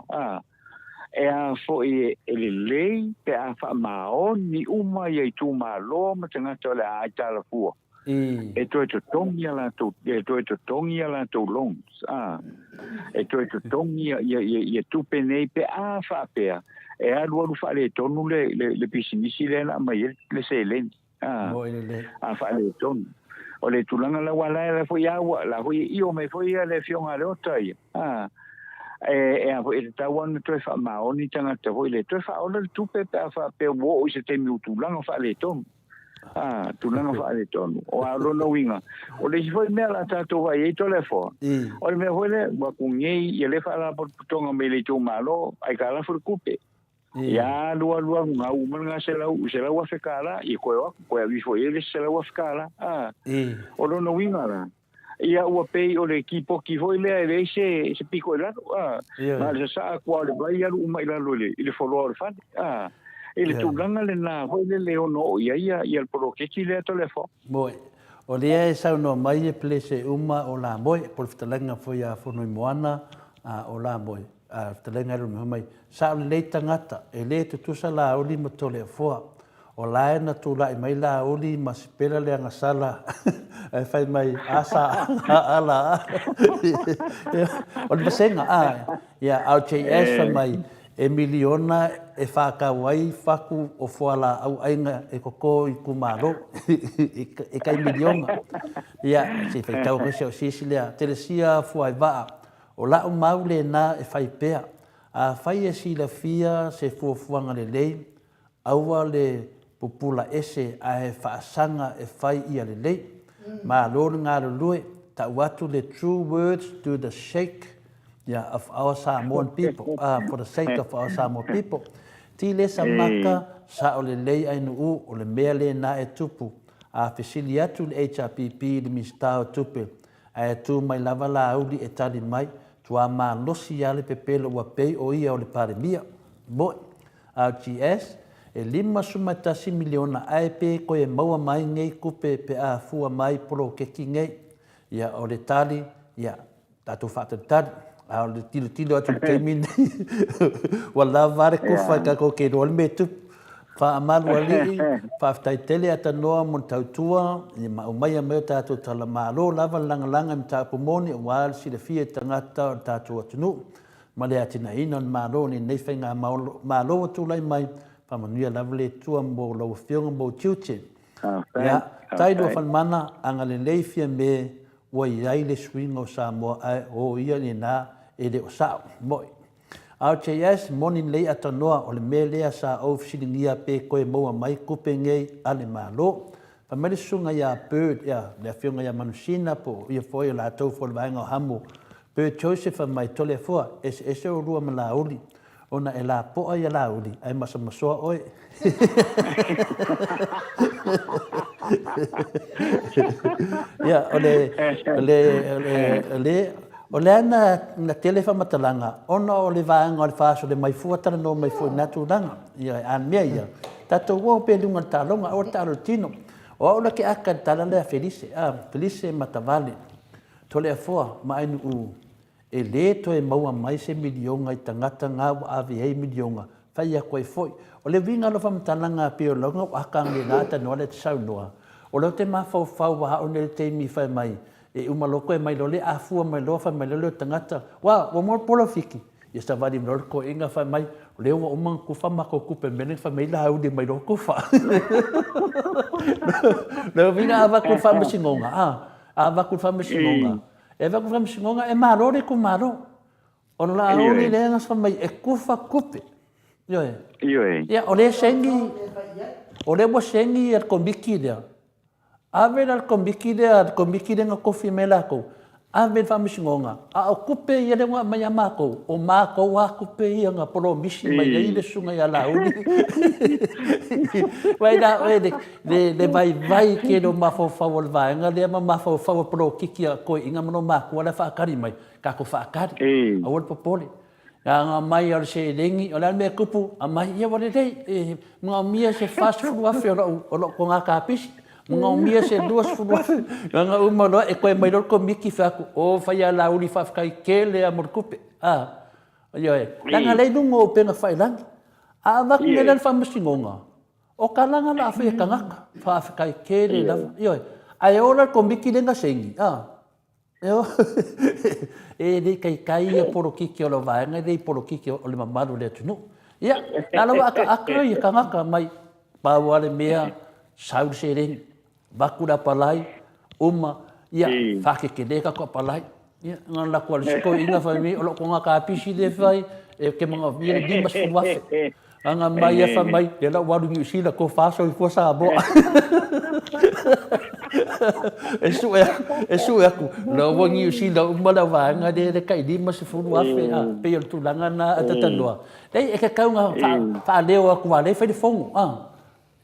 a foi ele lei pe a fa mao ni uma ye tu malo ma tanga tole a tala fu e to tongia la to long e to tongia ye tu penei pe a fa pe e a lu fa le tonu le pisinisi le na mai le selen a fa le tonu o le tulanga la wala la foi agua la foi io me foi le fiong a le otai a foi ta wan to fa ma oni tanga te foi le to fa o le tupe pa fa pe wo o se te mi tulanga fa le ton tulanga fa le ton o a lo no winga o le foi me la ta to vai to le fo o le me foi le wa kungi ye le fa la por tonga me le tu malo ai ka la for kupe ya lua nga uma se la wa fe kala I ko vi foi ele se la wa kala o lo no winga la ia ua pei o le equipo ki foi lea e se piko e lalo ma le sa kua le vai alu uma I lalo le follow fan ele tūlanga le nā foi le ono ia le poloketi lea telefo moi o lea e sau no mai e plese uma o la moi por fitalanga foi a fono I moana o la moi fitalanga ru mai sa o le tangata e le tutusa la oli mo tole foa o lae na tula I mai la oli ma spela le anga sala e fai mai asa ala o le pasenga ia au JS fa mai e miliona e whakawai whaku o whala au ainga e koko I kumaro e kai miliona ia se whai tau kese o sisilea telesia fuai waa o lau maule na e whai pea a whai e sila fia se fuafuanga le lei aua le pupula ese a e whaasanga e whai ia le lei ma lor ngā lue ta watu le true words to the sake of our Samoan people for the sake of our Samoan people ti le samaka sa o le lei ai nuu o le mea le na e tupu a fesili atu le HRPP le mistao tupe a e tu mai lava la auli e tali mai tua ma losi ale pepelo wa pei o ia o le paremia mo a GS e 5 miliona ai pe ko e maua mai ngei kupe pe a fua mai pro ke ki ngei ia o le tali ia tatu fata tali a o le tilo atu te min wala vare ko fa ka ko ke rol me tu fa amalu ali fa ftai tele ata noa mon tautua i ma mai me tatu tala malo lava langa mta pomoni wal si le fie tangata tatu atunu ma le atina inon malo ni nei fenga malo tu lai mai pamanuia lavle tua mo lo fionga mo chiuche ya taido fan mana anga le leifia me o ia le swing o Samoa o ia ni na e de o sa moi RJS morning lei atanoa o le mele sa ofisilingia pe koe mo mai kupe ngei ale malo pamele sunga ya bird ya le fionga ya manusina po ia foi la tau fo vainga hamo pe Joseph mai tole fo ese o rua malauli ona e la po ai la uli ai masa masoa oi ya ole na telefona matalanga ona ole vaanga o le faso le mai fuata no mai fu natulanga ia an mea ia tato wo pe lunga talonga o talo tino o la ke aka tala le felice felice matavale tole fo mai nu e le to e maua mai se milionga i tangata ngā wa awe hei milionga, whai a koe foi. O le winga lo whamtalanga pio longa o akang le nāta noa le te sau noa. O leo te mawhau wa hao le te mi whai mai, e umaloko e mai lo le afua mai loa whai mai leo tangata, wa mor polo fiki. Ia sa wadi mnor ko inga whai mai, leo wa umang kufa mako kupe mene whai mai la hau di mai lo kufa. Leo winga awa kufa masingonga, awa kufa masingonga. E wa kufa masingonga e marore ku maro. O la aoni le ngas whai mai e kufa kupe. Ioe. Ia, o le sengi, o le mo sengi ar kombiki lea. Awe al kombiki lea nga kofi me lako. Awe whamisingonga. A o kupe ia le ngā mai a mako. O mako wa kupe ia ngā polo misi mai ia le sunga ia la uni. Wai la oe le vai ke no mawhau le vaenga le ma mawhau polo kiki a koe inga mano mako ala whaakari mai. Kako whaakari. A wale popole. Nga mai al se lengi o la me kupu a mai ia wale dei mga mia se fast food wafe o lo ko nga kapisi mga mia se duas food wafe nga uma lo e ko mai lo ko miki fa ko o fa ya la uli fa kai kele a mor kupe yo e nga le dungo pe nga fa lang a va ke le fa msingonga o kalanga la fa ka nga fa kai kele la yo ai ora ko miki le nga sengi yo e de kai e poro kiki o lo vaenga de poro kiki o le mamalu le tunu ia la lo aka ia kangaka mai pa wale mea sau sereng bakura palai uma ia fake ke de ka ko palai ia ngala ko le ko inga fa mi o lo ko nga ka pisi de fai e ke mga vire di mas fuafe anga mai fa mai de la waru ni sila ko fa so fo sa bo Esu aku lo wangi usi lo umala wanga de kai di mas fu wafe pe yo tu langa na tatandoa dei e ka kau nga fa leo aku wale fa de fongo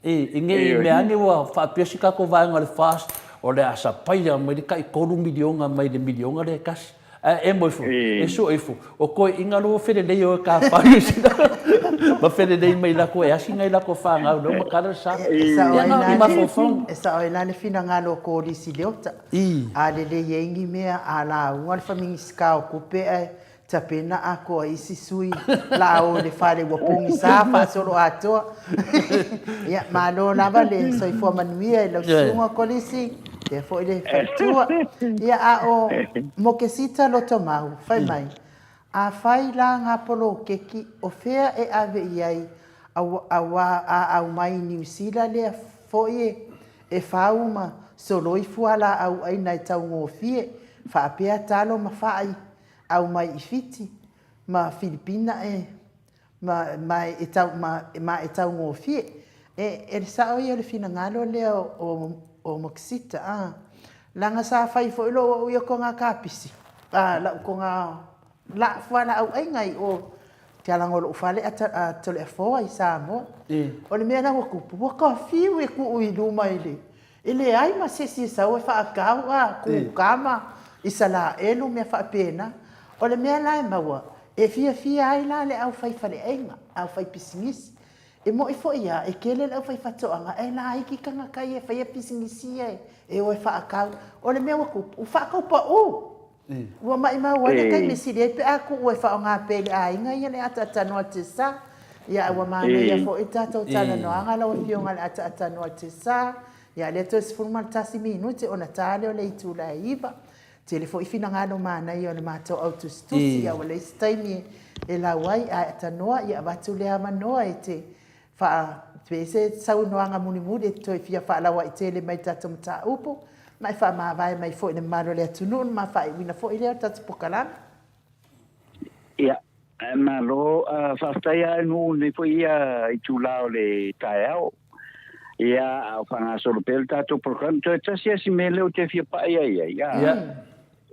inge me ani wa fa pesika ko wanga le fast o le asa pai ya mai kai ko milionga mai de milionga de kas e mo fu esu o ko inga lo fere de yo ka fa ma fere de mai la ko e asinga la ko fa nga no ma kala sa esa o ina le fina nga lo ko di sileota a le yengi me a la wal fami ska o kupe tapena a ko isi sui la o le fale wo pungi sa fa solo ato ya ma lo na vale so i fo manuia lo sunga ko lisi te fo ile fatua ya a o mokesita lo tomau fai mai a fai la nga polo keki o fea e ave iai au mai New Zealand le foi e fauma solo i fuala au ai nai tau ngofie fa apea talo ma fai au mai i fiti ma Filipina ma e tau ngofie e sa o ia le fina ngalo le o moksita langa sa fai fo lo o ko nga kapisi la ko nga la fuala au ai ngai o te alango lo fale a tole fo ai sa mo o le mena ko pu ko fi we ku i lu mai le ele ai ma se sa o fa ka ku kama isala elu me fa pena o le mena ai mawa e fia ai la le au fai fale ainga au fai pisingis e mo i fo ia e kele au fai fato anga e la ai ki kanga kai e fai pisingisia e o fa ka o le mena ko u fa ka pa o wa mai ma wa kai me sile pe aku o fa nga pele ai nga ia le ata no tsa ya wa ma ia fo ita to tana no anga la o fio nga ata no tsa ya le to sfurma tasi minuti ona tale o le itu la iva telefo i fina nga no mana ia le mato auto studio ya le staimi e la wai ata no ia batu le ama no ete fa pese sau no anga muni mudi to fia fa la wa ite le mai tata mta upo mai fa ma vai mai fo ina malo le tunu ma fa ina fo ile tata pokala ya malo fa sta no ne fo ia i chulao le taeo ia fa nga solo pel tato program to tsia si mele o te fia pa ia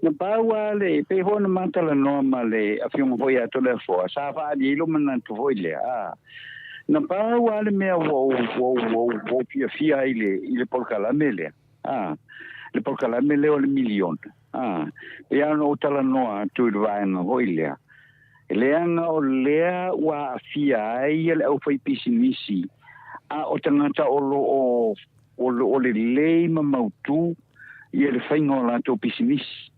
na paua le pe ho na matala no male a fiu mo ia to le fo sa fa di lo man to fo ile na paua le me wo fia ile pokala mele le proclame leo le milion e ano tala noa tu vai na hoilea ele anga o lea wa fia ai le au fai pisinisi o tangata o le lei ma mautu i le fai ngola to pisinisi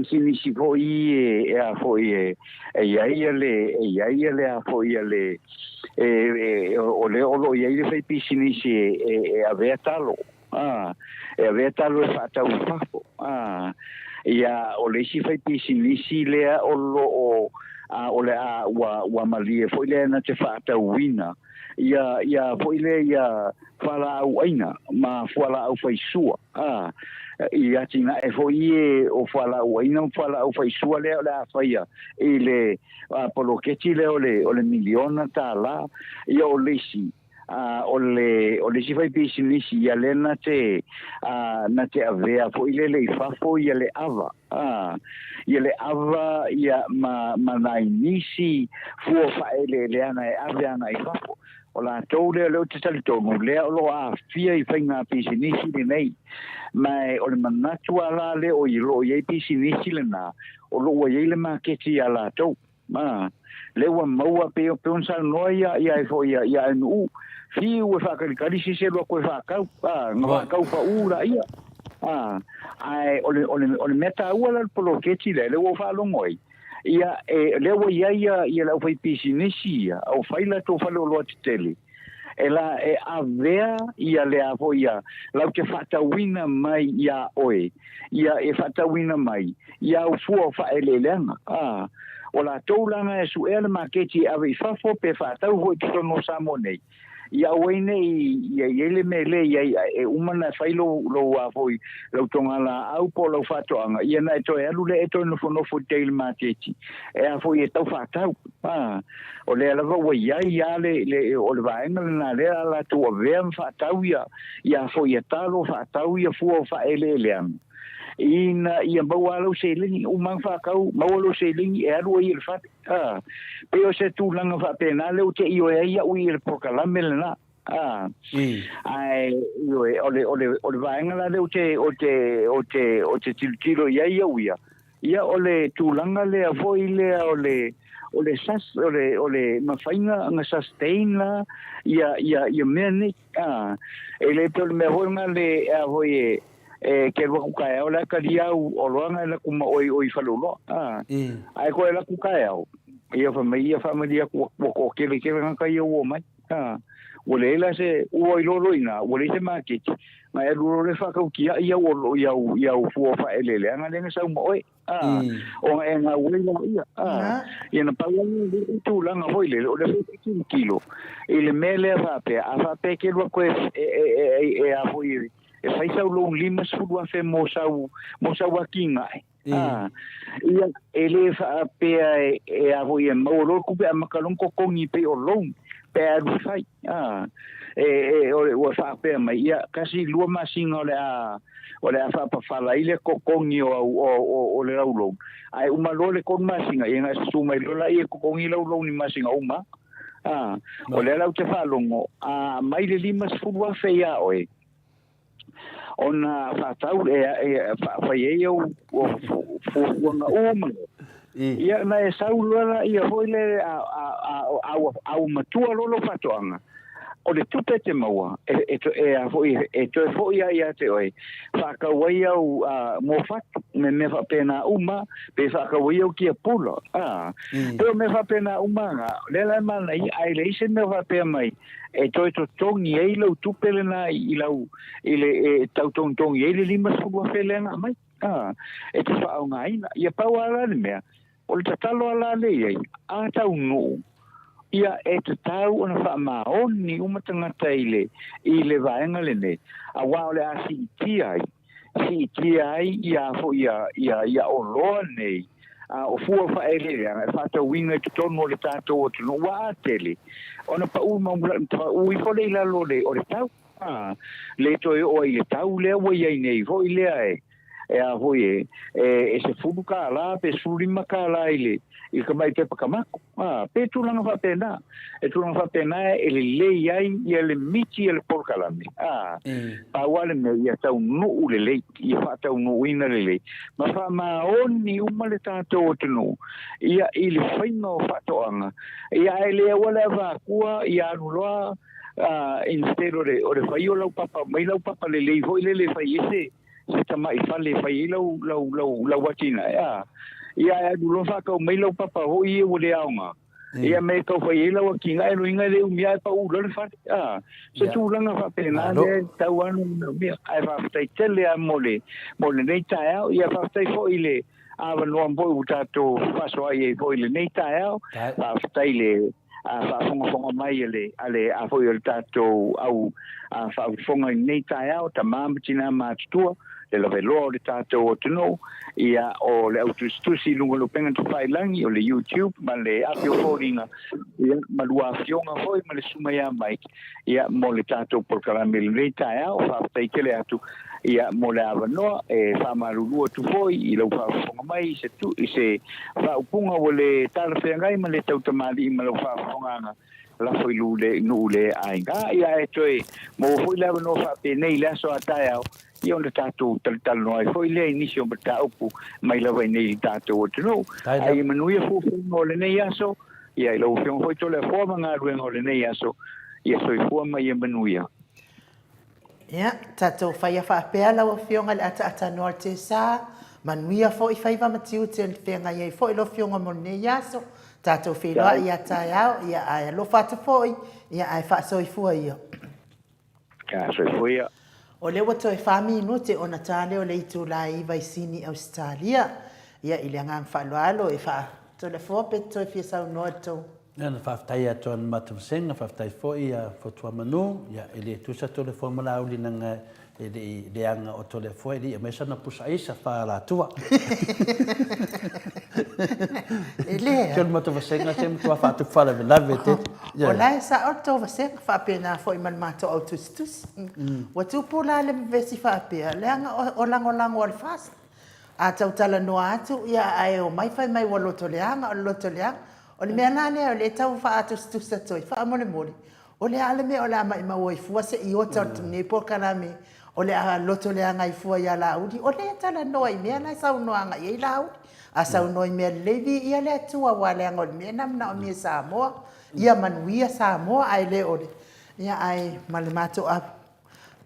Sinisi fo i e a fo i e ia le a fo i le o le olo ia le fai pisinisi e a vetalo e a vetalo e fatau fafo ia o le si fai pisinisi le o le a wa malie fo le na te fatau wina ia fo le ia fala au aina ma fala au fai sua ia tina e foi o fala o ina fala o fai sua le la faia ele polo que ti le ole miliona tala ia o lesi ole si fai business ia le na te avea foi le fa foi le ava ia ma nai nisi fu fa le ana ave ana I fa o la tole le te tali tonu le lo a fia I fainga pisinisi le nei mai o le manatu ala le o I lo ye pisinisi le na o lo ye le maketi ala to le wa maua pe o pensa noia ia fo ia nu fi o fa kali si se lo ko fa ka nga ka fa ura ia ai o le meta ua le polo keti le o fa lo ngoi ia le o ia la fai pisinisi o faila to fa lo tele ela avea ia le avo ia la que fata wina mai ia oe ia fatawina mai ia o fu fa elelenga o la toulanga e su ele maketi ave fafo pe fatau ho to no samone ia wene ia ele mele ia umana failo lo avoi lo tongala au po lo fatoanga ia na to e lule e to no fo tail maketi e avoi e tau fatau o le lava wa ia le o le vaenga na le la to vem fatau ia fo ia talo fatau ia fu fa elelenga ina ia bawalo selingi umang fa kau mawalo selingi e alu ia fa pe o se tu langa fa penale o te io ia u ia proclame na ai io ole vaenga la o te tilo ia ia ole tu langa le foi le ole mafainga nga sustain la ia meni ele pe me hoinga le avoye ke lo ka e ola ka dia o loanga la kuma oi falolo ai ko la ku ka e ia familia ko ke ka ia o mai o le la se o lo ina o le se maketi ma e lo le fa ka ki ia o fu fa ele anga le sa mo o en a ia ia na pa tu langa foi le o le 15 kilo ele mele fa pe ke lo ko a foi e fai sau lo lima sulu fe mo sau akinga ia ele fa pe a voi mo lo ku pe makalon ko kongi pe o lo pe a fai o fa pe mai ia kasi lua masinga o le fa pa fala ile ko kongi o le lo ai uma lo le kon masinga ia su mai lo la ia ko kongi lo ni masinga uma o le la te fa longo mai le lima sulu fe ia oi ona fatau fa ye o na uma ia na saulora ia hoile au matua lolo fatoanga o le tupe te maua foi ia te oi fa ka wai au mo fat me fa pena uma pe fa ka wai au ki pulo pero me fa pena uma le la mana ai le se me fa pe mai to tongi e lo tupele na I lau ile tau tongi e lima sulu felenga mai te fa nga ina ia pawala le mea o le tatalo ala le ai a tau no ia te tau ona fa maoni uma tangata ile vaenga le ne a wa ole a si ai ia fo ia o lo nei o fu fa ele fa to winga to tono le tato o no wa tele ona pa u i fo le la lo le o le tau le to o i tau le o ia nei fo ile ai a foi se fu ka la pe suri makala ile I ka mai te pakamako pe tu langa fa pena tu langa fa pena ele le ai ele miti ele porkalami pa wale me ia tau no le ia fa tau no ina le ma fa ma oni uma le tato o tunu ia ile faino fa toanga ia ele wala va kua ia nuloa instead o le faio lau papa mai lau papa le foi le fai ese se tamai fale fai lau watina ia dulo fa ko mai lo papa ho ia o le aunga ia me ko fai lau ki ngai no inga le umia pa u lo fa se tu langa fa pena le tauanu mi ai fa tai tele a mole nei taia ia fa tai fo ile ava no ambo utato fa so ai fo ile nei taia fa tai le fa fonga mai ale a fo ile tato au fa fonga nei taia o tamam tina ma tua le velo le tato o tuno ia o le autostusi lungo lo penga tu fai langi o le YouTube ma le apio foringa ia malua fionga foi ma le sumaya mai ia mo le tato por caramel nei taia o fa tai kele atu ia mo le avano fa marulu tu foi i lo fa fonga mai se tu se fa upunga o le tala fengai ma le tau tamali ma lo fa fonga la foi lule nule ainga ia e mo foi la no fa pe nei la so ataia ia le tatou tal no ai foi le inicio bata upu mai la vai nei tatou o tuno ai manuia fu no le nei aso ia lo fion foi to le forma nga ruengo le nei aso ia soi forma ia manuia ia tatou fai fa pe ala o fion ala ata no te sa manuia foi fai va matiu te fenga ia foi lo fion mo nei aso tatou fila ia taia ia ai lo fata foi ia ai fa soi foi ia ka soi foi o le wato e fami no te ona tale o le itu la i vai sini Australia ia ile ngang fa loalo e fa to le fo pe to fi sa no to na fa tai ato matu senga fa tai fo ia fo tua manu ia ele tu sa to le formula uli nanga ele anga o to le fo ele me sa na pusa isa fa la tua ele ke matu senga sem tua fa tu fa la vete o la sa o to senga fa pena fo i man mato autustus wa tu pula le vesi fa pe le anga o lango o fast a tau tala no atu ia ai o mai fai mai walo to le anga o lo to le anga o le mea nane o le tau fa autustus sa toi fa mole o le ale me o la mai ma woi fua se i o tau ne po kana me o le a loto le anga i fua ia la udi o le tala noi mea na sau no anga i la udi a sau noi mea levi ia le atua wa le anga o le mea namna o mea Samoa ia manuia Samoa ai le o le ia ai malemato a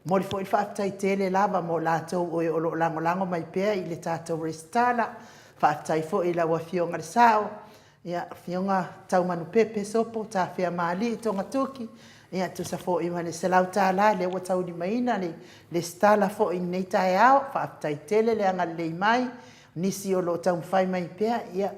mori fo il fatta tele lava mo lato o lo lango mai pe i le tato restala fatta i fo i la wa fionga sao ia fionga tau manu pepe sopo ta fia mali tonga tuki ia tu sa fo i mane se lauta la le wa tau di maina le stala fo i nei tai ao fatta i tele le anga le mai nisi o lo tau fai mai pe ia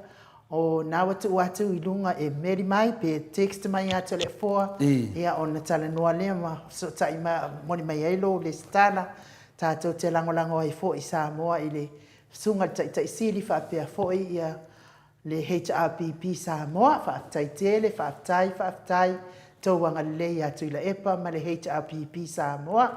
o na watu i lunga e meri mai pe text mai atu le foa ia o na tala noa le ma so tai ma moni mai elo le stala tato te lango ai fo i Samoa i le sunga tai sili fa pe fo ia le HRPP Samoa fa tai tele fa tai to wanga le atu i la epa ma le HRPP Samoa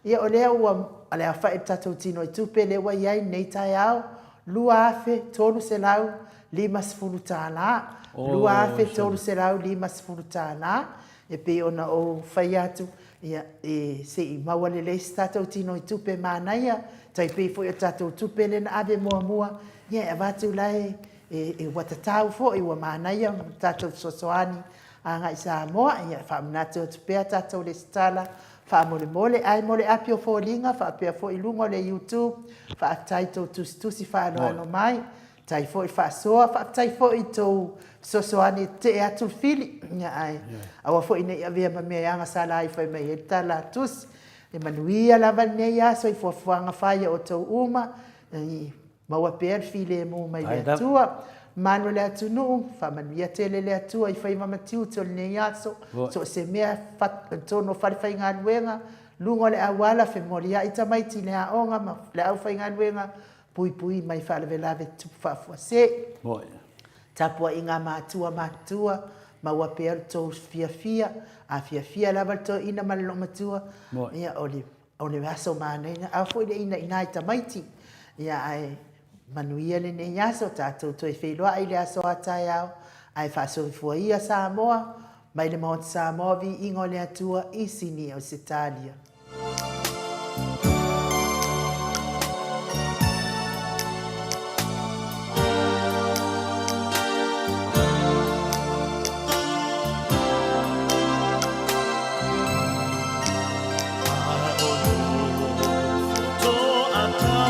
ia o le ua ale fa tato tino i tupe le wa iai nei tai ao lua afe tolu se lau lima sefulu tāna. Lua afe tolu se lau lima sefulu tāna. E pe ona o whai atu se i maua le leisi tātou tino i tupe mānaia. Tai pe fo i tātou tupe le na ave mua. Ia e vātu lai e watatau fo i wa mānaia. Tātou sosoani a ngai Samoa. Ia whaamnatu o tupea tātou le stala. Fa mole ai mole apio fo linga fa apia fo ilungo le YouTube fa taito tusi fa no mai tai fo fa so fa tai fo ito so ani te atu fili ai awa fo ine avia me yanga sala ai fa me tala tus e manuia la vanne ya so fo fanga fa ya o to uma ma wa per file mo mai le tua manu le atu no fa manuia tele le atu ai fa ima matiu to le yaso so se mea fat to no fa fa inga wenga lungo le awala fe molia ita mai tine a onga ma le au fa inga wenga pui mai fa le velave tu fa fo se tapua inga matua ma wa per to fia a lava to ina malo matua ia oli vaso mane a fo le ina ita maiti ia ai manuia le ne yaso tatou to e wheloa i le aso atai au ai whaso fua ia Samoa mai le maot Samoa vi ingo le atua i sini au Setalia. Ata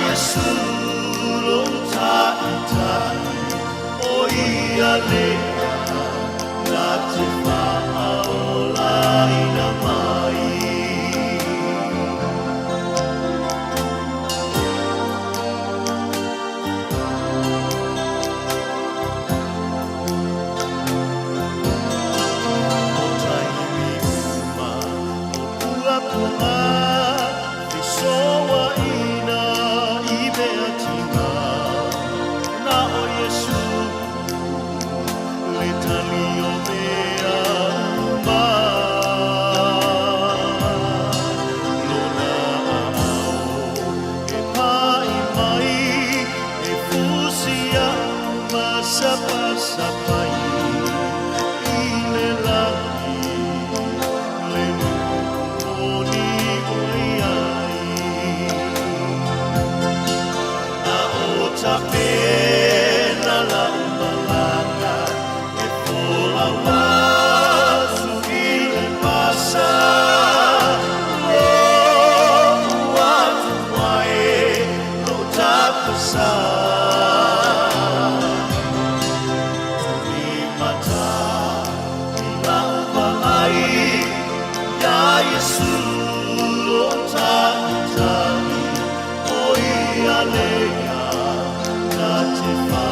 Yesu lo taita o ia lea na te whaaola ina mai. Sapai ine lagi lenu oni oiai na o tapena la malanga e fola wasu ile pasa o watu wae lo tapasa Yesu lo taitani o ia lea na te wha